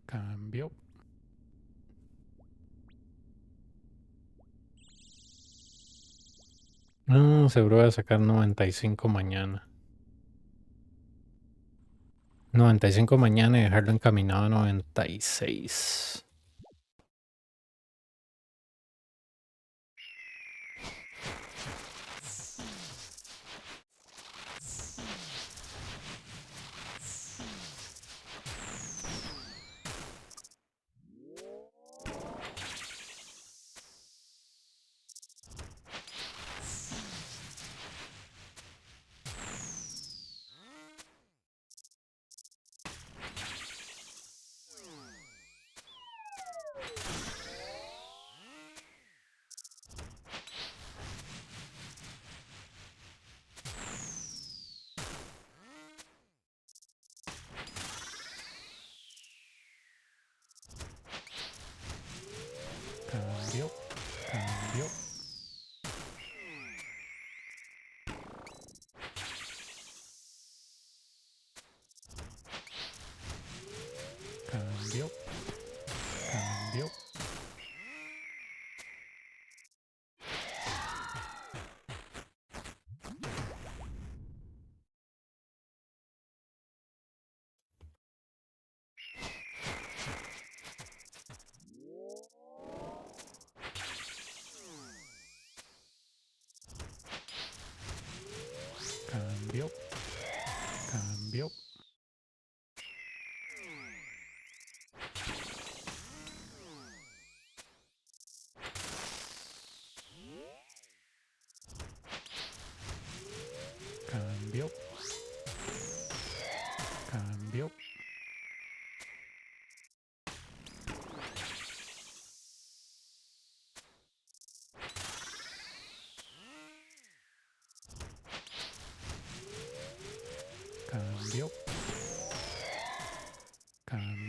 Speaker 2: Cambio.
Speaker 1: No, seguro voy a sacar 95 mañana. 95 mañana y dejarlo encaminado a 96.
Speaker 2: Cambio. Cambio. Cambio. Cambio. Cambio. Cambio.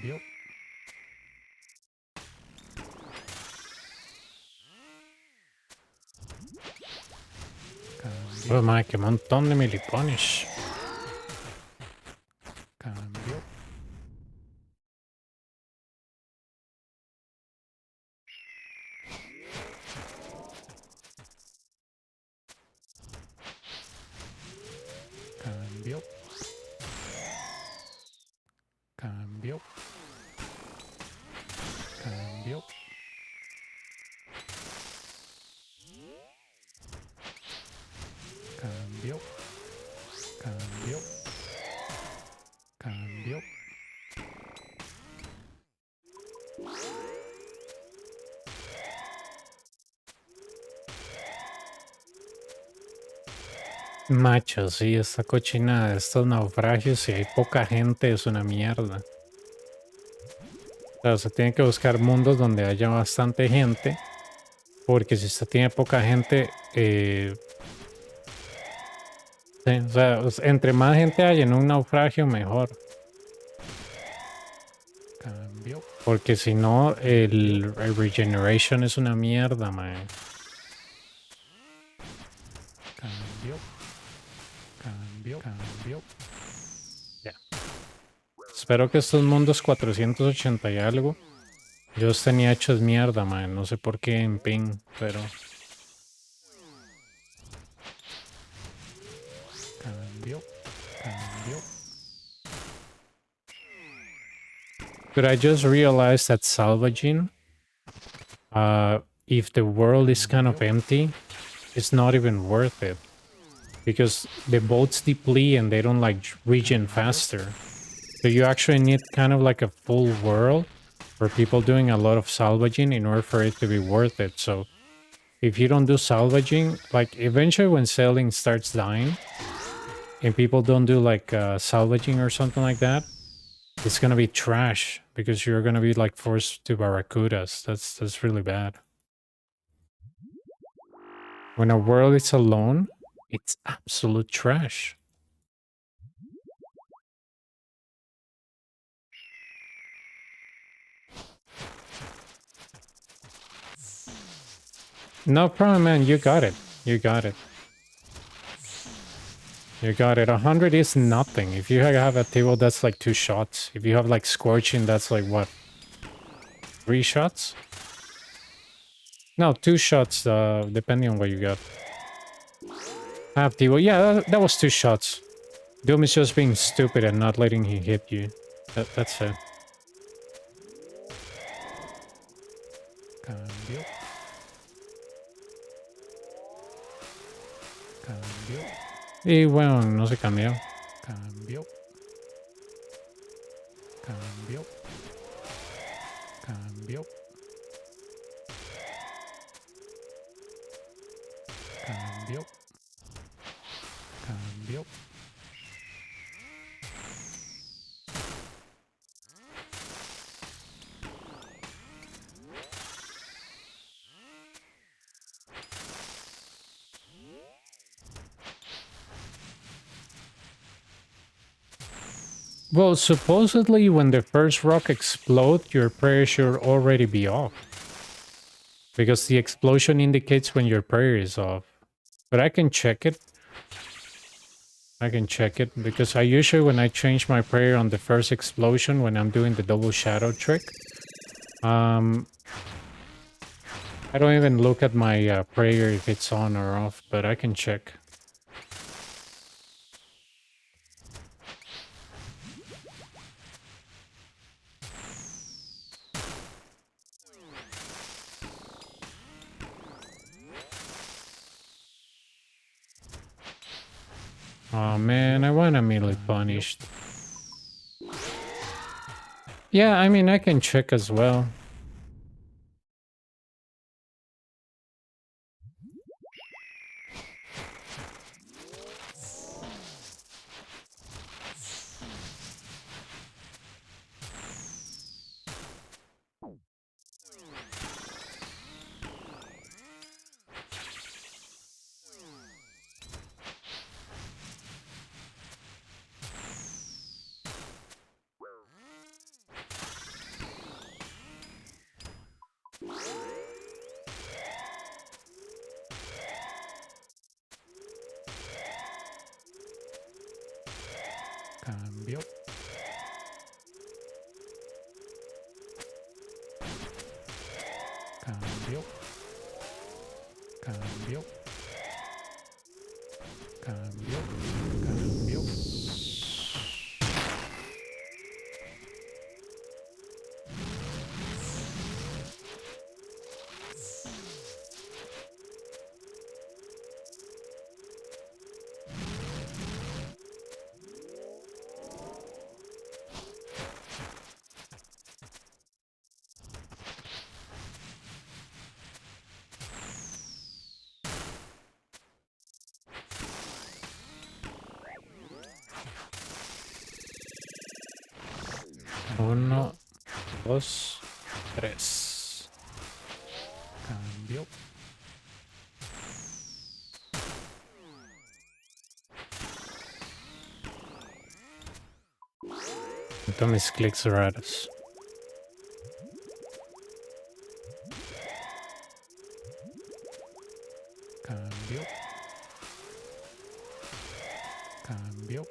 Speaker 2: Cambio.
Speaker 1: Oh, madre, qué montón de milipones.
Speaker 2: Cambio. Cambio. Cambio. Cambio. Cambio. Cambio. Cambio.
Speaker 1: Macho, sí, esta cochina de estos naufragios, si hay poca gente, es una mierda. O sea, se tiene que buscar mundos donde haya bastante gente, porque si usted tiene poca gente, sí, o sea, entre más gente haya en un naufragio, mejor.
Speaker 2: Cambio.
Speaker 1: Porque si no, el regeneration es una mierda, man.
Speaker 2: Cambio. Cambio. Cambio.
Speaker 1: Ya. Espero que estos mundos 480 y algo, yo los tenía hechos mierda, man. No sé por qué en ping, pero...
Speaker 2: Cambio. Cambio.
Speaker 1: But I just realized that salvaging, if the world is kind of empty, it's not even worth it. Because the boats deplete and they don't like regen faster. So you actually need kind of like a full world for people doing a lot of salvaging in order for it to be worth it. So if you don't do salvaging, like eventually when sailing starts dying and people don't do like salvaging or something like that, it's gonna be trash because you're gonna be like forced to barracudas. That's really bad. When a world is alone, it's absolute trash. No problem, man. You got it. You got it. You got it. 100 is nothing. If you have a table, that's like 2 shots. If you have like Scorching, that's like what? 3 shots? No, 2 shots, depending on what you got. Half table. Yeah, that was 2 shots. Doom is just being stupid and not letting him hit you. That's it.
Speaker 2: Cambio. Cambio.
Speaker 1: Y bueno, no se cambió.
Speaker 2: Cambio. Cambio. Cambio. Cambio. Cambio.
Speaker 1: Well, supposedly when the first rock explodes, your prayer should already be off. Because the explosion indicates when your prayer is off. But I can check it. I can check it because I usually, when I change my prayer on the first explosion, when I'm doing the double shadow trick, I don't even look at my prayer if it's on or off, but I can check. Oh man, I want immediately punished. Yeah, I mean, I can check as well.
Speaker 2: Cambio. Cambio. Cambio. Cambio. Cambio.
Speaker 1: Uno, dos, tres.
Speaker 2: Cambio.
Speaker 1: Siento mis clics raros.
Speaker 2: Cambio. Cambio.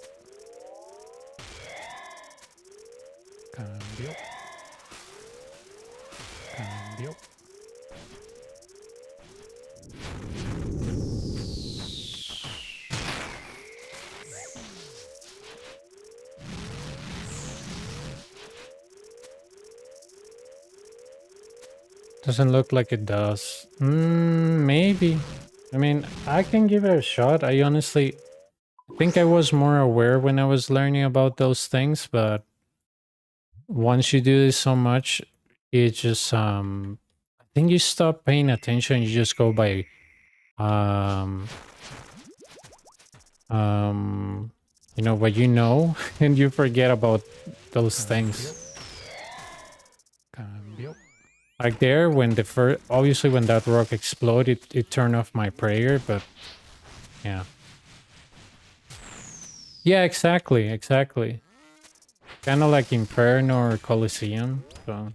Speaker 2: Cambio. Cambio.
Speaker 1: Doesn't look like it does. Maybe. I mean, I can give it a shot. I honestly think I was more aware when I was learning about those things, but once you do this so much, it just I think you stop paying attention. You just go by um you know what you know, and you forget about those things.
Speaker 2: Cambio.
Speaker 1: Like there, when the first, obviously when that rock exploded, it turned off my prayer, but yeah. Yeah, exactly, exactly. Kind of like Inferno or Coliseum. So,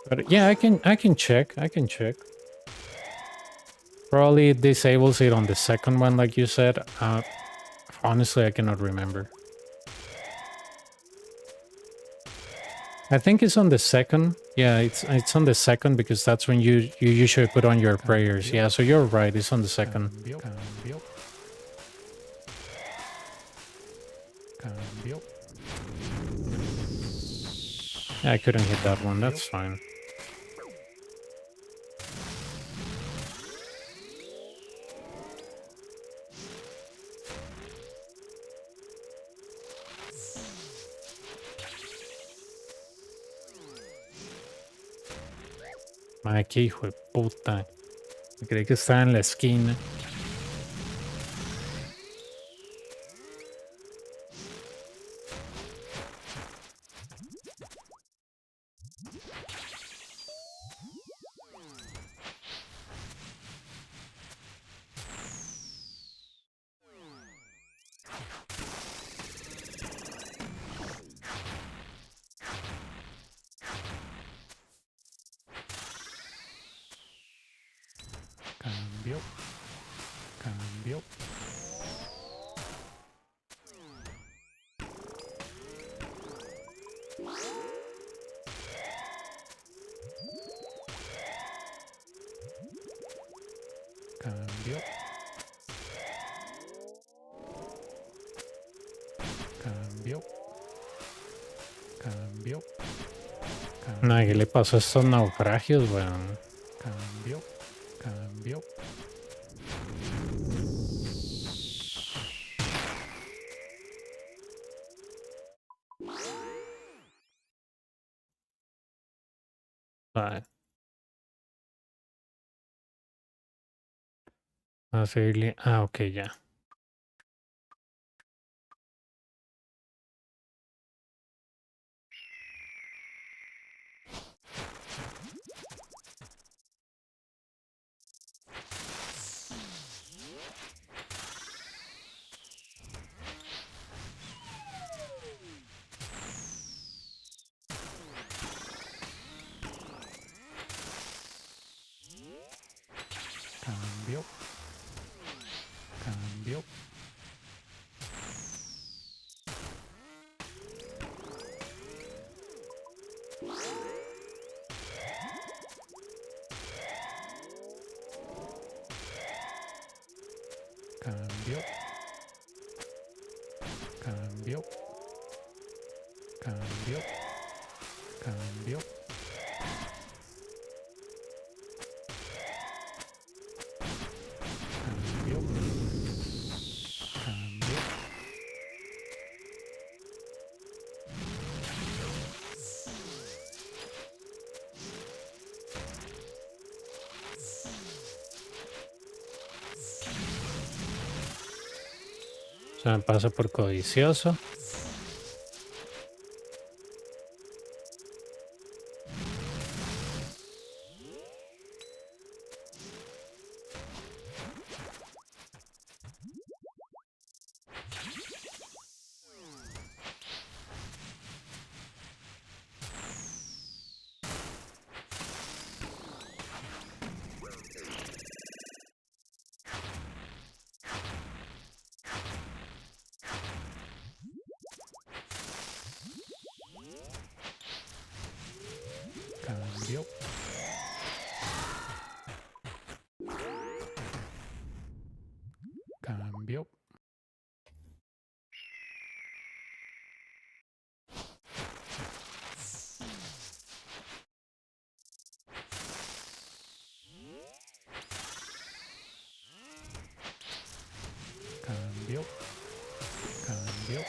Speaker 1: but yeah, I can check. I can check. Probably it disables it on the second one, like you said. Honestly, I cannot remember. I think it's on the second. Yeah, it's on the second because that's when you usually put on your prayers. Yeah, so you're right. It's on the second.
Speaker 2: Cambio. Cambio. Cambio.
Speaker 1: Yeah, I couldn't hit that one. That's fine. Madre, qué hijo de puta. Creí que estaba en la esquina.
Speaker 2: Cambio. Cambio. Cambio. Cambio. Cambio.
Speaker 1: Nah, ¿qué le pasó a estos naufragios, weón?
Speaker 2: Cambio. Cambio.
Speaker 1: Vale. A seguirle. Ah, ok, ya.
Speaker 2: Cambio. Cambio. Cambio. Cambio. Cambio. Cambio. Cambio. Cambio.
Speaker 1: Se me pasa por codicioso.
Speaker 2: Cambio. Cambio. Cambio. Cambio.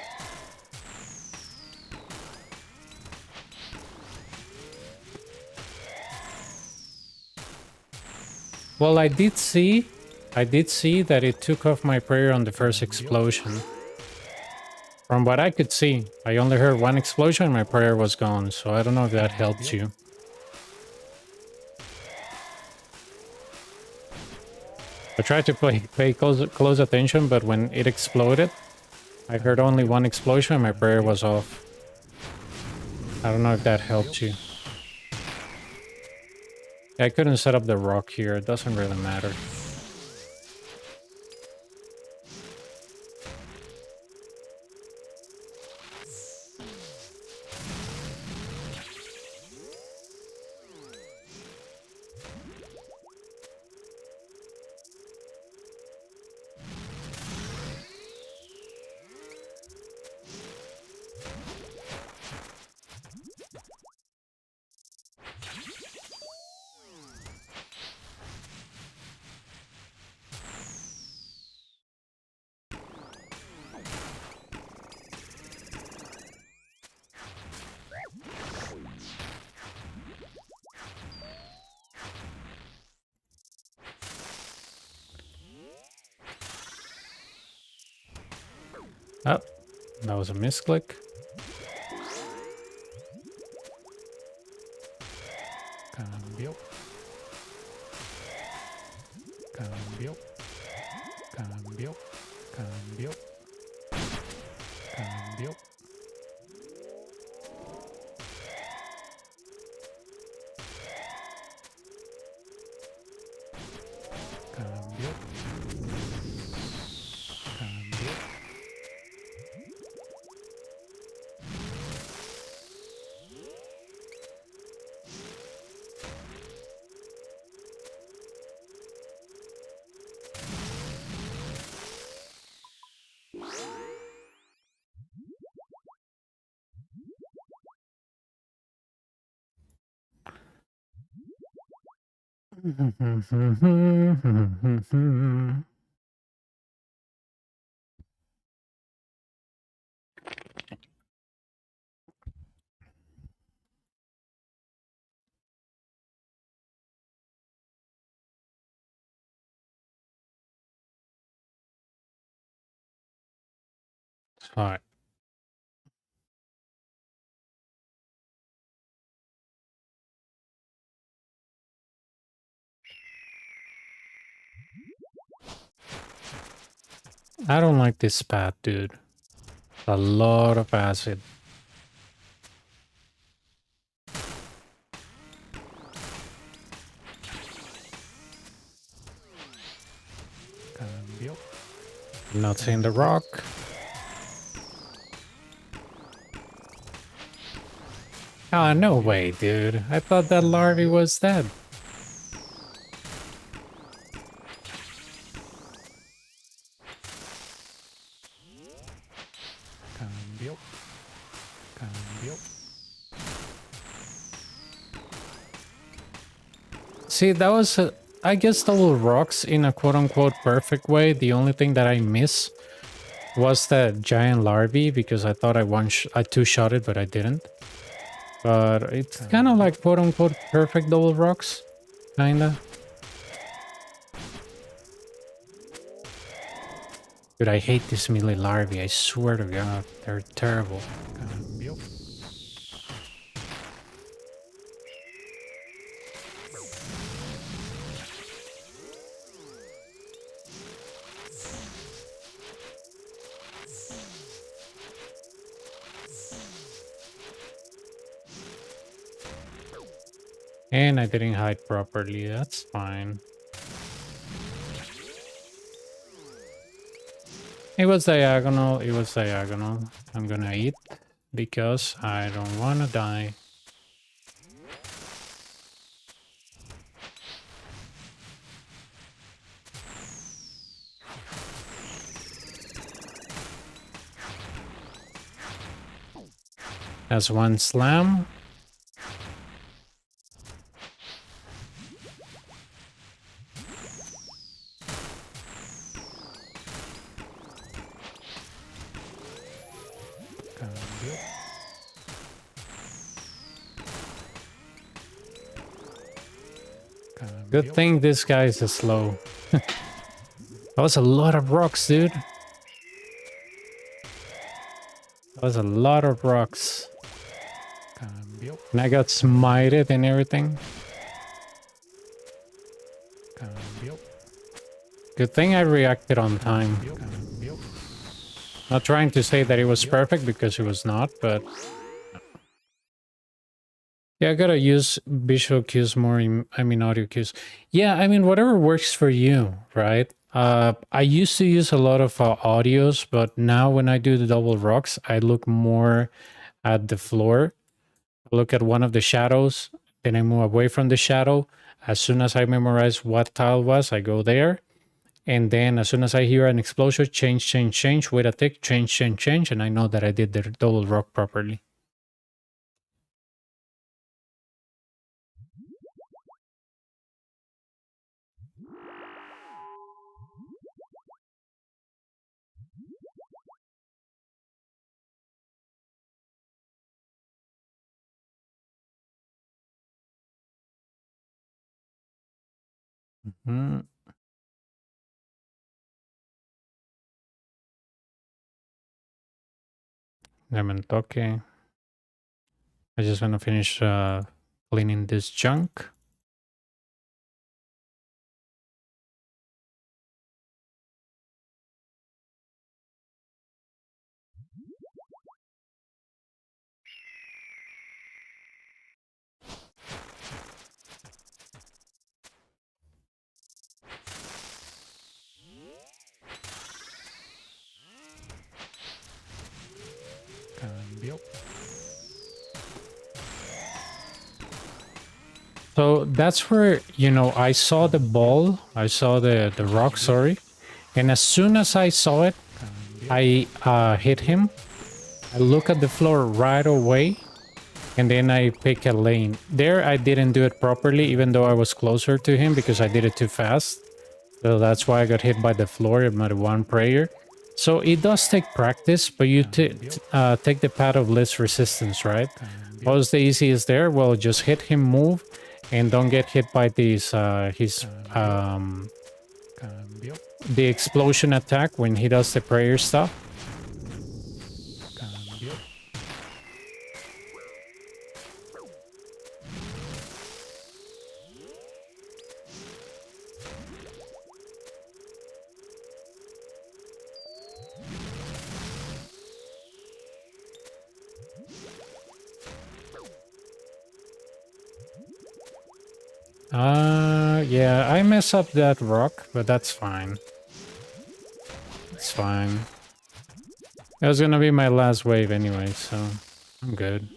Speaker 1: Well, I did see that it took off my prayer on the first explosion. From what I could see, I only heard one explosion and my prayer was gone, so I don't know if that helps you. I tried to pay close attention, but when it exploded, I heard only one explosion and my prayer was off. I don't know if that helped you. I couldn't set up the rock here, it doesn't really matter. Oh, that was a misclick.
Speaker 2: Cambio. Cambio. Cambio. Cambio. Cambio. Cambio. Cambio.
Speaker 1: Alright. I don't like this path, dude. A lot of acid.
Speaker 2: Cambio.
Speaker 1: I'm not seeing the rock. Ah, no way, dude. I thought that larvae was dead.
Speaker 2: Cambio. Cambio.
Speaker 1: See, that was, I guess, double rocks in a quote-unquote perfect way. The only thing that I miss was that giant larvae because I thought I two-shot it, but I didn't. But it's kind of like quote-unquote perfect double rocks, kinda. Dude, I hate these melee larvae. I swear to God, they're terrible.
Speaker 2: Cambio.
Speaker 1: And I didn't hide properly. That's fine. It was diagonal. It was diagonal. I'm gonna eat because I don't wanna die. That's one slam.
Speaker 2: Cambio.
Speaker 1: Good
Speaker 2: Cambio.
Speaker 1: thing this guy is slow. That was a lot of rocks, dude. That was a lot of rocks.
Speaker 2: Cambio.
Speaker 1: And I got smited and everything.
Speaker 2: Cambio.
Speaker 1: Good thing I reacted on time.
Speaker 2: Cambio.
Speaker 1: Not trying to say that it was perfect because it was not, but yeah, I gotta use visual cues more, I mean audio cues. Yeah, I mean whatever works for you, right? I used to use a lot of audios, but now when I do the double rocks, I look more at the floor. I look at one of the shadows, then I move away from the shadow. As soon as I memorize what tile was, I go there. And then as soon as I hear an explosion, change, change, change, wait a tick, change, change, change, and I know that I did the double rock properly. Mm-hmm. Lemon toque. I just want to finish cleaning this junk.
Speaker 2: Cambio.
Speaker 1: So that's where, you know, I saw the ball, I saw the rock, sorry. And as soon as I saw it, I hit him. I look at the floor right away, and then I pick a lane. There, I didn't do it properly, even though I was closer to him because I did it too fast. So that's why I got hit by the floor in my one prayer. So it does take practice, but you take the path of least resistance, right? What was the easiest there? Well, just hit him, move, and don't get hit by these
Speaker 2: Cambio.
Speaker 1: the explosion attack when he does the prayer stuff.
Speaker 2: Cambio.
Speaker 1: Yeah, I mess up that rock, but that's fine. It's fine. That was gonna be my last wave anyway, so I'm good.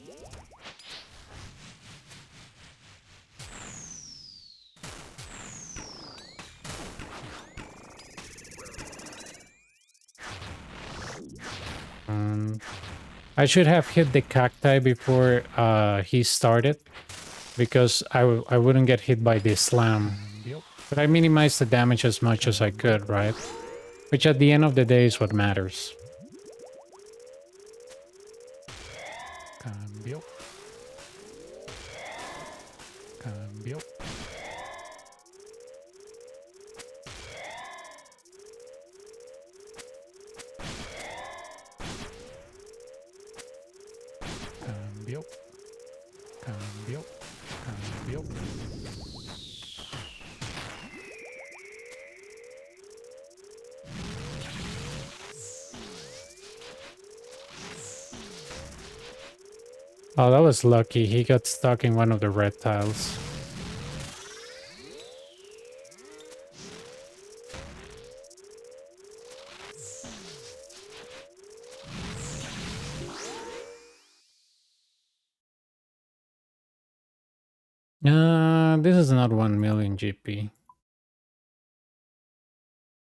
Speaker 1: I should have hit the cacti before he started, because I wouldn't get hit by the slam.
Speaker 2: Cambio.
Speaker 1: But I minimized the damage as much as I could, right? Which at the end of the day is what matters.
Speaker 2: Cambio. Cambio. Cambio. Cambio. Cambio.
Speaker 1: Oh, that was lucky. He got stuck in one of the red tiles. This is not 1 million GP.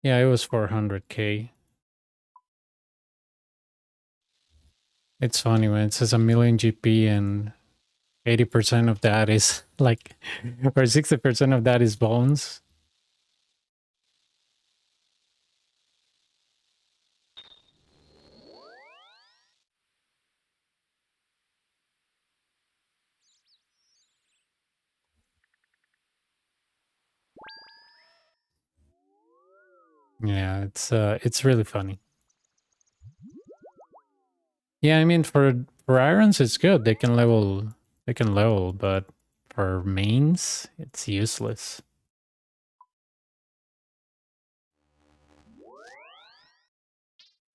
Speaker 1: Yeah, it was 400k. It's funny when it says a million GP and 80% of that is like, or 60% of that is bones. Yeah, it's really funny. Yeah, I mean for irons it's good. They can level, but for mains it's useless.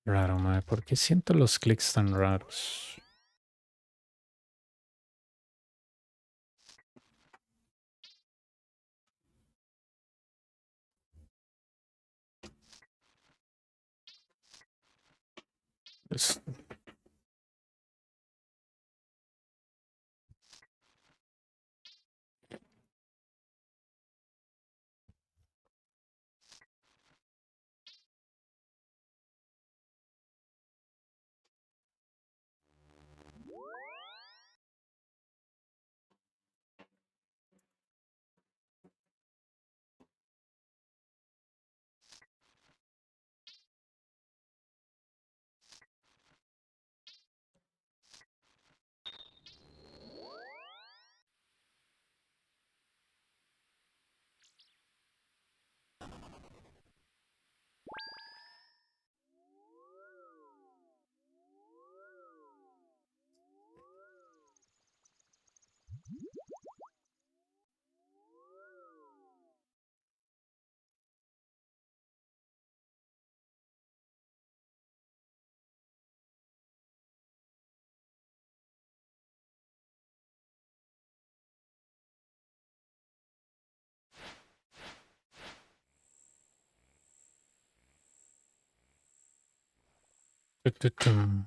Speaker 1: Raro, mae, ¿por qué siento los clics tan raros? Pues, tutum.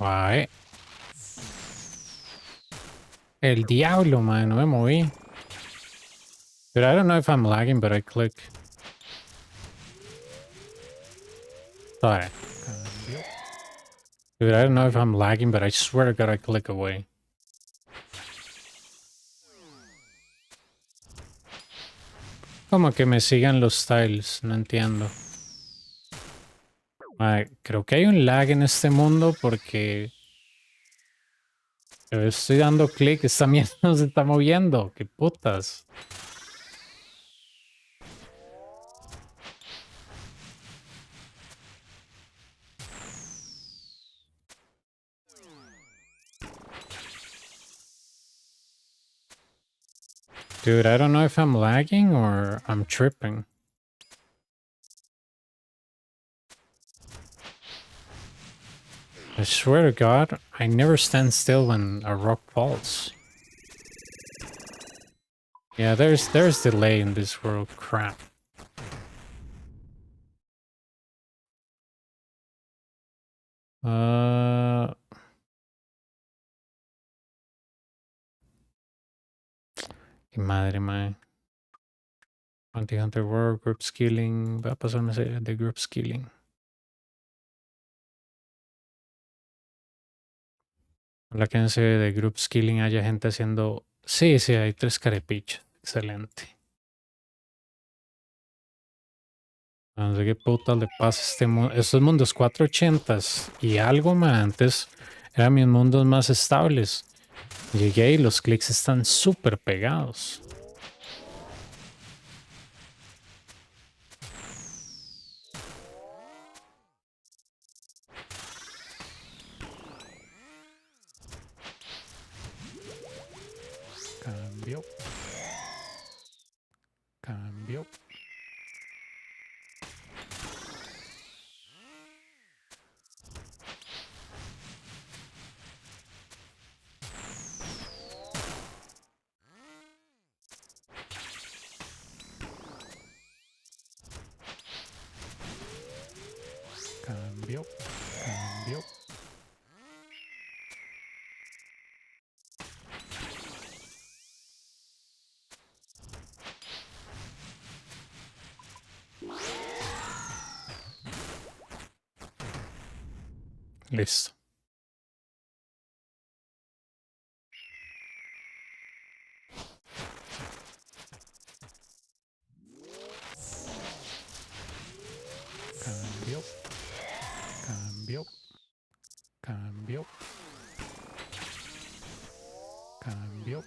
Speaker 1: Ay, el diablo, man, no me moví. Dude, I don't know if I'm lagging, but I click. Sorry.
Speaker 2: Cambio.
Speaker 1: Dude, I don't know if I'm lagging, but I swear to God I click away. como que me sigan los tiles, no entiendo. Creo que hay un lag en este mundo porque yo estoy dando clic, esta mierda no se está moviendo, qué putas. Dude, I don't know if I'm lagging or I'm tripping. I swear to God, I never stand still when a rock falls. Yeah, there's delay in this world. Crap. Qué madre, mae. Anti-Hunter World, Group Skilling. Va a pasarme de Group Skilling. La que de Group Skilling haya gente haciendo... Sí, sí, hay 3 carepichas. Excelente. No sé qué puta le pasa a este mundo. Estos mundos 480s y algo más antes eran mis mundos más estables. Llegué y los clics están súper pegados.
Speaker 2: Cambio. Cambio. Cambio. Cambio.
Speaker 1: Listo.
Speaker 2: Cambio. Cambio. Cambio. Cambio.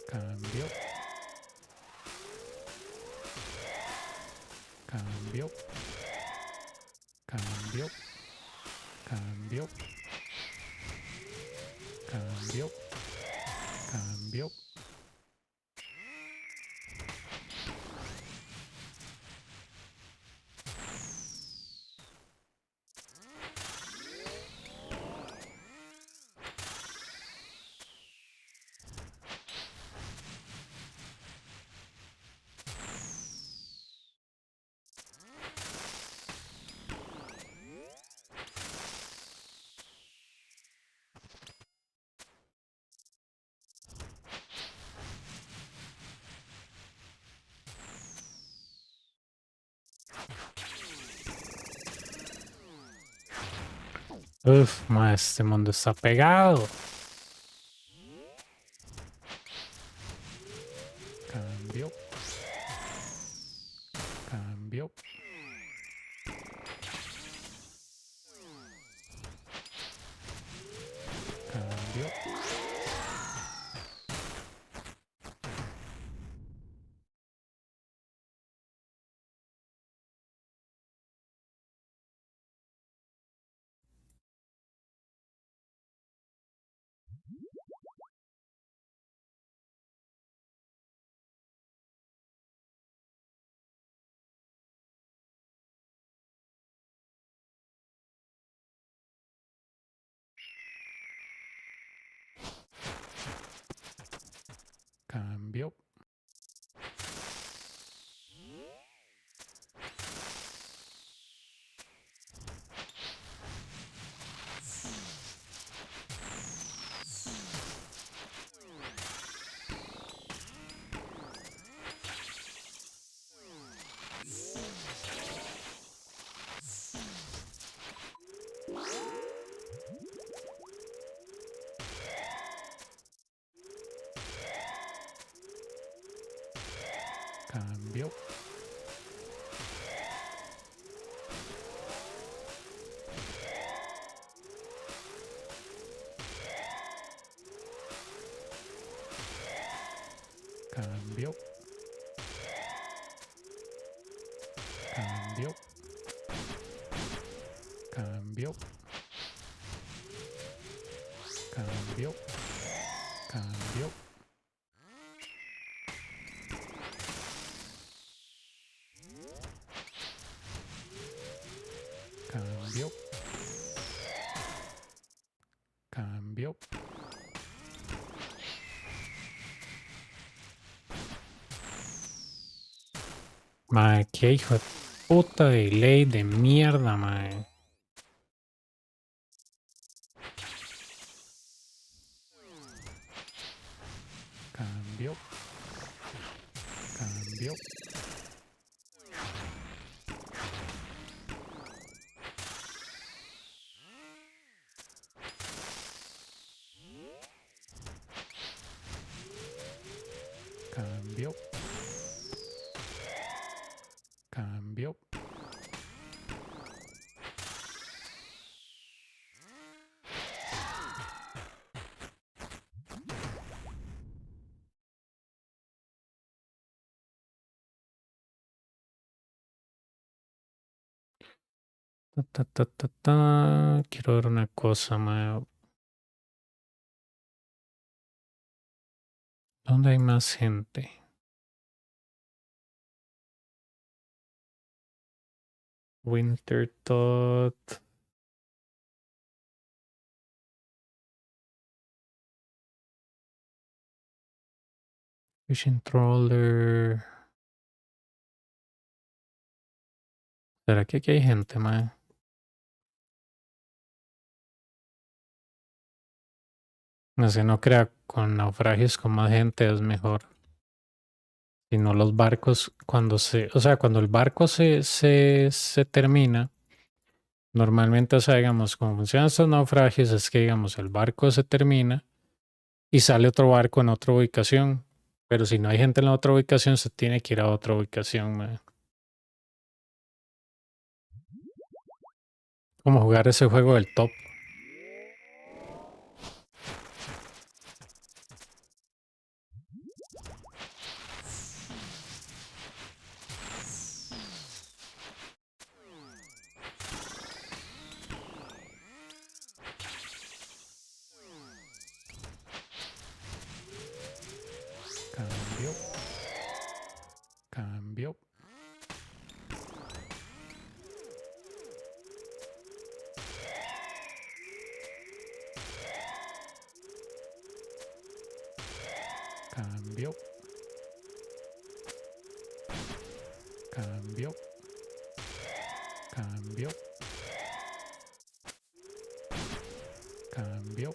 Speaker 2: Cambio. Cambio. Cambio. Cambio. Cambio. Cambio.
Speaker 1: Uf, ma, este mundo está pegado.
Speaker 2: Cambio. Cambio. Cambio. Cambio. Cambio. Cambio. Cambio. Cambio. Cambio. Cambio. Cambio. Cambio.
Speaker 1: Mae, qué hijo de puta de ley de mierda, mae.
Speaker 2: Cambio. Cambio. Cambio. Cambio.
Speaker 1: Quiero ver una cosa, mae. ¿Dónde hay más gente? Winter Tot. Fishing Troller. ¿Será que aquí hay gente, mae? No sé, no crea, con naufragios con más gente es mejor. Si no los barcos, o sea, cuando el barco se termina, normalmente, o sea, digamos, como funcionan estos naufragios es que, digamos, el barco se termina y sale otro barco en otra ubicación. Pero si no hay gente en la otra ubicación, se tiene que ir a otra ubicación, mae. Como jugar ese juego del top.
Speaker 2: Cambio. Cambio. Cambio. Cambio. Cambio. Cambio.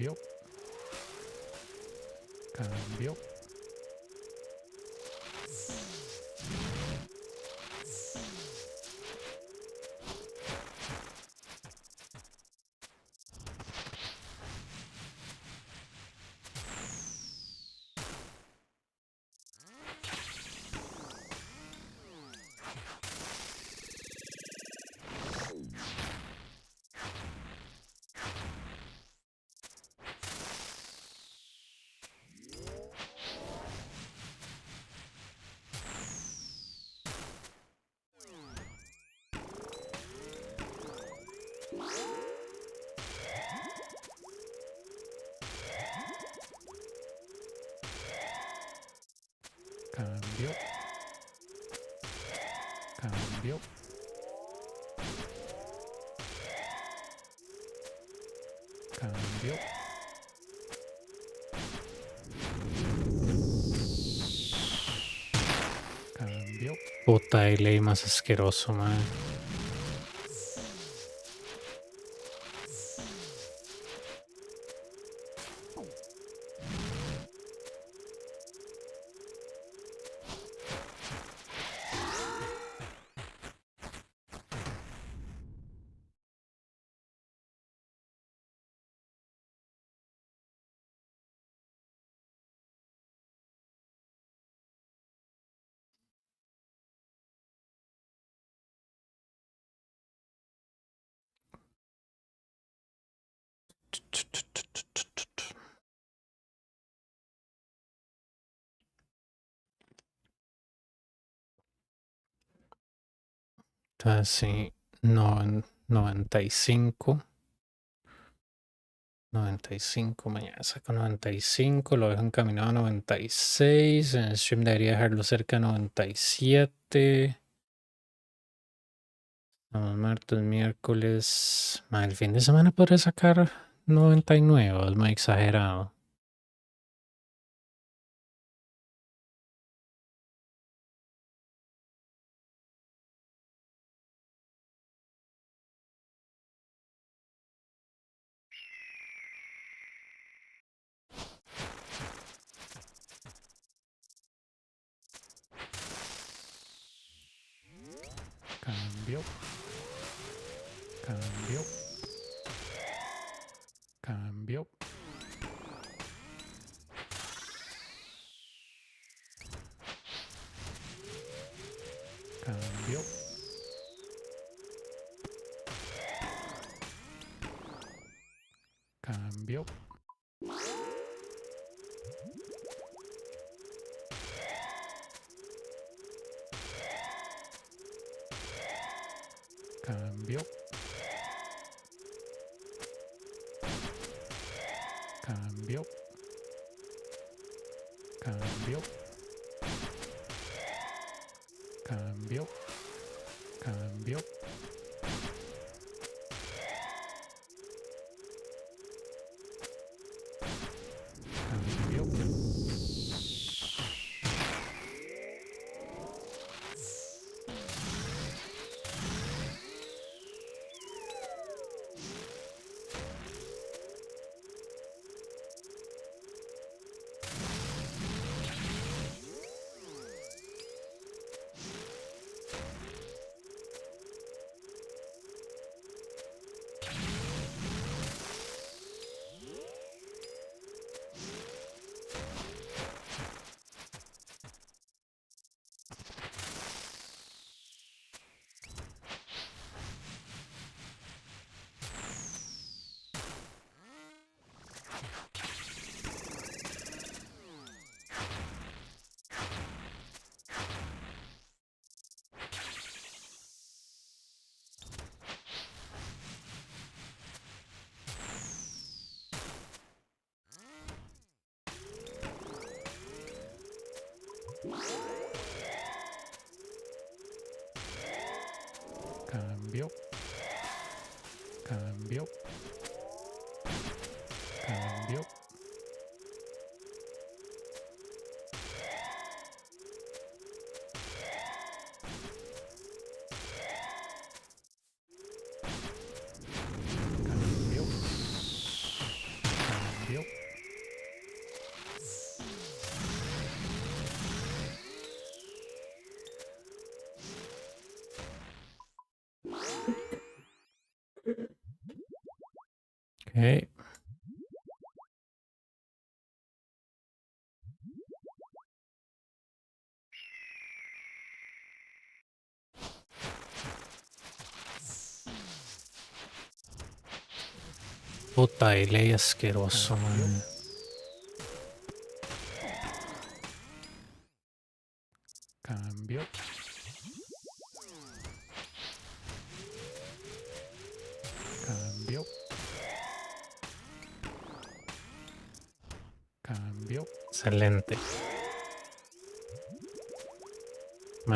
Speaker 2: Cambio. Cambio. Cambio. Cambio. Cambio. Cambio.
Speaker 1: Puta de ley más asqueroso, mae. Entonces, sí, no, 95. 95, mañana saco 95, lo dejo encaminado a 96. En el stream debería dejarlo cerca de 97. Vamos, martes, miércoles. El fin de semana podré sacar 99, es muy exagerado.
Speaker 2: Cambio. Cambio. Cambio. Cambio. Cambio. Cambio. Cambio. Cambio. Cambio. Cambio. Cambio. Cambio. Cambio. Cambio. Cambio. Cambio.
Speaker 1: Ok. Puta delay asqueroso, man.
Speaker 2: Cambio. Cambio. Cambio.
Speaker 1: Excelente.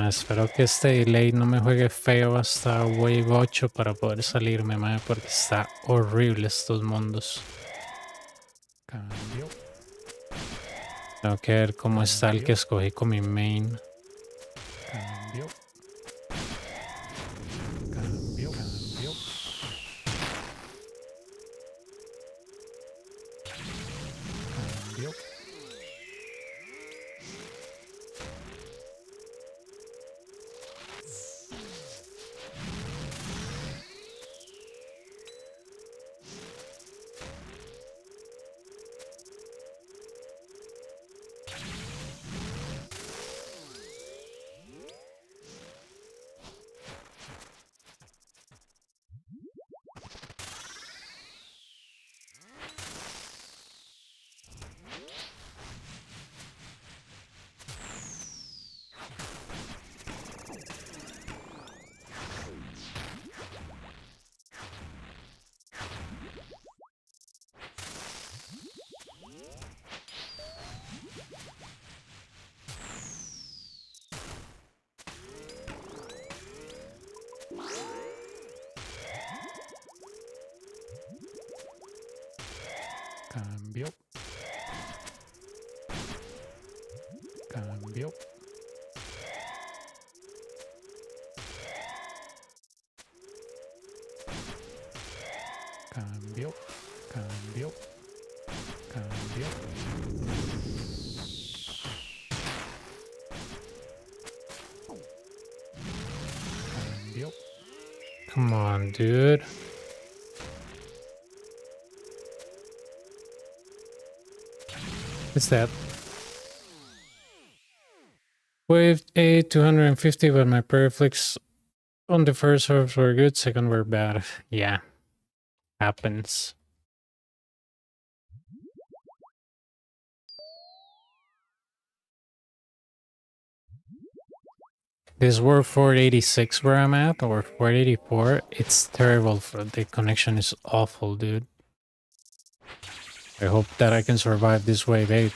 Speaker 1: Espero que este delay no me juegue feo hasta Wave 8 para poder salirme, porque está horrible estos mundos.
Speaker 2: Cambio.
Speaker 1: Tengo que ver cómo está el que escogí con mi main.
Speaker 2: Cambio. Cambio. Cambio. Cambio. Cambio. Cambio. Cambio. Cambio. Cambio. Cambio.
Speaker 1: Come on, dude. What's that? Wave A 250, but my perflicts on the first serves were good, second were bad. Yeah, happens. This were 486 where I'm at, or 484. It's terrible. The connection is awful, dude. I hope that I can survive this wave 8.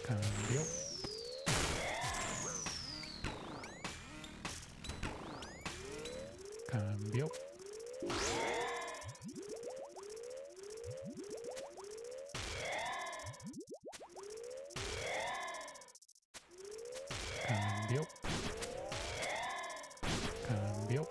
Speaker 2: Cambio. Cambio. Cambio. Cambio.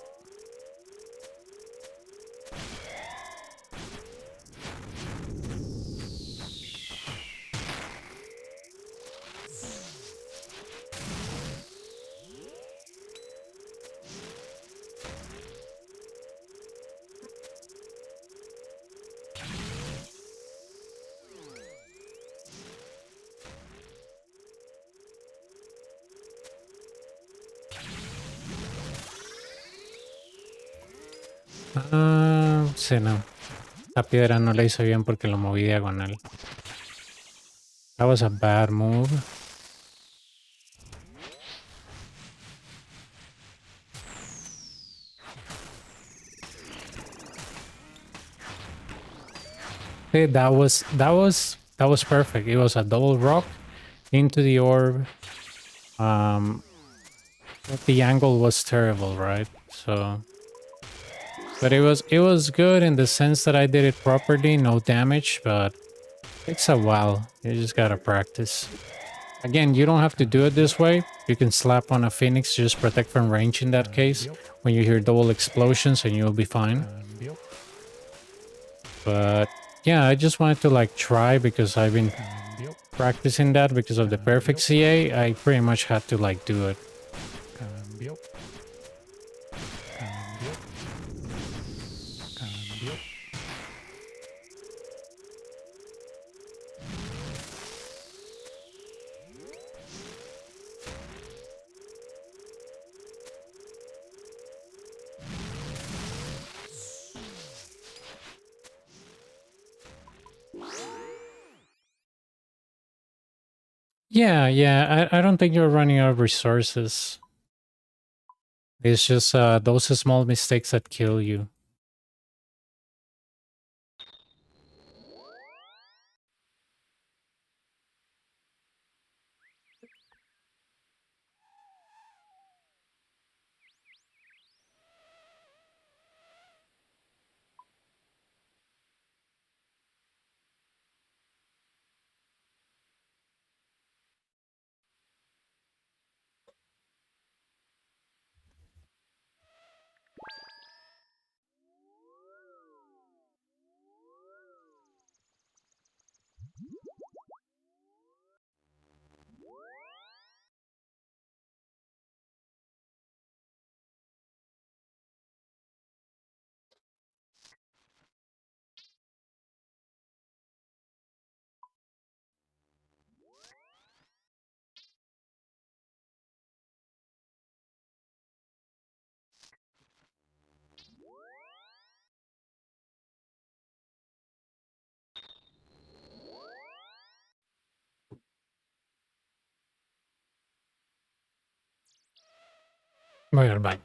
Speaker 1: Sí, no. La piedra no la hice bien porque lo moví diagonal. That was a bad move. Hey, that was perfect. It was a double rock into the orb. But the angle was terrible, right? So, but it was good in the sense that I did it properly, no damage, but takes a while. You just gotta practice. Again, you don't have to do it this way. You can slap on a phoenix, just protect from range in that case. When you hear double explosions, and you'll be fine.
Speaker 2: Cambio.
Speaker 1: But yeah, I just wanted to like try because I've been
Speaker 2: Cambio.
Speaker 1: practicing that because of the perfect CA. I pretty much had to like do it.
Speaker 2: Cambio. Cambio. Cambio.
Speaker 1: Yeah. I don't think you're running out of resources. It's just those small mistakes that kill you. Voy al baño.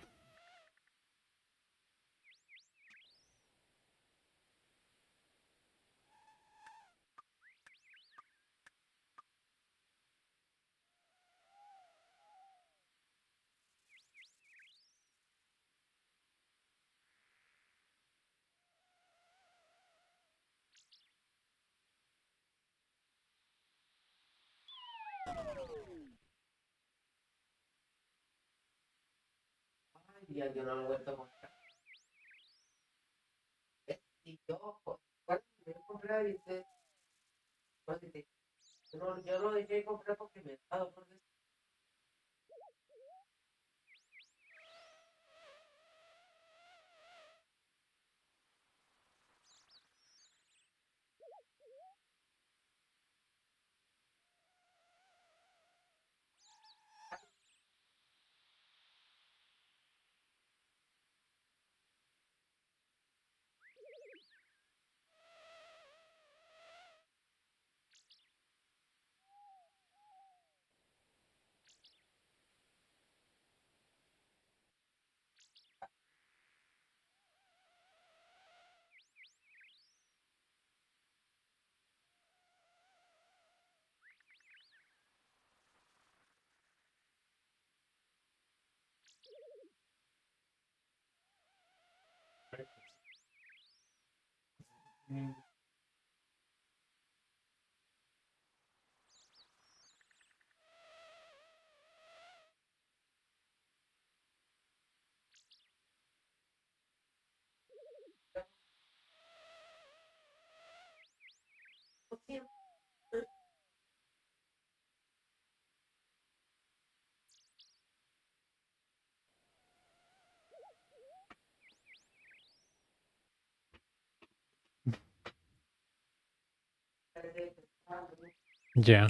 Speaker 1: Yeah.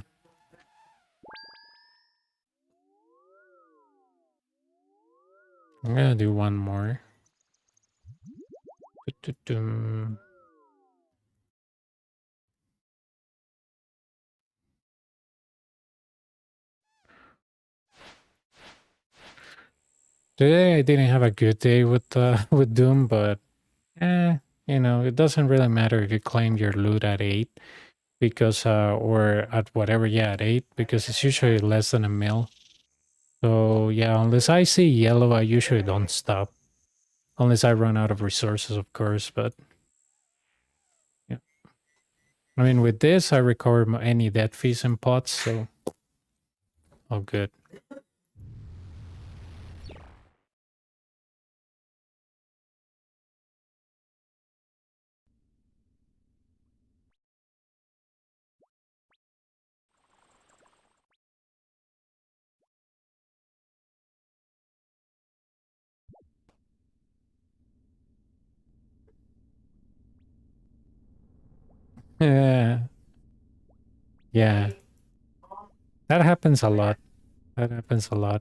Speaker 1: I'm gonna do one more. Du-du-dum. Today I didn't have a good day with with Doom, but you know, it doesn't really matter if you claim your loot at 8 because or at whatever, yeah, at 8 because it's usually less than a mil. So yeah, unless I see yellow, I usually don't stop. Unless I run out of resources, of course, but yeah. I mean, with this, I recover any dead fees and pots, so all good. Yeah, yeah, that happens a lot. That happens a lot.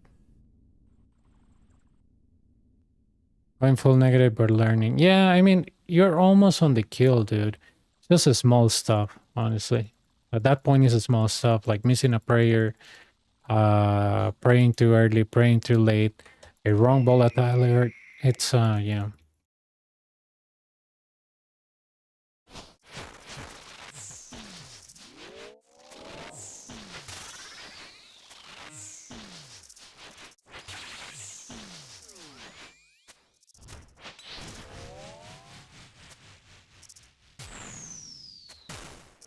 Speaker 1: Going full negative but learning. Yeah, I mean, you're almost on the kill, dude. It's just a small stuff, honestly. At that point, it's a small stuff like missing a prayer, praying too early, praying too late, a wrong volatile alert. It's yeah.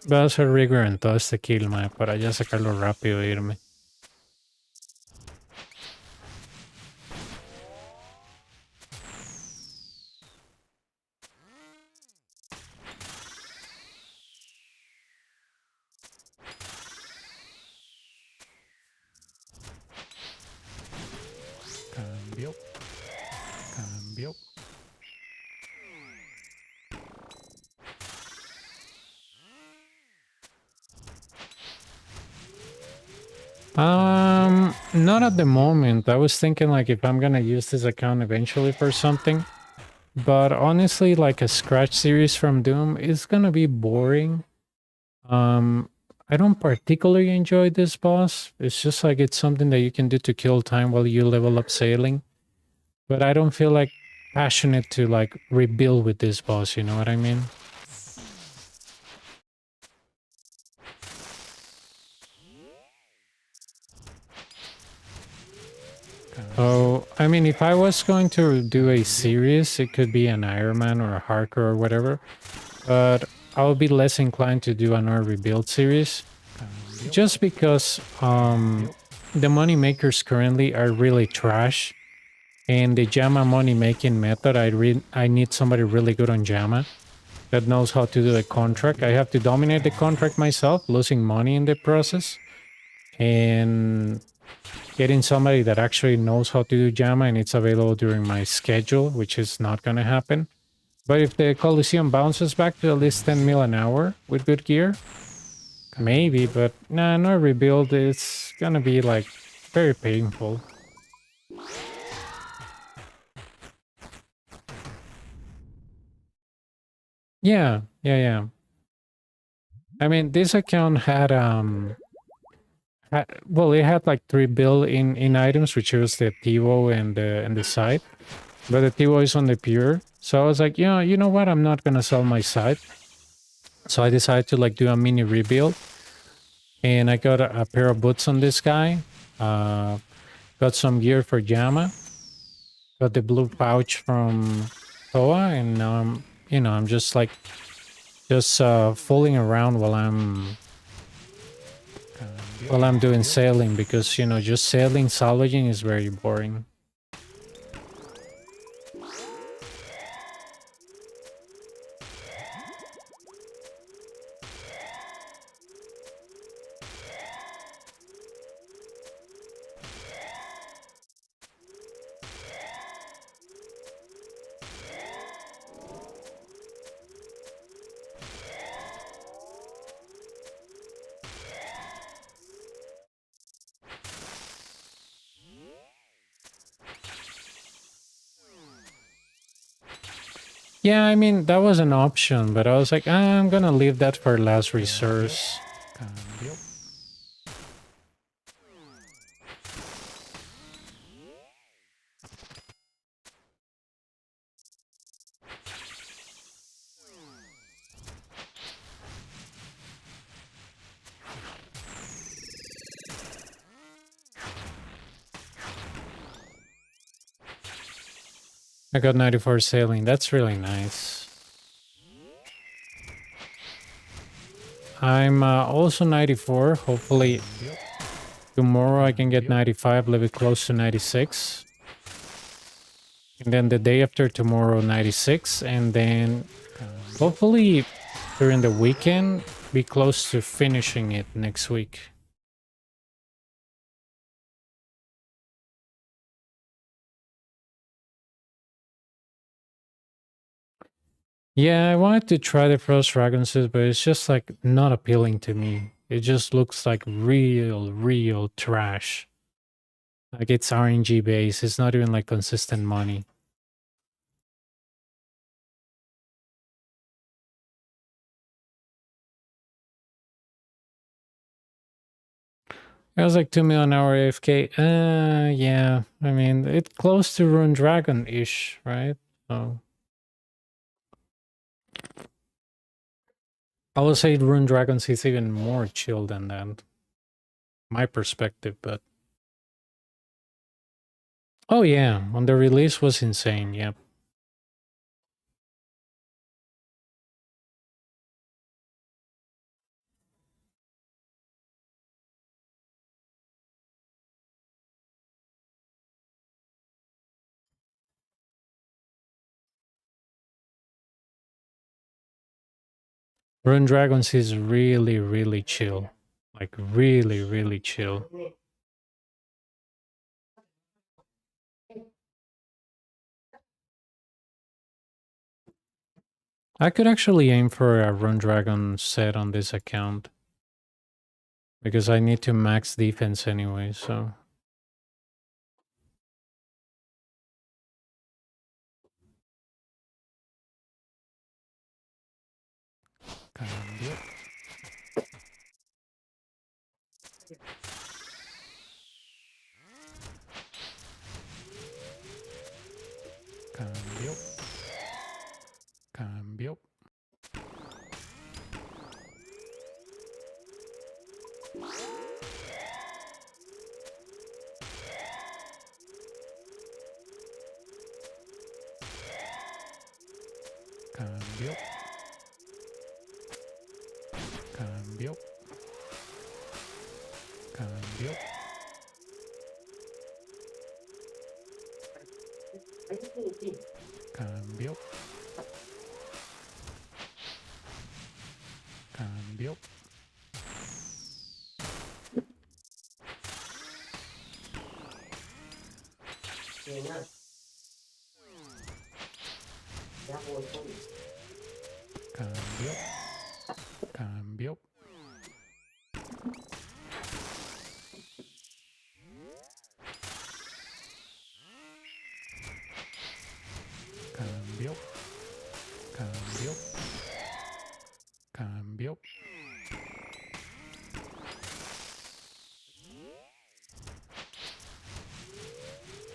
Speaker 1: Va a ser rigor en todo este kill, mae, para ya sacarlo rápido e irme.
Speaker 2: Cambio. Cambio.
Speaker 1: Not at the moment. I was thinking like if I'm gonna use this account eventually for something. But honestly, like a scratch series from Doom is gonna be boring. I don't particularly enjoy this boss. It's just like it's something that you can do to kill time while you level up sailing. But I don't feel like passionate to like rebuild with this boss, you know what I mean? Oh, I mean, if I was going to do a series, it could be an Iron Man or a Hardcore or whatever. But I would be less inclined to do another rebuild series. just because the money makers currently are really trash. And the JAMA money making method, I need somebody really good on JAMA that knows how to do the contract. I have to dominate the contract myself, losing money in the process, and getting somebody that actually knows how to do JAMA and it's available during my schedule, which is not going to happen. But if the Coliseum bounces back to at least 10 mil an hour with good gear, maybe, but nah, no rebuild. It's going to be like very painful. Yeah. I mean, this account had well, it had like 3 bill in items, which was the TiVo and the side, but the TiVo is on the pure. So I was like, yeah, you know what? I'm not gonna sell my side. So I decided to like do a mini rebuild, and I got a pair of boots on this guy. Got some gear for JAMA. Got the blue pouch from Toa, and now I'm just like fooling around while I'm doing sailing, because just sailing salvaging is very boring. Yeah, I mean, that was an option, but I was like, I'm gonna leave that for last resource. I got 94 sailing. That's really nice. I'm also 94. Hopefully tomorrow I can get 95, live it close to 96. And then the day after tomorrow, 96. And then hopefully during the weekend, be close to finishing it next week. Yeah, I wanted to try the Frost Dragon's, but it's just like not appealing to me. It just looks like real trash. Like it's RNG based. It's not even like consistent money. It was like 2 million hour AFK. Yeah. I mean, it's close to Rune Dragon-ish, right? So I would say Rune Dragons is even more chill than that. My perspective, but oh yeah, on the release was insane, yep. Rune Dragons is really chill. Like really chill. I could actually aim for a Rune Dragon set on this account, because I need to max defense anyway, so.
Speaker 2: Cambio. Cambio. Cambio. Cambio. Cambio. Cambio. Cambio. Cambio. Cambio. Cambio. Cambio. Cambio.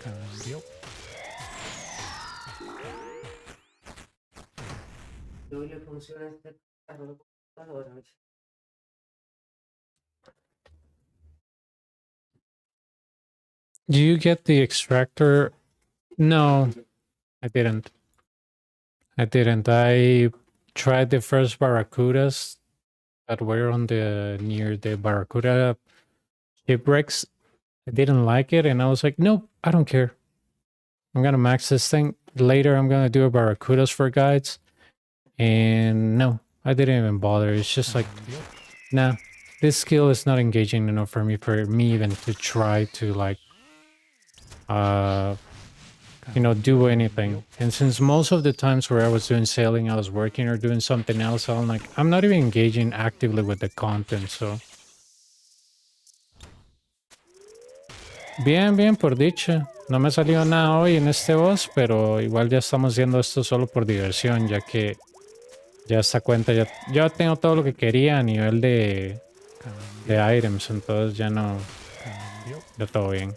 Speaker 2: Cambio.
Speaker 1: Do you get the extractor? No, I didn't. I didn't. I tried the first barracudas that were on the near the barracuda shipwrecks. I didn't like it, and I was like, nope, I don't care. I'm gonna max this thing. Later, I'm gonna do a barracudas for guides. And no, I didn't even bother. It's just like, nah, this skill is not engaging enough for me even to try to like do anything. And since most of the times where I was doing sailing, I was working or doing something else, I'm like, I'm not even engaging actively with the content, so. Bien, bien, por dicha. No me salió nada hoy en este boss, pero igual ya estamos haciendo esto solo por diversión, ya que ya esta cuenta ya tengo todo lo que quería a nivel de items, entonces ya no, ya todo bien.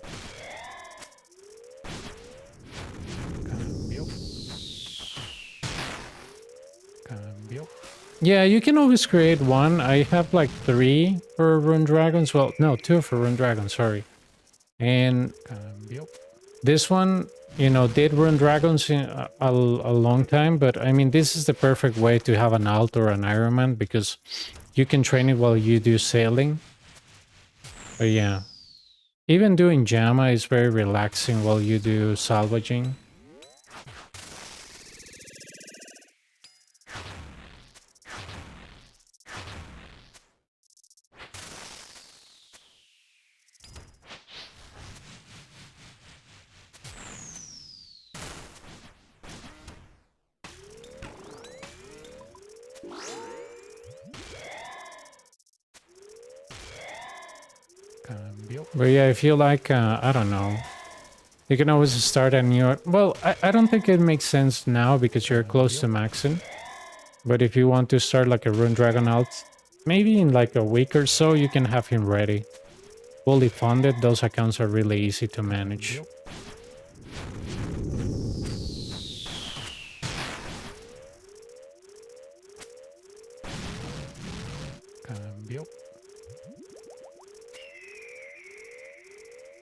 Speaker 2: Cambio.
Speaker 1: Yeah, you can always create one. I have like 3 for Rune Dragons. Well, no, 2 for Rune Dragons, sorry. And
Speaker 2: Cambio.
Speaker 1: this one, did Rune Dragons in a long time, but I mean, this is the perfect way to have an alt or an Ironman because you can train it while you do sailing. But yeah, even doing JAMA is very relaxing while you do salvaging.
Speaker 2: Cambio.
Speaker 1: But yeah, if you like, I don't know, you can always start a new... Well, I don't think it makes sense now because you're close to maxing. But if you want to start like a Rune Dragon alt, maybe in like a week or so, you can have him ready. Fully funded, those accounts are really easy to manage.
Speaker 2: Cambio.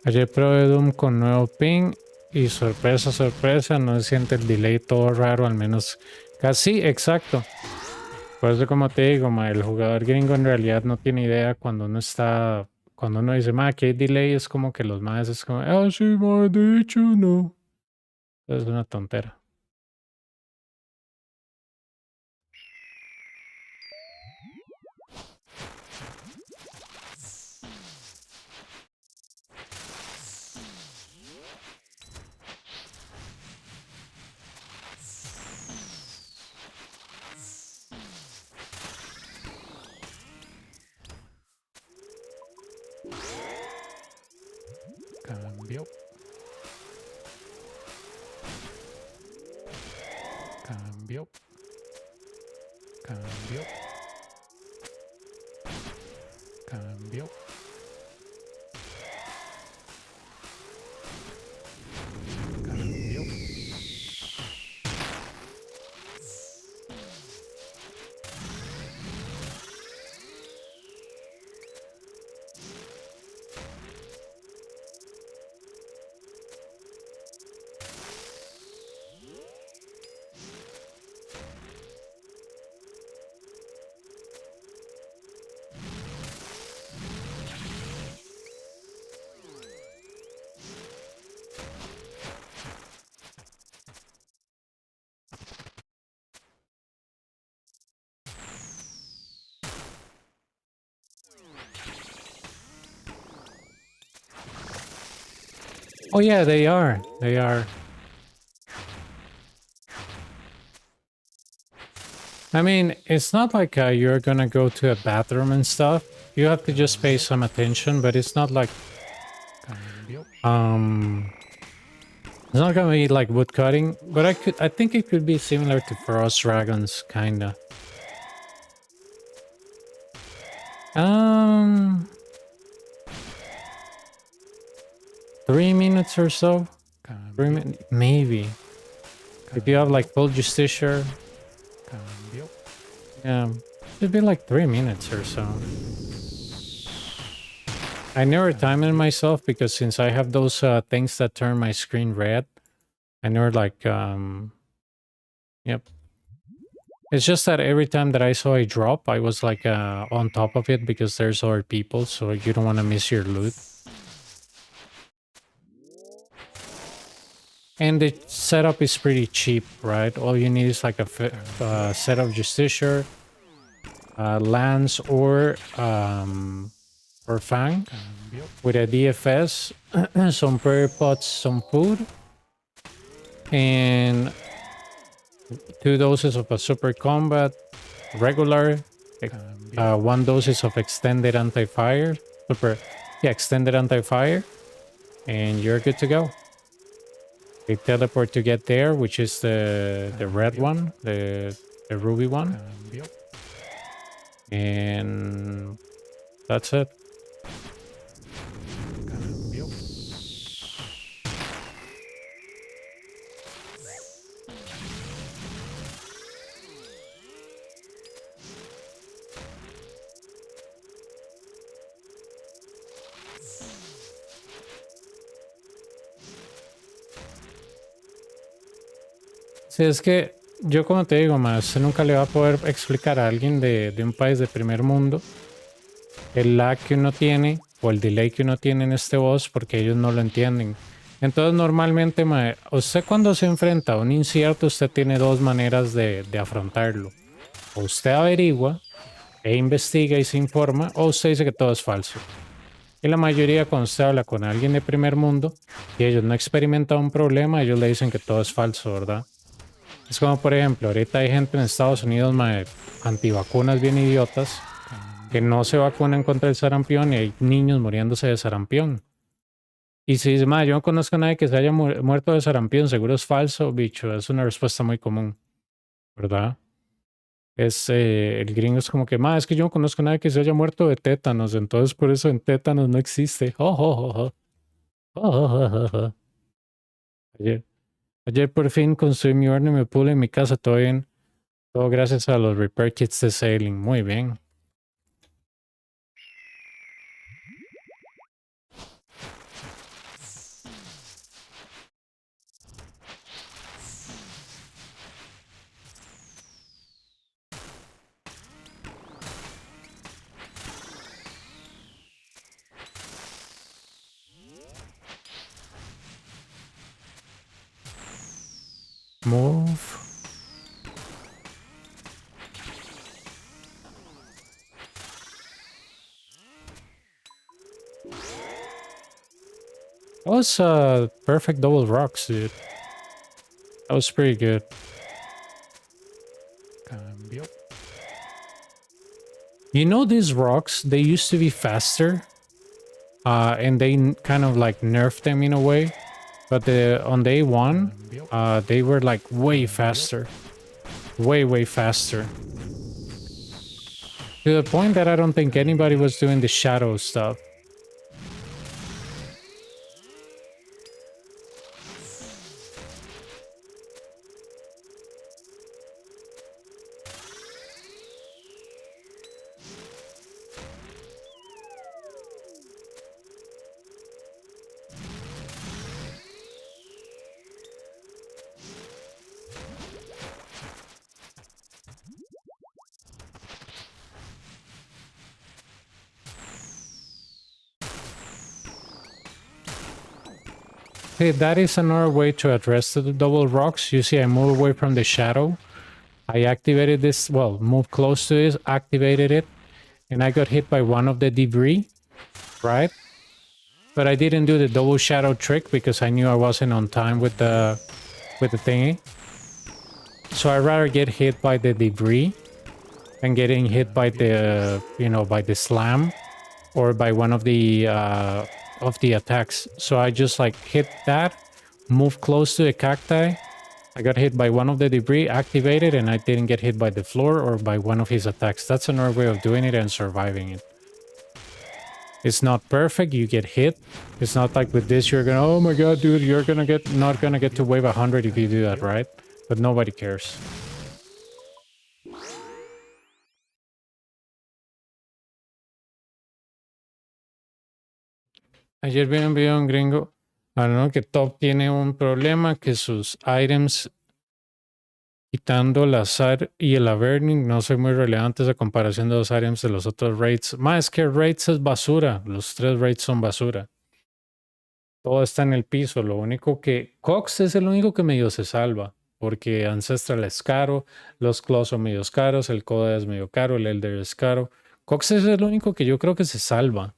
Speaker 1: Ayer probé Doom con nuevo ping y sorpresa, sorpresa, no se siente el delay todo raro, al menos casi exacto. Por eso como te digo, el jugador gringo en realidad no tiene idea cuando uno está, cuando uno dice, que hay delay, es como que los más es como, sí, de hecho no. Es una tontera.
Speaker 2: Cambio. Cambio. Cambio. Cambio. Cambio.
Speaker 1: Oh yeah, they are. They are. I mean, it's not like you're gonna go to a bathroom and stuff. You have to just pay some attention, but it's not like
Speaker 2: Cambio.
Speaker 1: it's not gonna be like wood cutting. But I think it could be similar to Frost Dragons, kinda. 3 minutes or so.
Speaker 2: Cambio.
Speaker 1: Maybe. If you have like full Justicia,
Speaker 2: Cambio.
Speaker 1: yeah, it'd be like 3 minutes or so. I never time it myself because since I have those things that turn my screen red, I never like yep. It's just that every time that I saw a drop, I was like on top of it because there's other people, so you don't want to miss your loot. And the setup is pretty cheap, right? All you need is like a set of Justicia, Lance, or Fang
Speaker 2: Cambio.
Speaker 1: with a DFS, some prayer pots, some food, and 2 doses of a super combat, regular,
Speaker 2: Cambio.
Speaker 1: 1 doses of extended anti-fire, extended anti-fire, and you're good to go. They teleport to get there, which is the red one, the ruby one,
Speaker 2: Cambio.
Speaker 1: and that's it.
Speaker 2: Cambio.
Speaker 1: Sí, es que yo como te digo, más usted nunca le va a poder explicar a alguien de un país de primer mundo el lag que uno tiene o el delay que uno tiene en este boss porque ellos no lo entienden. Entonces normalmente, mae, usted cuando se enfrenta a un incierto, usted tiene 2 maneras de afrontarlo. O usted averigua e investiga y se informa, o usted dice que todo es falso. Y la mayoría cuando usted habla con alguien de primer mundo y ellos no experimentan un problema, ellos le dicen que todo es falso, ¿verdad? Es como por ejemplo, ahorita hay gente en Estados Unidos, mae, antivacunas bien idiotas, que no se vacunan contra el sarampión y hay niños muriéndose de sarampión. Y si dice, yo no conozco a nadie que se haya muerto de sarampión, seguro es falso, bicho. Es una respuesta muy común, ¿verdad? El gringo es como que, es que yo no conozco a nadie que se haya muerto de tétanos, entonces por eso en tétanos no existe. Oh, oh, oh, oh. Oh, oh, oh, oh, oh. Ayer por fin construí mi horno y me pude en mi casa, todo bien. Todo gracias a los repair kits de Sailing. Muy bien. Move. That was perfect double rocks, dude. That was pretty good.
Speaker 2: Cambio.
Speaker 1: You know these rocks, they used to be faster. And they kind of like nerfed them in a way. But on day 1, they were like way faster. Way faster. To the point that I don't think anybody was doing the shadow stuff. Hey, that is another way to address the double rocks. You see, I move away from the shadow. I activated this, well, moved close to it, activated it, and I got hit by one of the debris, right? But I didn't do the double shadow trick because I knew I wasn't on time with the thingy. So I'd rather get hit by the debris than getting hit by the, you know, by the slam or by one of the attacks. So I just like hit that, move close to the cacti. I got hit by one of the debris, activated, and I didn't get hit by the floor or by one of his attacks. That's another way of doing it and surviving it. It's not perfect, you get hit. It's not like with this you're gonna, oh my god, dude, you're gonna get, not gonna get to wave 100 if you do that, right? But nobody cares. Ayer vi un video de un gringo, no, que Top tiene un problema que sus items, quitando el azar y el averting, no son muy relevantes a comparación de los items de los otros raids. Más que raids es basura, los 3 raids son basura. Todo está en el piso, lo único que... Cox es el único que medio se salva, porque Ancestral es caro, los Claws son medio caros, el Coda es medio caro, el Elder es caro. Cox es el único que yo creo que se salva.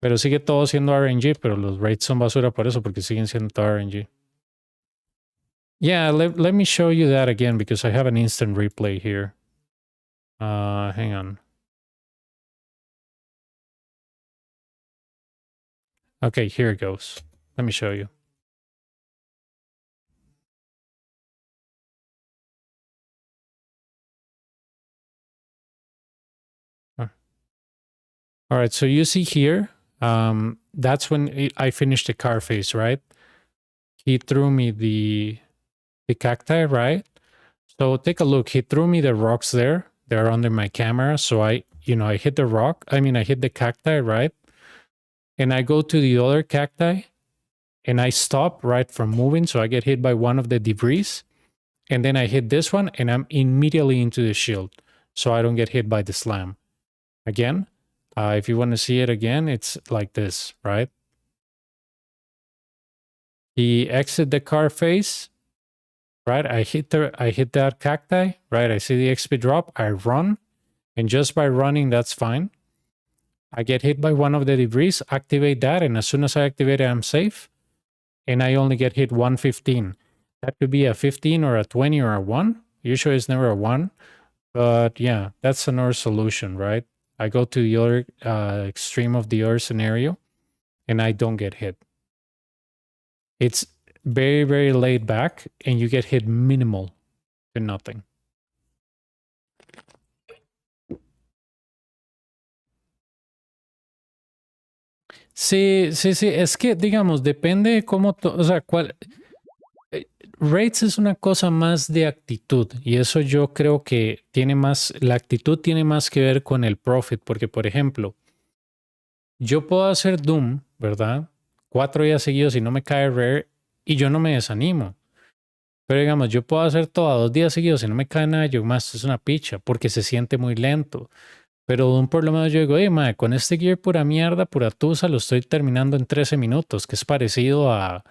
Speaker 1: Pero sigue todo siendo RNG, pero los raids son basura por eso, porque siguen siendo todo RNG. Yeah, let me show you that again, because I have an instant replay here. Hang on. Okay, here it goes. Let me show you. All right, so you see here, that's when I finished the car phase, right? He threw me the cacti, right? So take a look. He threw me the rocks there. They're under my camera. So I hit the rock. I mean, I hit the cacti, right? And I go to the other cacti and I stop right from moving. So I get hit by one of the debris. And then I hit this one and I'm immediately into the shield. So I don't get hit by the slam. Again, if you want to see it again, it's like this, right? He exit the car face, right? I hit that cacti, right? I see the XP drop, I run, and just by running, that's fine. I get hit by one of the debris, activate that, and as soon as I activate it, I'm safe. And I only get hit 115. That could be a 15 or a 20 or a 1. Usually it's never a 1. But yeah, that's another solution, right? I go to the other extreme of the other scenario, and I don't get hit. It's very, very laid back, and you get hit minimal to nothing. Sí, es que, digamos, depende de cómo, o sea, Raids es una cosa más de actitud, y eso yo creo que la actitud tiene más que ver con el profit, porque, por ejemplo, yo puedo hacer Doom, ¿verdad? 4 días seguidos y no me cae Rare, y yo no me desanimo. Pero digamos, yo puedo hacer todo 2 días seguidos y no me cae nada, yo más es una picha, porque se siente muy lento. Pero Doom por lo menos yo digo, madre, con este gear pura mierda, pura tusa, lo estoy terminando en 13 minutos, que es parecido a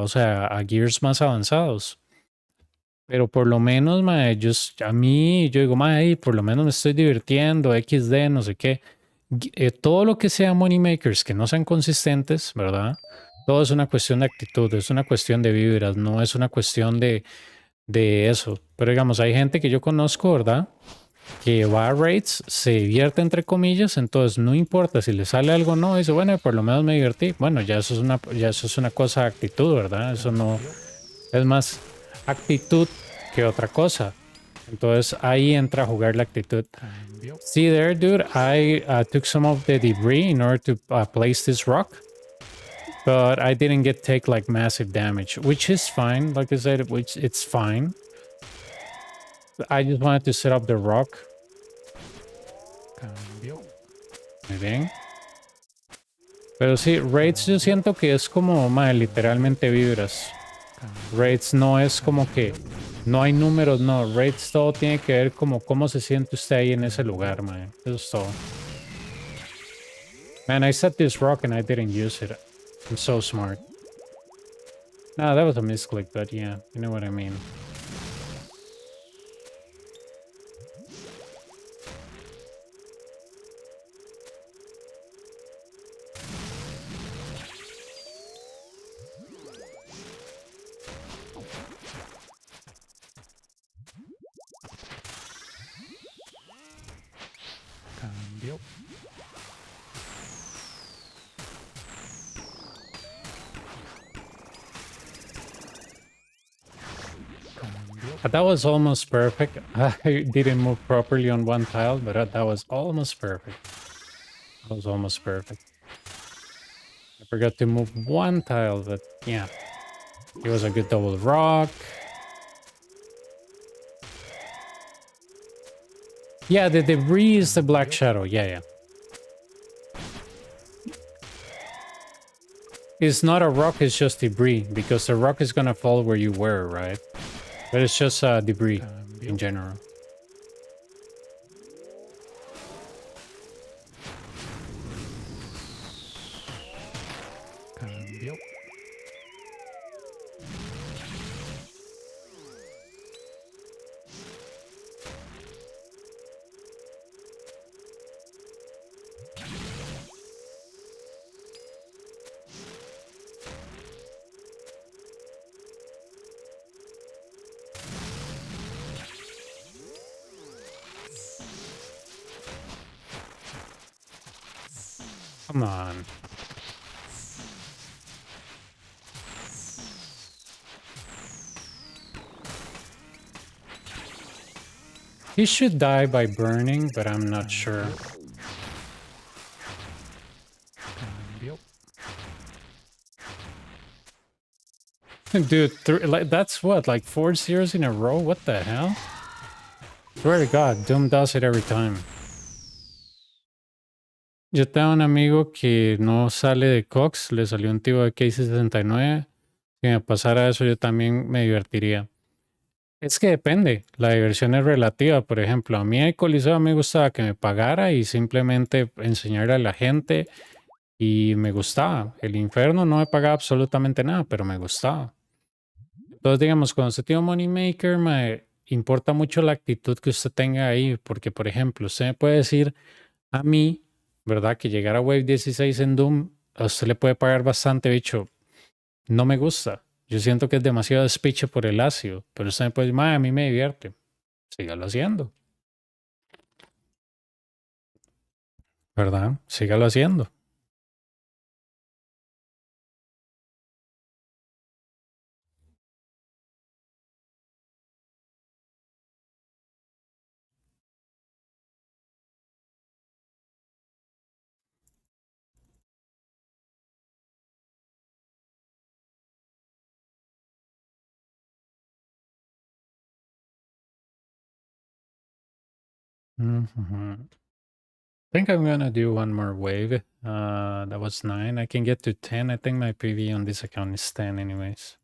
Speaker 1: o sea, a gears más avanzados. Pero por lo menos, mae, yo digo, mae, por lo menos me estoy divirtiendo, XD, no sé qué. Todo lo que sea money makers que no sean consistentes, ¿verdad? Todo es una cuestión de actitud, es una cuestión de vibras, no es una cuestión de eso. Pero digamos, hay gente que yo conozco, ¿verdad? Que va a raids, se divierte entre comillas, entonces no importa si le sale algo o no, dice, bueno, por lo menos me divertí. Bueno, ya eso es una cosa de actitud, ¿verdad? Eso no es más actitud que otra cosa. Entonces ahí entra a jugar la actitud. See there, dude, I took some of the debris in order to place this rock, but I didn't take like massive damage, which is fine. Like I said, it's fine. I just wanted to set up the rock. Muy bien. Pero sí, raids yo siento que es como, literalmente vibras. Raids no es como que no hay números, no. Raids todo tiene que ver como cómo se siente usted ahí en ese lugar, man. Eso es todo. Man, I set this rock and I didn't use it. I'm so smart. No, that was a misclick, but yeah, you know what I mean.
Speaker 2: Cambio.
Speaker 1: That was almost perfect. I didn't move properly on one tile, but that was almost perfect. That was almost perfect. I forgot to move one tile, but yeah. It was a good double rock. Yeah, the debris is the black shadow. Yeah, yeah. It's not a rock, it's just debris, because the rock is gonna fall where you were, right? But it's just debris in general.
Speaker 2: Cambio.
Speaker 1: Come on. He should die by burning, but I'm not sure.
Speaker 2: Cambio.
Speaker 1: Dude, that's what, like 4 zeros in a row? What the hell? Swear to God, Doom does it every time. Yo tengo un amigo que no sale de Cox, le salió un tipo de K69. Si me pasara eso, yo también me divertiría. Es que depende, la diversión es relativa. Por ejemplo, a mí el Coliseo me gustaba que me pagara y simplemente enseñarle a la gente y me gustaba. El infierno no me pagaba absolutamente nada, pero me gustaba. Entonces, digamos, cuando usted tiene un Moneymaker, me importa mucho la actitud que usted tenga ahí, porque, por ejemplo, usted me puede decir a mí, ¿verdad? Que llegar a Wave 16 en Doom, a usted le puede pagar bastante, bicho. No me gusta. Yo siento que es demasiado despiche por el ácido, pero usted me puede decir, "Ma, a mí me divierte. Sígalo haciendo, ¿verdad? Sígalo haciendo." I think I'm gonna do one more wave. That was 9. I can get to 10. I think my PV on this account is 10 anyways.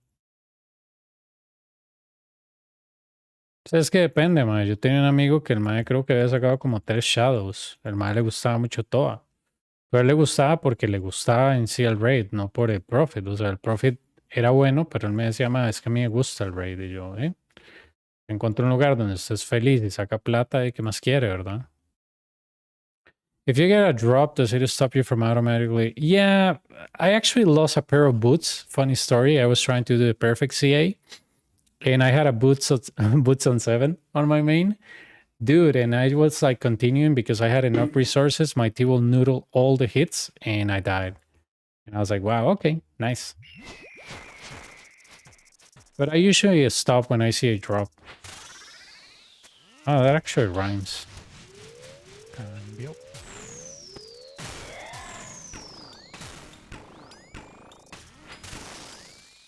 Speaker 1: Es que depende, mae. Yo tenía un amigo que el mae creo que había sacado como 3 Shadows. El mae le gustaba mucho Toa. Pero a él le gustaba porque le gustaba en sí el raid, no por el profit. O sea, el profit era bueno, pero él me decía, mae, es que a mí me gusta el raid. Y yo, encuentro un lugar donde estés feliz y saca plata y qué más quiere, ¿verdad? If you get a drop, does it stop you from automatically? Yeah, I actually lost a pair of boots. Funny story. I was trying to do the perfect CA, and I had a boots boots on 7 on my main. Dude, and I was like continuing because I had enough resources. My team will noodle all the hits, and I died. And I was like, wow, okay, nice. But I usually stop when I see a drop. Oh, that actually rhymes.
Speaker 2: Cambio.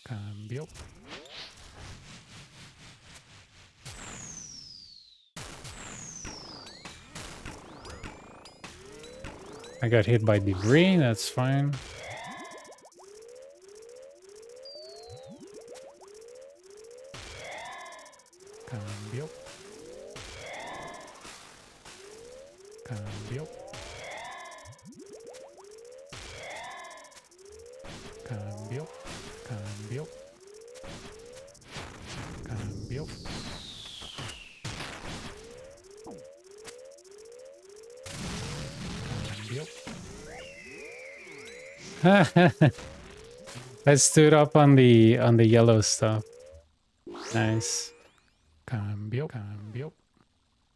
Speaker 2: Cambio.
Speaker 1: I got hit by debris, that's fine.
Speaker 2: Cambio. Cambio. Cambio. Cambio. Cambio. Cambio.
Speaker 1: I stood up on the yellow stuff. Nice.
Speaker 2: Cambio. Cambio.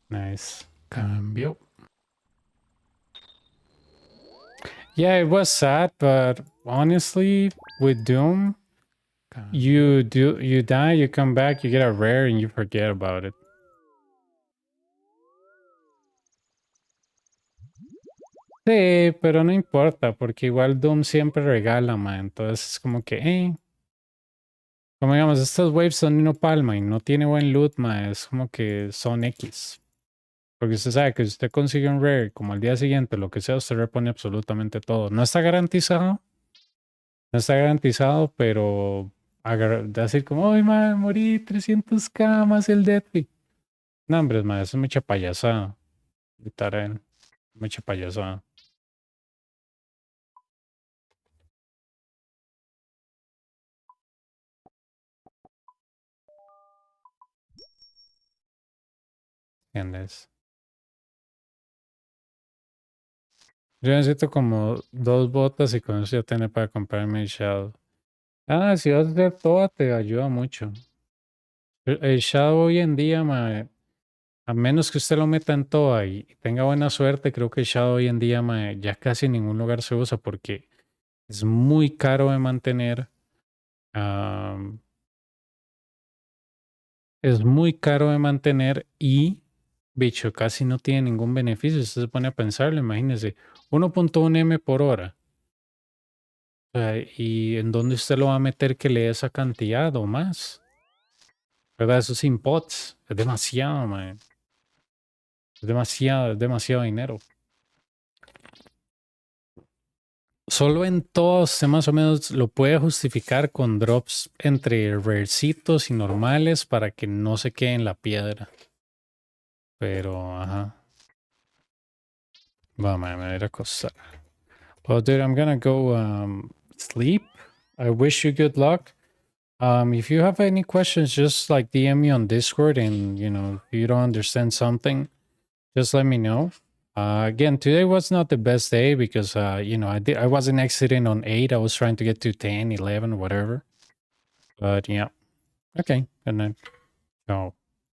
Speaker 1: Nice.
Speaker 2: Cambio.
Speaker 1: Yeah, it was sad, but honestly, with Doom, you die, you come back, you get a rare, and you forget about it. Sí, pero no importa, porque igual Doom siempre regala, man. Entonces es como que, como digamos, estos waves son Nino Palma y no tiene buen loot, man. Es como que son X. Porque usted sabe que si usted consigue un rare como al día siguiente, lo que sea, usted repone absolutamente todo. No está garantizado, no está garantizado, pero decir como, ¡ay, man, morí 300k más el Deathly! No, hombre, man, eso es mucha payasada. Literal, mucha payasada. ¿Entiendes? Yo necesito como 2 botas y con eso ya tengo para comprarme el Shadow. Ah, si vas a hacer todo, te ayuda mucho. El Shadow hoy en día, mae, a menos que usted lo meta en toda y tenga buena suerte, creo que el Shadow hoy en día, mae, ya casi en ningún lugar se usa porque es muy caro de mantener. am, es muy caro de mantener y, bicho, casi no tiene ningún beneficio. Usted se pone a pensarlo, imagínese, 1.1 M por hora. O sea, ¿y en dónde usted lo va a meter que le dé esa cantidad o más? ¿Verdad? Eso sin bots. Es demasiado, man. Es demasiado dinero. Solo en todos usted más o menos lo puede justificar con drops entre rarecitos y normales para que no se quede en la piedra. Pero, ajá. Va, man, me voy a ir a acostar. Well, dude, I'm gonna go sleep. I wish you good luck. If you have any questions, just like DM me on Discord, and if you don't understand something, just let me know. Again, today was not the best day because I wasn't exiting on 8. I was trying to get to 10, 11, whatever. But yeah. Okay. Good night. Ciao.